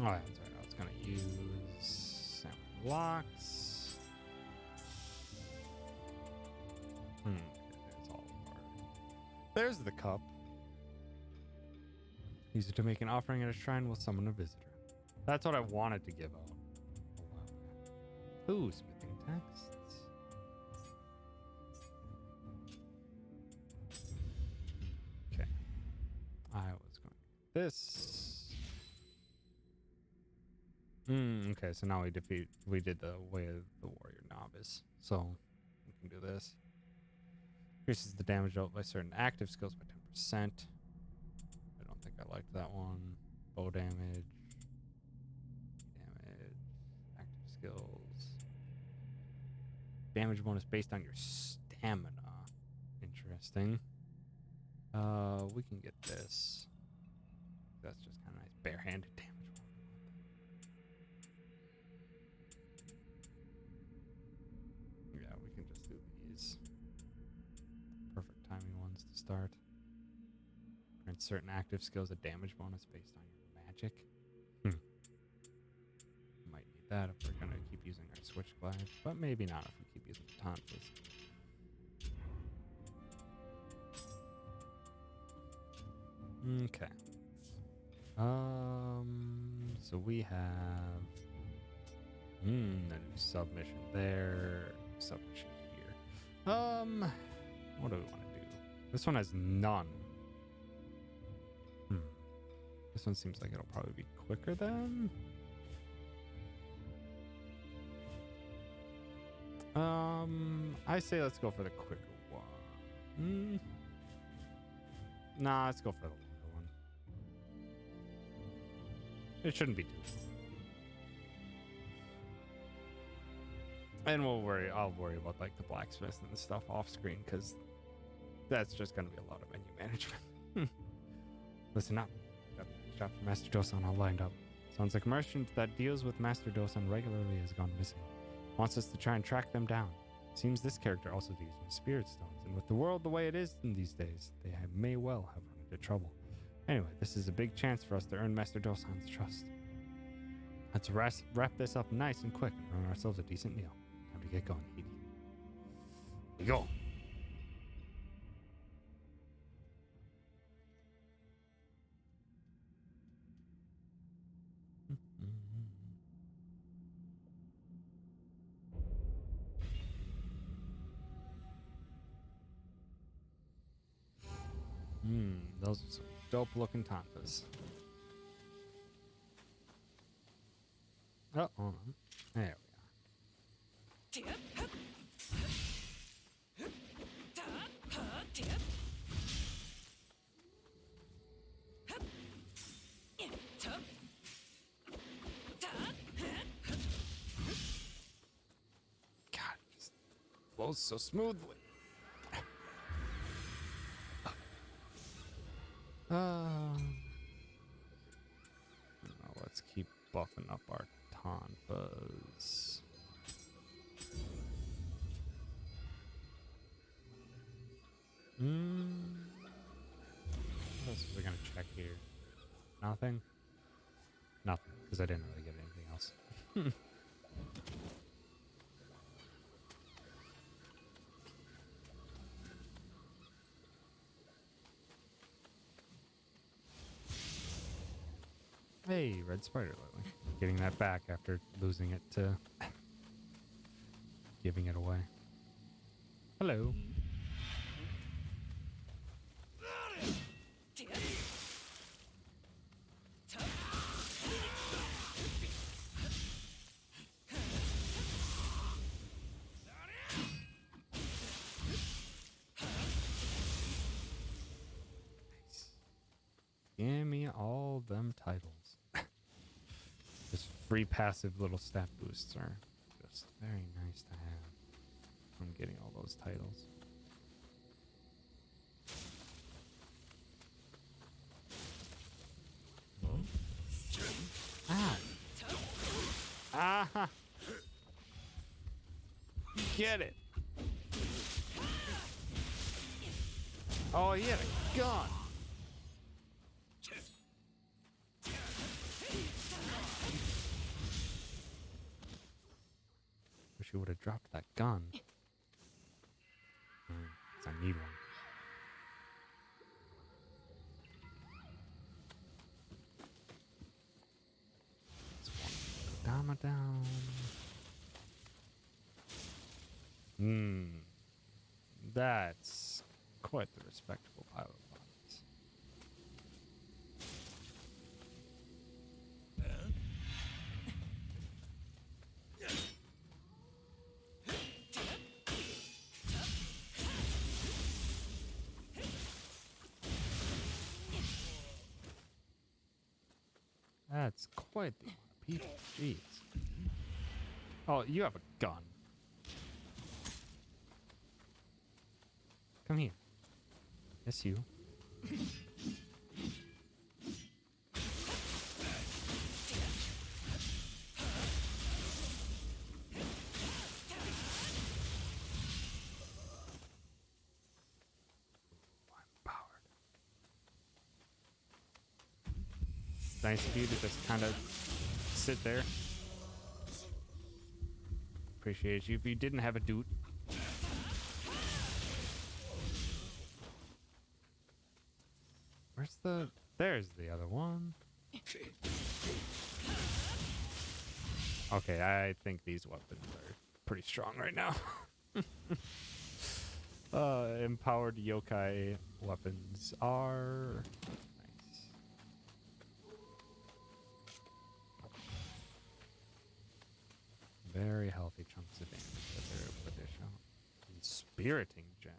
Oh, yeah, that's right. I was gonna use Samurai Locks. There's all of our. There's the cup. Use it to make an offering at a shrine. Will summon a visitor. That's what I wanted to give out a while back. Ooh, smithing texts. Okay. I was going this. Okay, so now we did the Way of the Warrior Novice. So we can do this. Increases the damage dealt by certain active skills by 10%. I don't think I liked that one. Bow damage. Active skills. Damage bonus based on your stamina. Interesting. We can get this. That's just kind of nice. Barehanded damage. Yeah, we can just do these. Perfect timing ones to start. Grant certain active skills a damage bonus based on your magic. Might need that if we're gonna keep using our switch glide, but maybe not if we keep using the tonsils. Okay. So we have a new submission there, submission here. What do we want to do? This one has none. This one seems like it'll probably be quicker then. I say let's go for the quicker one. Nah, let's go for the longer one. It shouldn't be too long. And I'll worry about like the blacksmith and the stuff off screen, because that's just gonna be a lot of menu management. Listen up. Got the shop for Master Dosan all lined up. Sounds like a merchant that deals with Master Dosan regularly has gone missing. Wants us to try and track them down. Seems this character also deals with spirit stones, and with the world the way it is in these days, they may well have run into trouble. Anyway, this is a big chance for us to earn Master Dosan's trust. Let's wrap this up nice and quick and earn ourselves a decent meal. Time to get going, Hidi. Here you go. Those are some dope looking tonfas. Oh, hold on. There we are. God, it just flows so smoothly. Let's keep buffing up our tonfas. What else was I gonna check here? Nothing? Nothing, because I didn't really get anything else. red spider lily. Getting that back after losing it to giving it away. Hello. Give me all them titles. Just free passive little stat boosts are just very nice to have. I'm getting all those titles. Ah! Ah! Get it! Oh, he had a gun! Wish you would have dropped that gun. 'Cause I need one. Dama down. That's quite the respectable pile of bodies. That's quite the amount of people. Jeez. Oh, you have a gun. Come here. Yes, you. I'm powered. Nice of you to just kind of sit there. Appreciate you. If you didn't have a dude. Where's the... There's the other one. Okay, I think these weapons are pretty strong right now. Empowered yokai weapons are... nice. Very healthy chunks of damage that they're able to dish out. Inspiriting gem.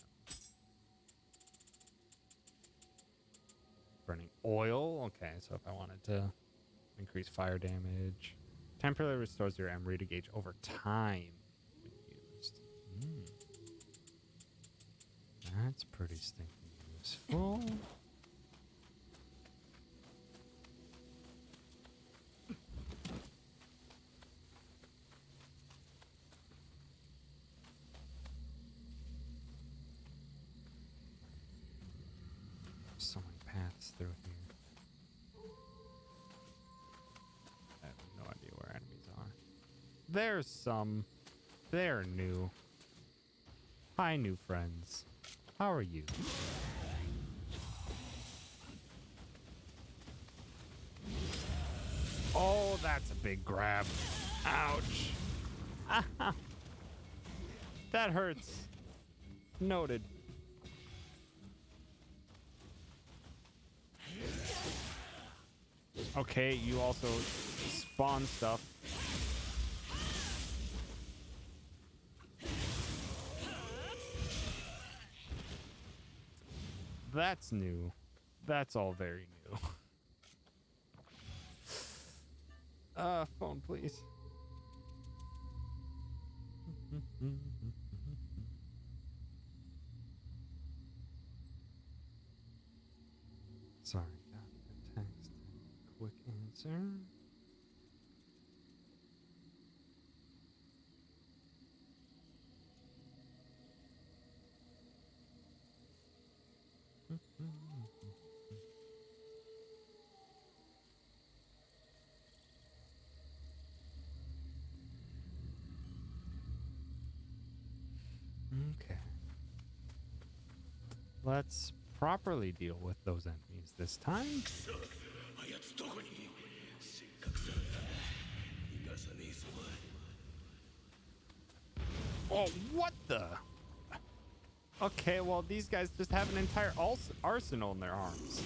Burning oil. Okay, so if I wanted to increase fire damage. Temporarily restores your Emery gauge over time when used. That's pretty stinking useful. So many paths through here. I have no idea where enemies are. There's some. They're new. Hi, new friends. How are you? Oh, that's a big grab. Ouch. That hurts. Noted. Okay, you also spawn stuff. That's new. That's all very new. Phone, please. Sorry, got a text. Quick answer. Okay. Let's properly deal with those enemies this time. あやつどこにせっかく Oh, what the? Okay, well, these guys just have an entire arsenal in their arms.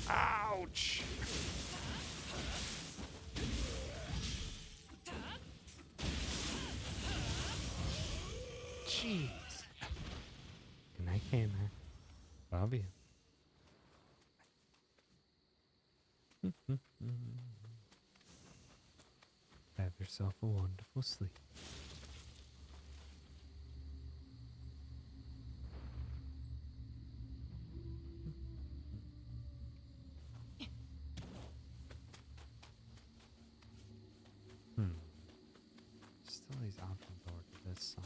Ouch! Jeez. Good night, gamer. Love you. Have yourself a wonderful sleep. Still these options over to this side.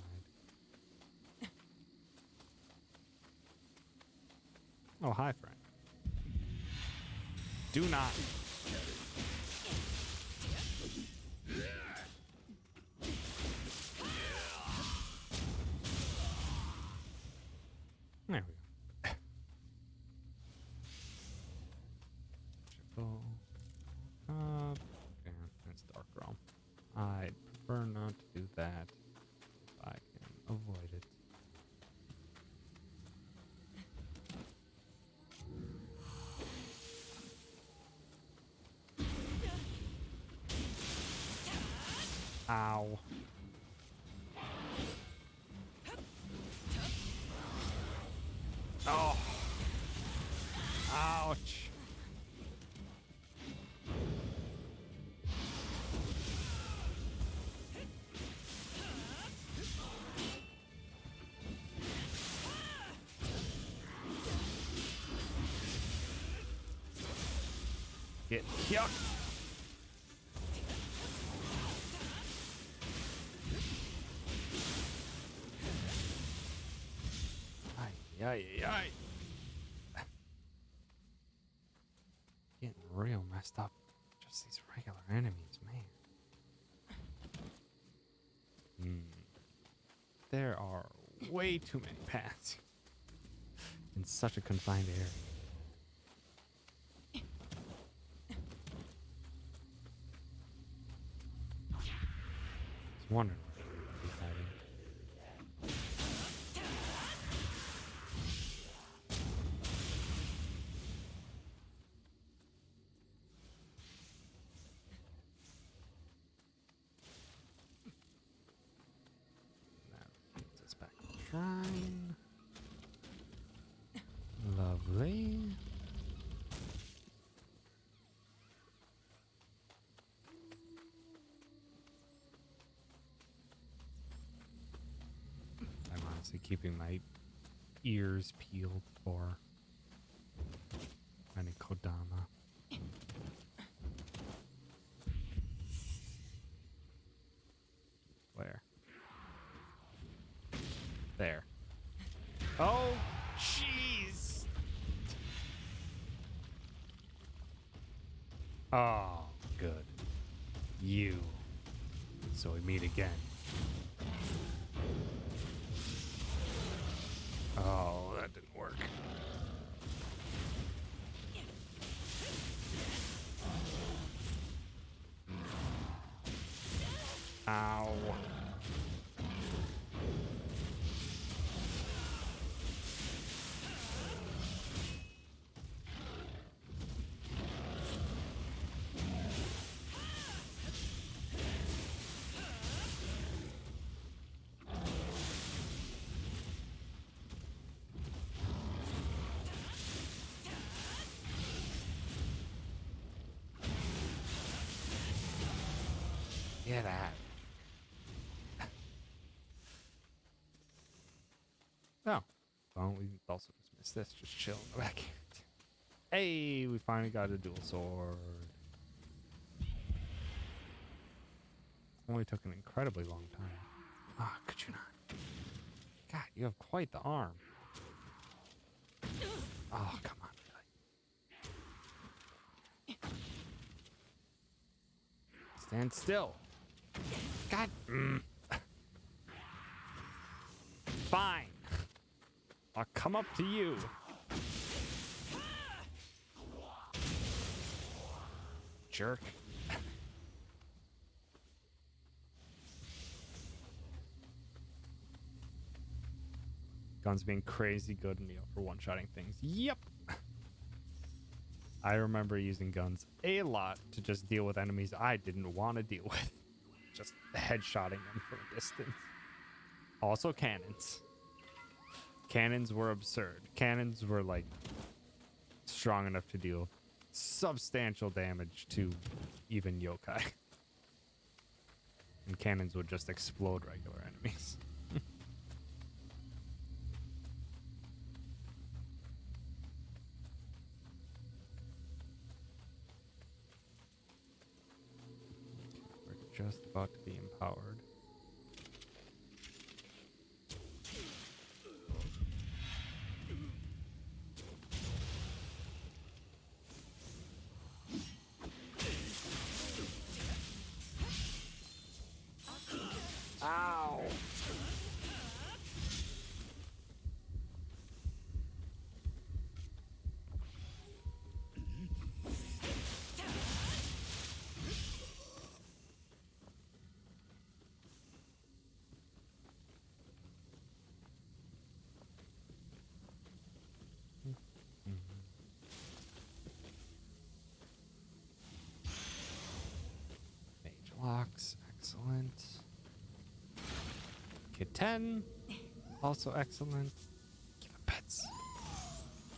Oh, hi, friend. Do not. There we go. Go up. Okay, that's dark realm. I'd prefer not to do that if I can avoid it. Ow. Oh. Ouch. Get yuck. Ay. Getting real messed up. Just these regular enemies, man. There are way too many paths in such a confined area. I was wondering where we would be hiding. That leads us back to the shrine. Lovely. I'm honestly keeping my ears peeled for finding Kodama. Where? There. Oh, jeez. Oh, good. You. So we meet again. Oh, that didn't work. Ow. Get out. Oh. Well, we also just missed this. Just chill in the back. Hey, we finally got a dual sword. Only took an incredibly long time. Ah, oh, could you not? God, you have quite the arm. Oh, come on, really. Stand still. God. come up to you. Jerk. Guns being crazy good in Nioh for one-shotting things. Yep. I remember using guns a lot to just deal with enemies I didn't want to deal with. Just headshotting them from a distance. Also cannons. Cannons were absurd. Cannons were like strong enough to deal substantial damage to even yokai. And cannons would just explode regular enemies. We're just about to be empowered. Ow! Mage locks, excellent. Kid 10, also excellent. Give it pets.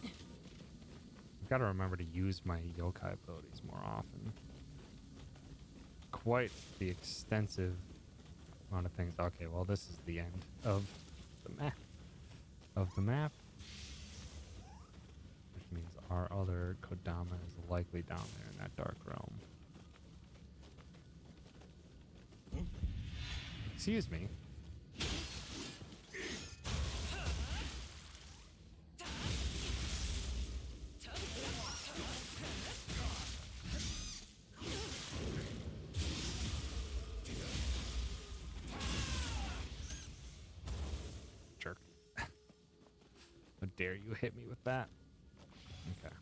I've got to remember to use my yokai abilities more often. Quite the extensive amount of things. Okay, well this is the end of the map. Which means our other Kodama is likely down there in that dark realm. Excuse me. Jerk. How dare you hit me with that? Okay.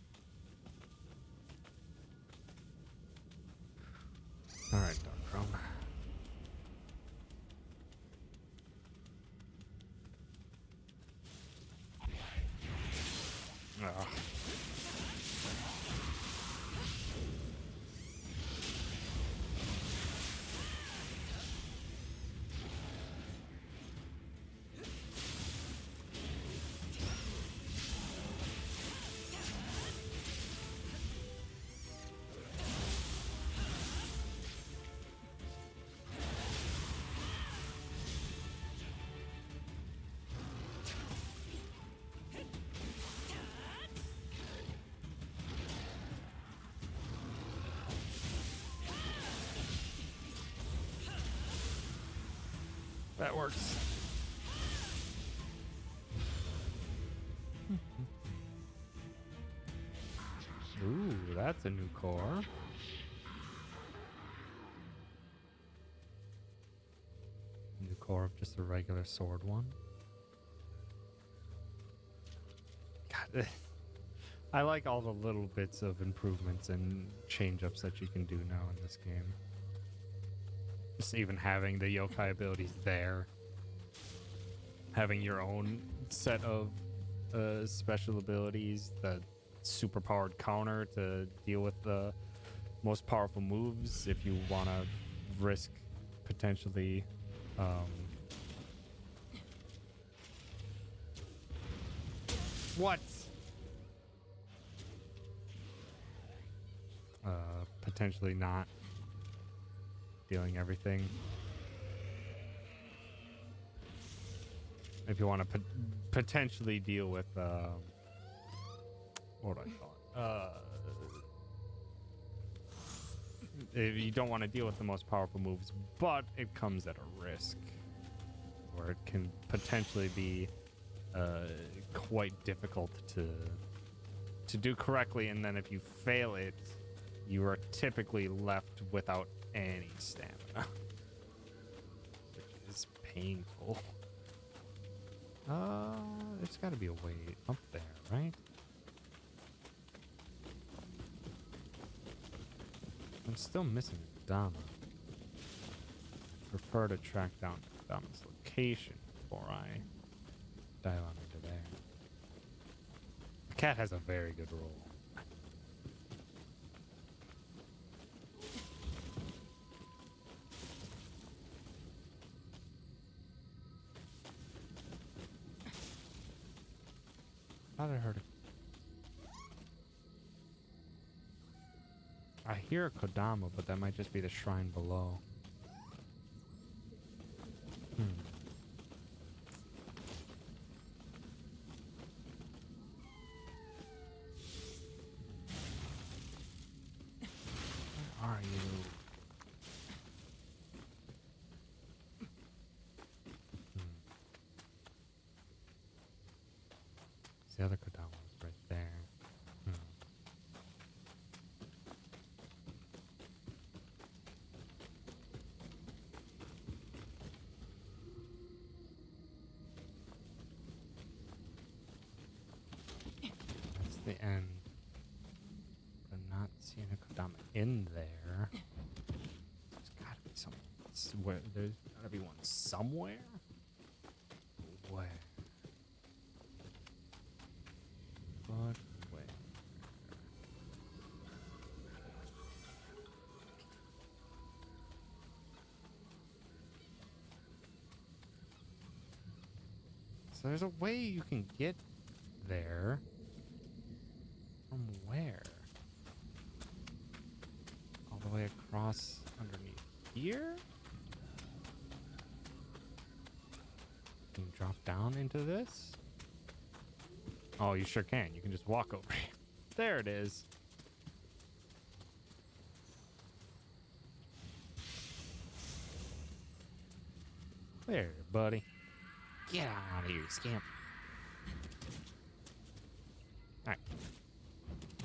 Alright, Dark Realm. Ugh. That works. Ooh, that's a new core. New core of just a regular sword one. God, I like all the little bits of improvements and change-ups that you can do now in this game. Just even having the yokai abilities there. Having your own set of special abilities, the super powered counter to deal with the most powerful moves if you want to risk potentially what? Potentially not dealing everything. If you want to potentially deal with, what do I call it? If you don't want to deal with the most powerful moves, but it comes at a risk, where it can potentially be quite difficult to do correctly, and then if you fail it, you are typically left without any stamina, which is painful. There's got to be a way up there, right? I'm still missing Kodama. Prefer to track down Kodama's location before I dive on into there. The cat has a very good roll. Thought I heard it. I hear a Kodama, but that might just be the shrine below. Where are you? The other Kodama was right there. That's the end. But I'm not seeing a Kodama in there. There's gotta be somewhere. There's gotta be one somewhere? Where? But where? So there's a way you can get there. From where? All the way across underneath here? Can you drop down into this? Oh, you sure can. You can just walk over here. There it is. There, buddy. Get out of here, scamp. Alright.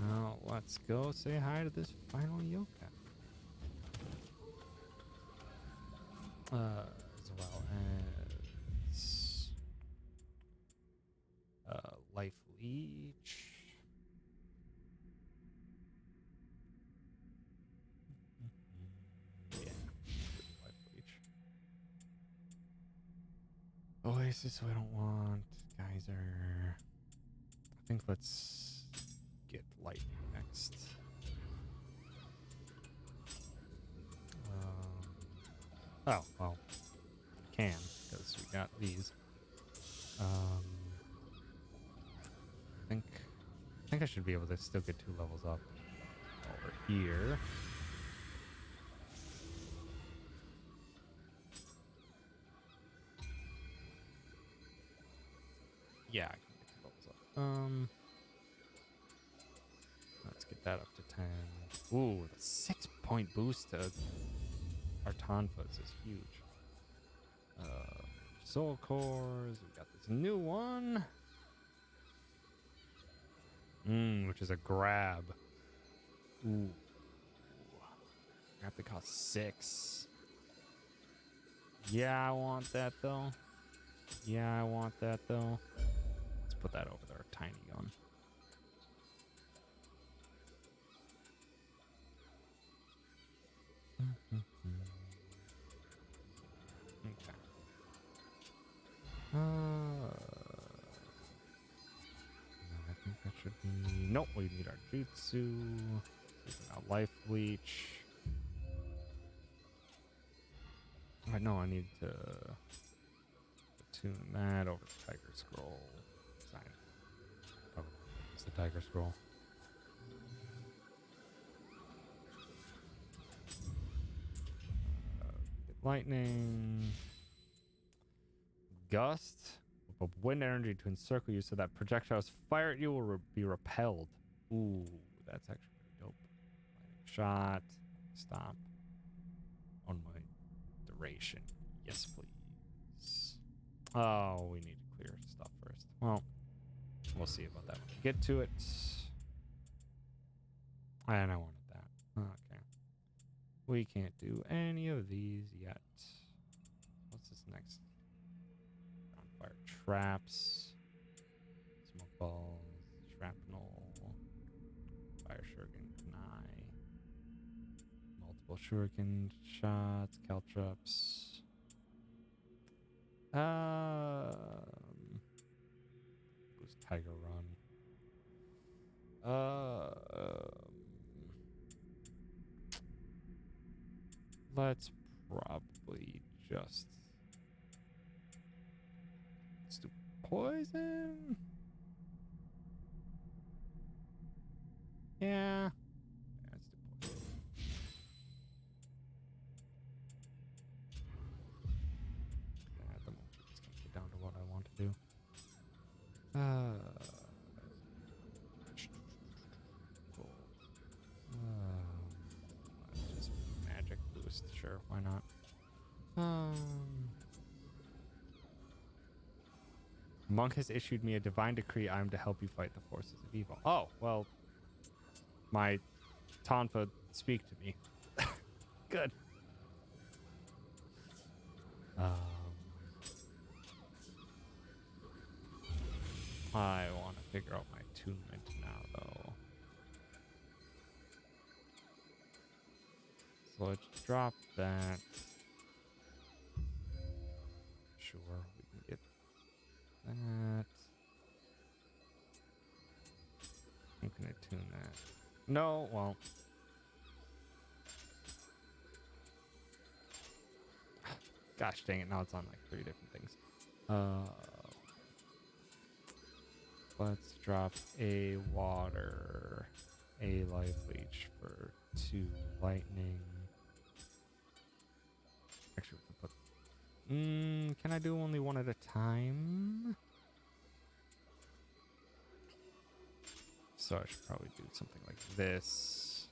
Now, let's go say hi to this final yokai. As well as... Life Leech. Yeah. Life Leech. Oasis we don't want. Geyser. I think let's get Lightning next. Oh, well. Can, because we got these. I think I should be able to still get 2 levels up over here. Yeah, I can get 2 levels up. Let's get that up to 10. Ooh, the 6-point boost to Artanfas is huge. Soul cores. We got this new one. Which is a grab. Ooh. Have to cost 6. Yeah, I want that though. Yeah, I want that though. Let's put that over there. Tiny gun. Okay. I think that should be... Nope, we need our Jutsu. Our Life Leech. I know I need to tune that over to Tiger Scroll. Oh, it's the Tiger Scroll. Lightning. Gust. With wind energy to encircle you so that projectiles fired at you will be repelled. Ooh, that's actually pretty dope. Lightning shot. Stop. On my duration. Yes, please. Oh, we need to clear stuff first. Well, we'll see about that when we get to it. And I wanted that. Okay. We can't do any of these yet. What's this next? Fire traps. Multiple shuriken shots, caltrops. Boost Tiger Run. Let's probably just let's do poison. Yeah. Let's do poison. At the moment, we're just gonna get down to what I want to do. Just magic boost, sure, why not? Monk has issued me a divine decree. I am to help you fight the forces of evil. Oh, well, my Tonfa speak to me. Good. I want to figure out my attunement now, though. So let's drop that. Sure, we can get that. I'm gonna attune that. No, well. Gosh dang it, now it's on like 3 different things. Let's drop a water, a life leech for 2 lightning. Actually, we can put. Can I do only one at a time? So I should probably do something like this.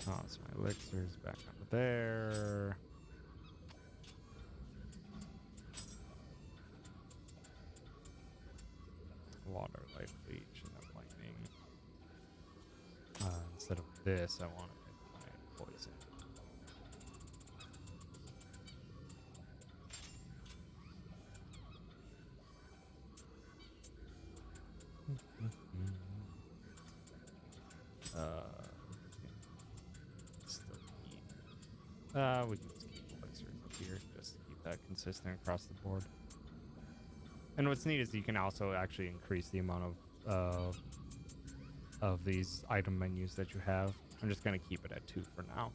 Toss my elixirs back onto there. Water, life leech, and then lightning. Instead of this, I want to make my poison. Still keep. We can just keep elixirs up here just to keep that consistent across the board. And what's neat is you can also actually increase the amount of these item menus that you have. I'm just gonna keep it at 2 for now.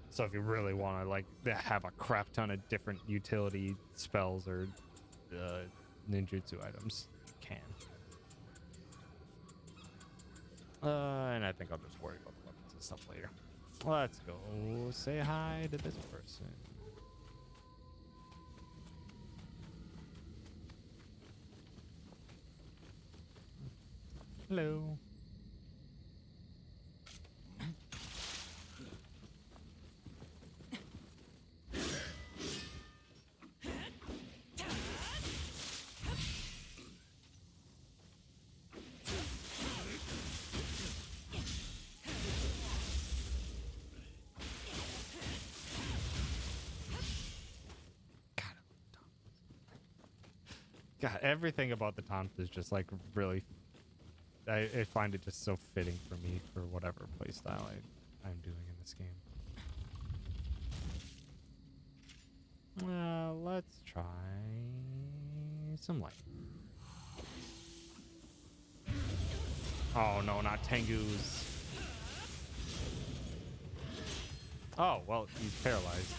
So if you really want to like have a crap ton of different utility spells or ninjutsu items, you can. And I think I'll just worry about the weapons and stuff later. Let's go say hi to this person. Hello. God, everything about the Tonf is just like really. I find it just so fitting for me for whatever playstyle I'm doing in this game. Let's try some light. Oh no, not Tengu's. Oh, well, he's paralyzed.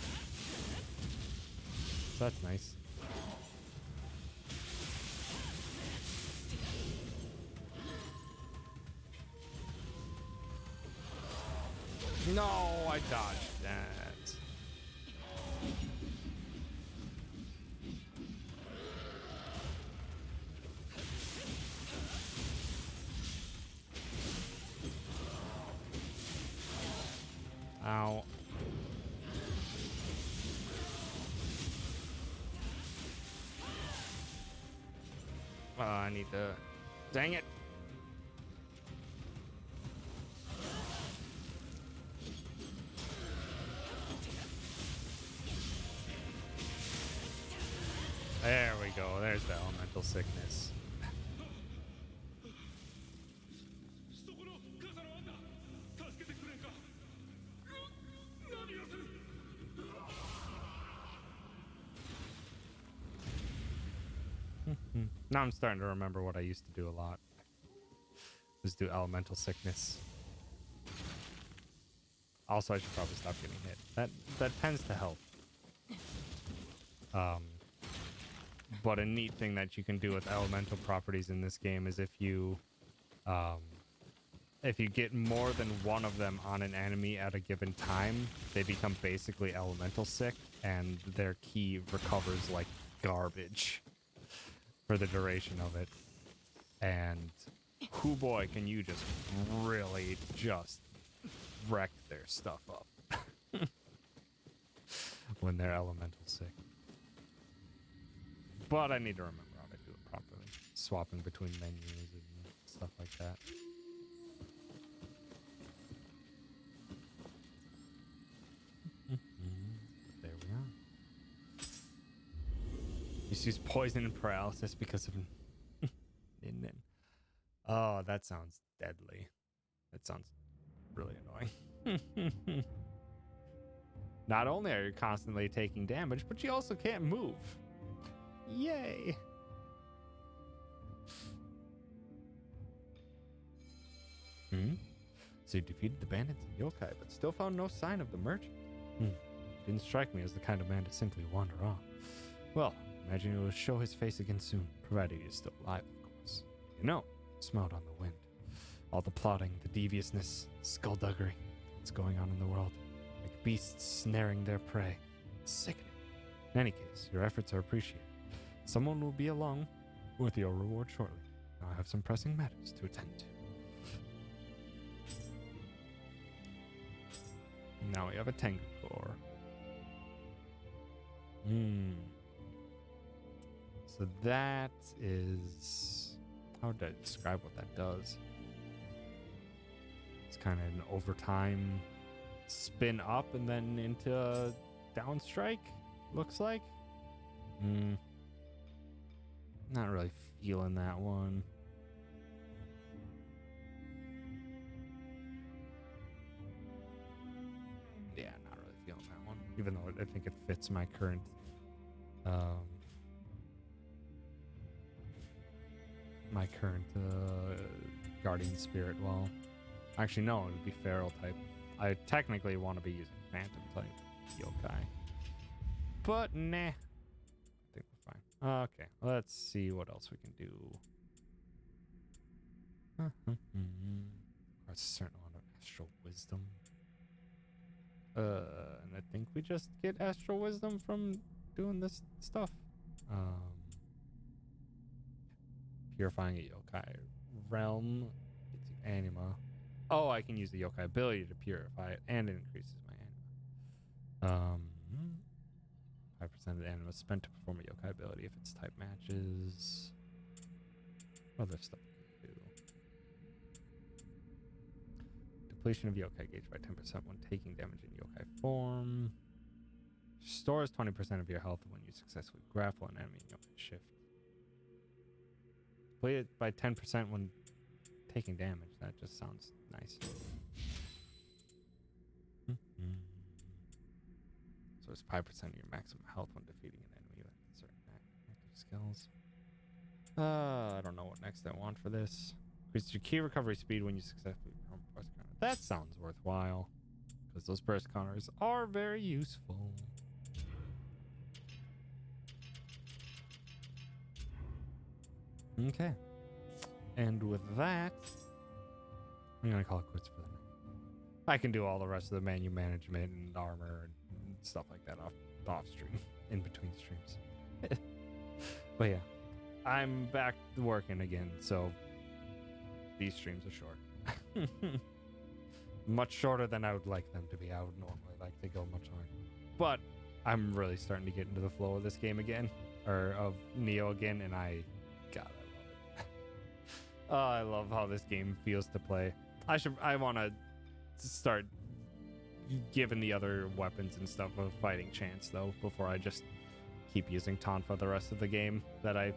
So that's nice. No, I dodged that. Ow. I need to... Dang it. There we go. There's the elemental sickness. Now I'm starting to remember what I used to do a lot. Was do elemental sickness. Also, I should probably stop getting hit. That tends to help. But a neat thing that you can do with elemental properties in this game is if you get more than one of them on an enemy at a given time, they become basically elemental sick, and their ki recovers like garbage for the duration of it. And whoo boy, can you just really just wreck their stuff up when they're elemental sick. But I need to remember how to do it properly. Swapping between menus and stuff like that. There we are. Just use poison and paralysis because of Nin. Oh, that sounds deadly. That sounds really annoying. Not only are you constantly taking damage, but you also can't move. Yay! So you defeated the bandits and yokai, but still found no sign of the merchant. Didn't strike me as the kind of man to simply wander off. Well, imagine he will show his face again soon, provided he is still alive, of course. You know, smelled on the wind. All the plotting, the deviousness, skullduggery. What's going on in the world? Like beasts snaring their prey. It's sickening. In any case, your efforts are appreciated. Someone will be along with your reward shortly. Now I have some pressing matters to attend to. Now we have a Tengu core. So that is... How would I describe what that does? It's kind of an overtime spin up and then into a down strike, looks like. Not really feeling that one. Yeah, not really feeling that one. Even though I think it fits my current guardian spirit well. Actually, no, it would be feral type. I technically want to be using phantom type yokai. But nah. I think we're fine. Okay, let's see what else we can do. Requires a certain amount of astral wisdom. And I think we just get astral wisdom from doing this stuff. Purifying a yokai realm gets you anima. Oh, I can use the yokai ability to purify it, and it increases my anima. 5% of the anima spent to perform a yokai ability if its type matches. Other stuff we can do. Depletion of yokai gauge by 10% when taking damage in yokai form. Stores 20% of your health when you successfully grapple an enemy in yokai shift. Deplete it by 10% when taking damage. That just sounds nice. So it's 5% of your maximum health when defeating an enemy with certain active skills. I don't know what next I want for this. Increase your key recovery speed when you successfully perform a burst counter. That sounds worthwhile, because those burst counters are very useful. Okay. And with that, I'm going to call it quits for the night. I can do all the rest of the menu management and armor and stuff like that off stream, in between streams. But yeah, I'm back working again, so these streams are short. Much shorter than I would like them to be. I would normally like to go much longer. But I'm really starting to get into the flow of this game again, or of Nioh again, and I love it. Oh, I love how this game feels to play. I want to start giving the other weapons and stuff a fighting chance, though, before I just keep using Tonfa the rest of the game that I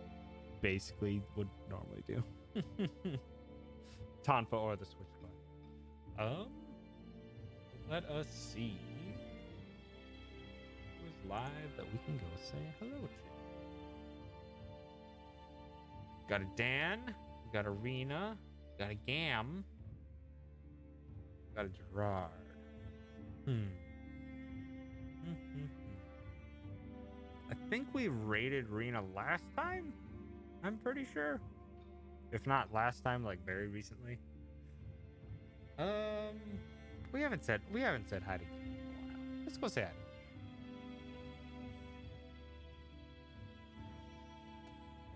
basically would normally do. Tonfa or the Switchblade. Let us see who's live that we can go say hello to. Got a Dan. We got a Rena. Got a Gam. Got a Gerard. I think we rated Rena last time. I'm pretty sure. If not last time, like very recently. We haven't said hi to Gam in a while. Let's go say hi.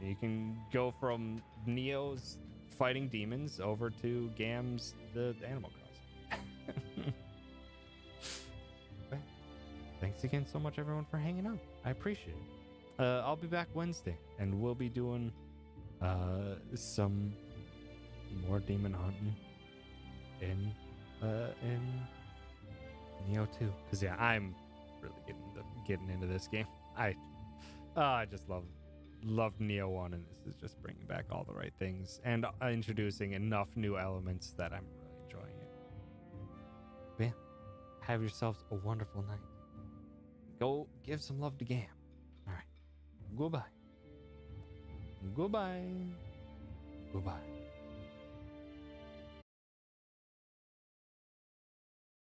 You can go from Nioh's fighting demons over to Gam's the Animal Crossing. Well, thanks again so much, everyone, for hanging out. I appreciate it. I'll be back Wednesday, and we'll be doing some more demon hunting in Nioh 2. Because yeah, I'm really getting into this game. I just loved Nioh 1, and this is just bringing back all the right things and introducing enough new elements that I'm really enjoying it. But yeah, have yourselves a wonderful night. Go give some love to Gam. All right. Goodbye. Goodbye. Goodbye.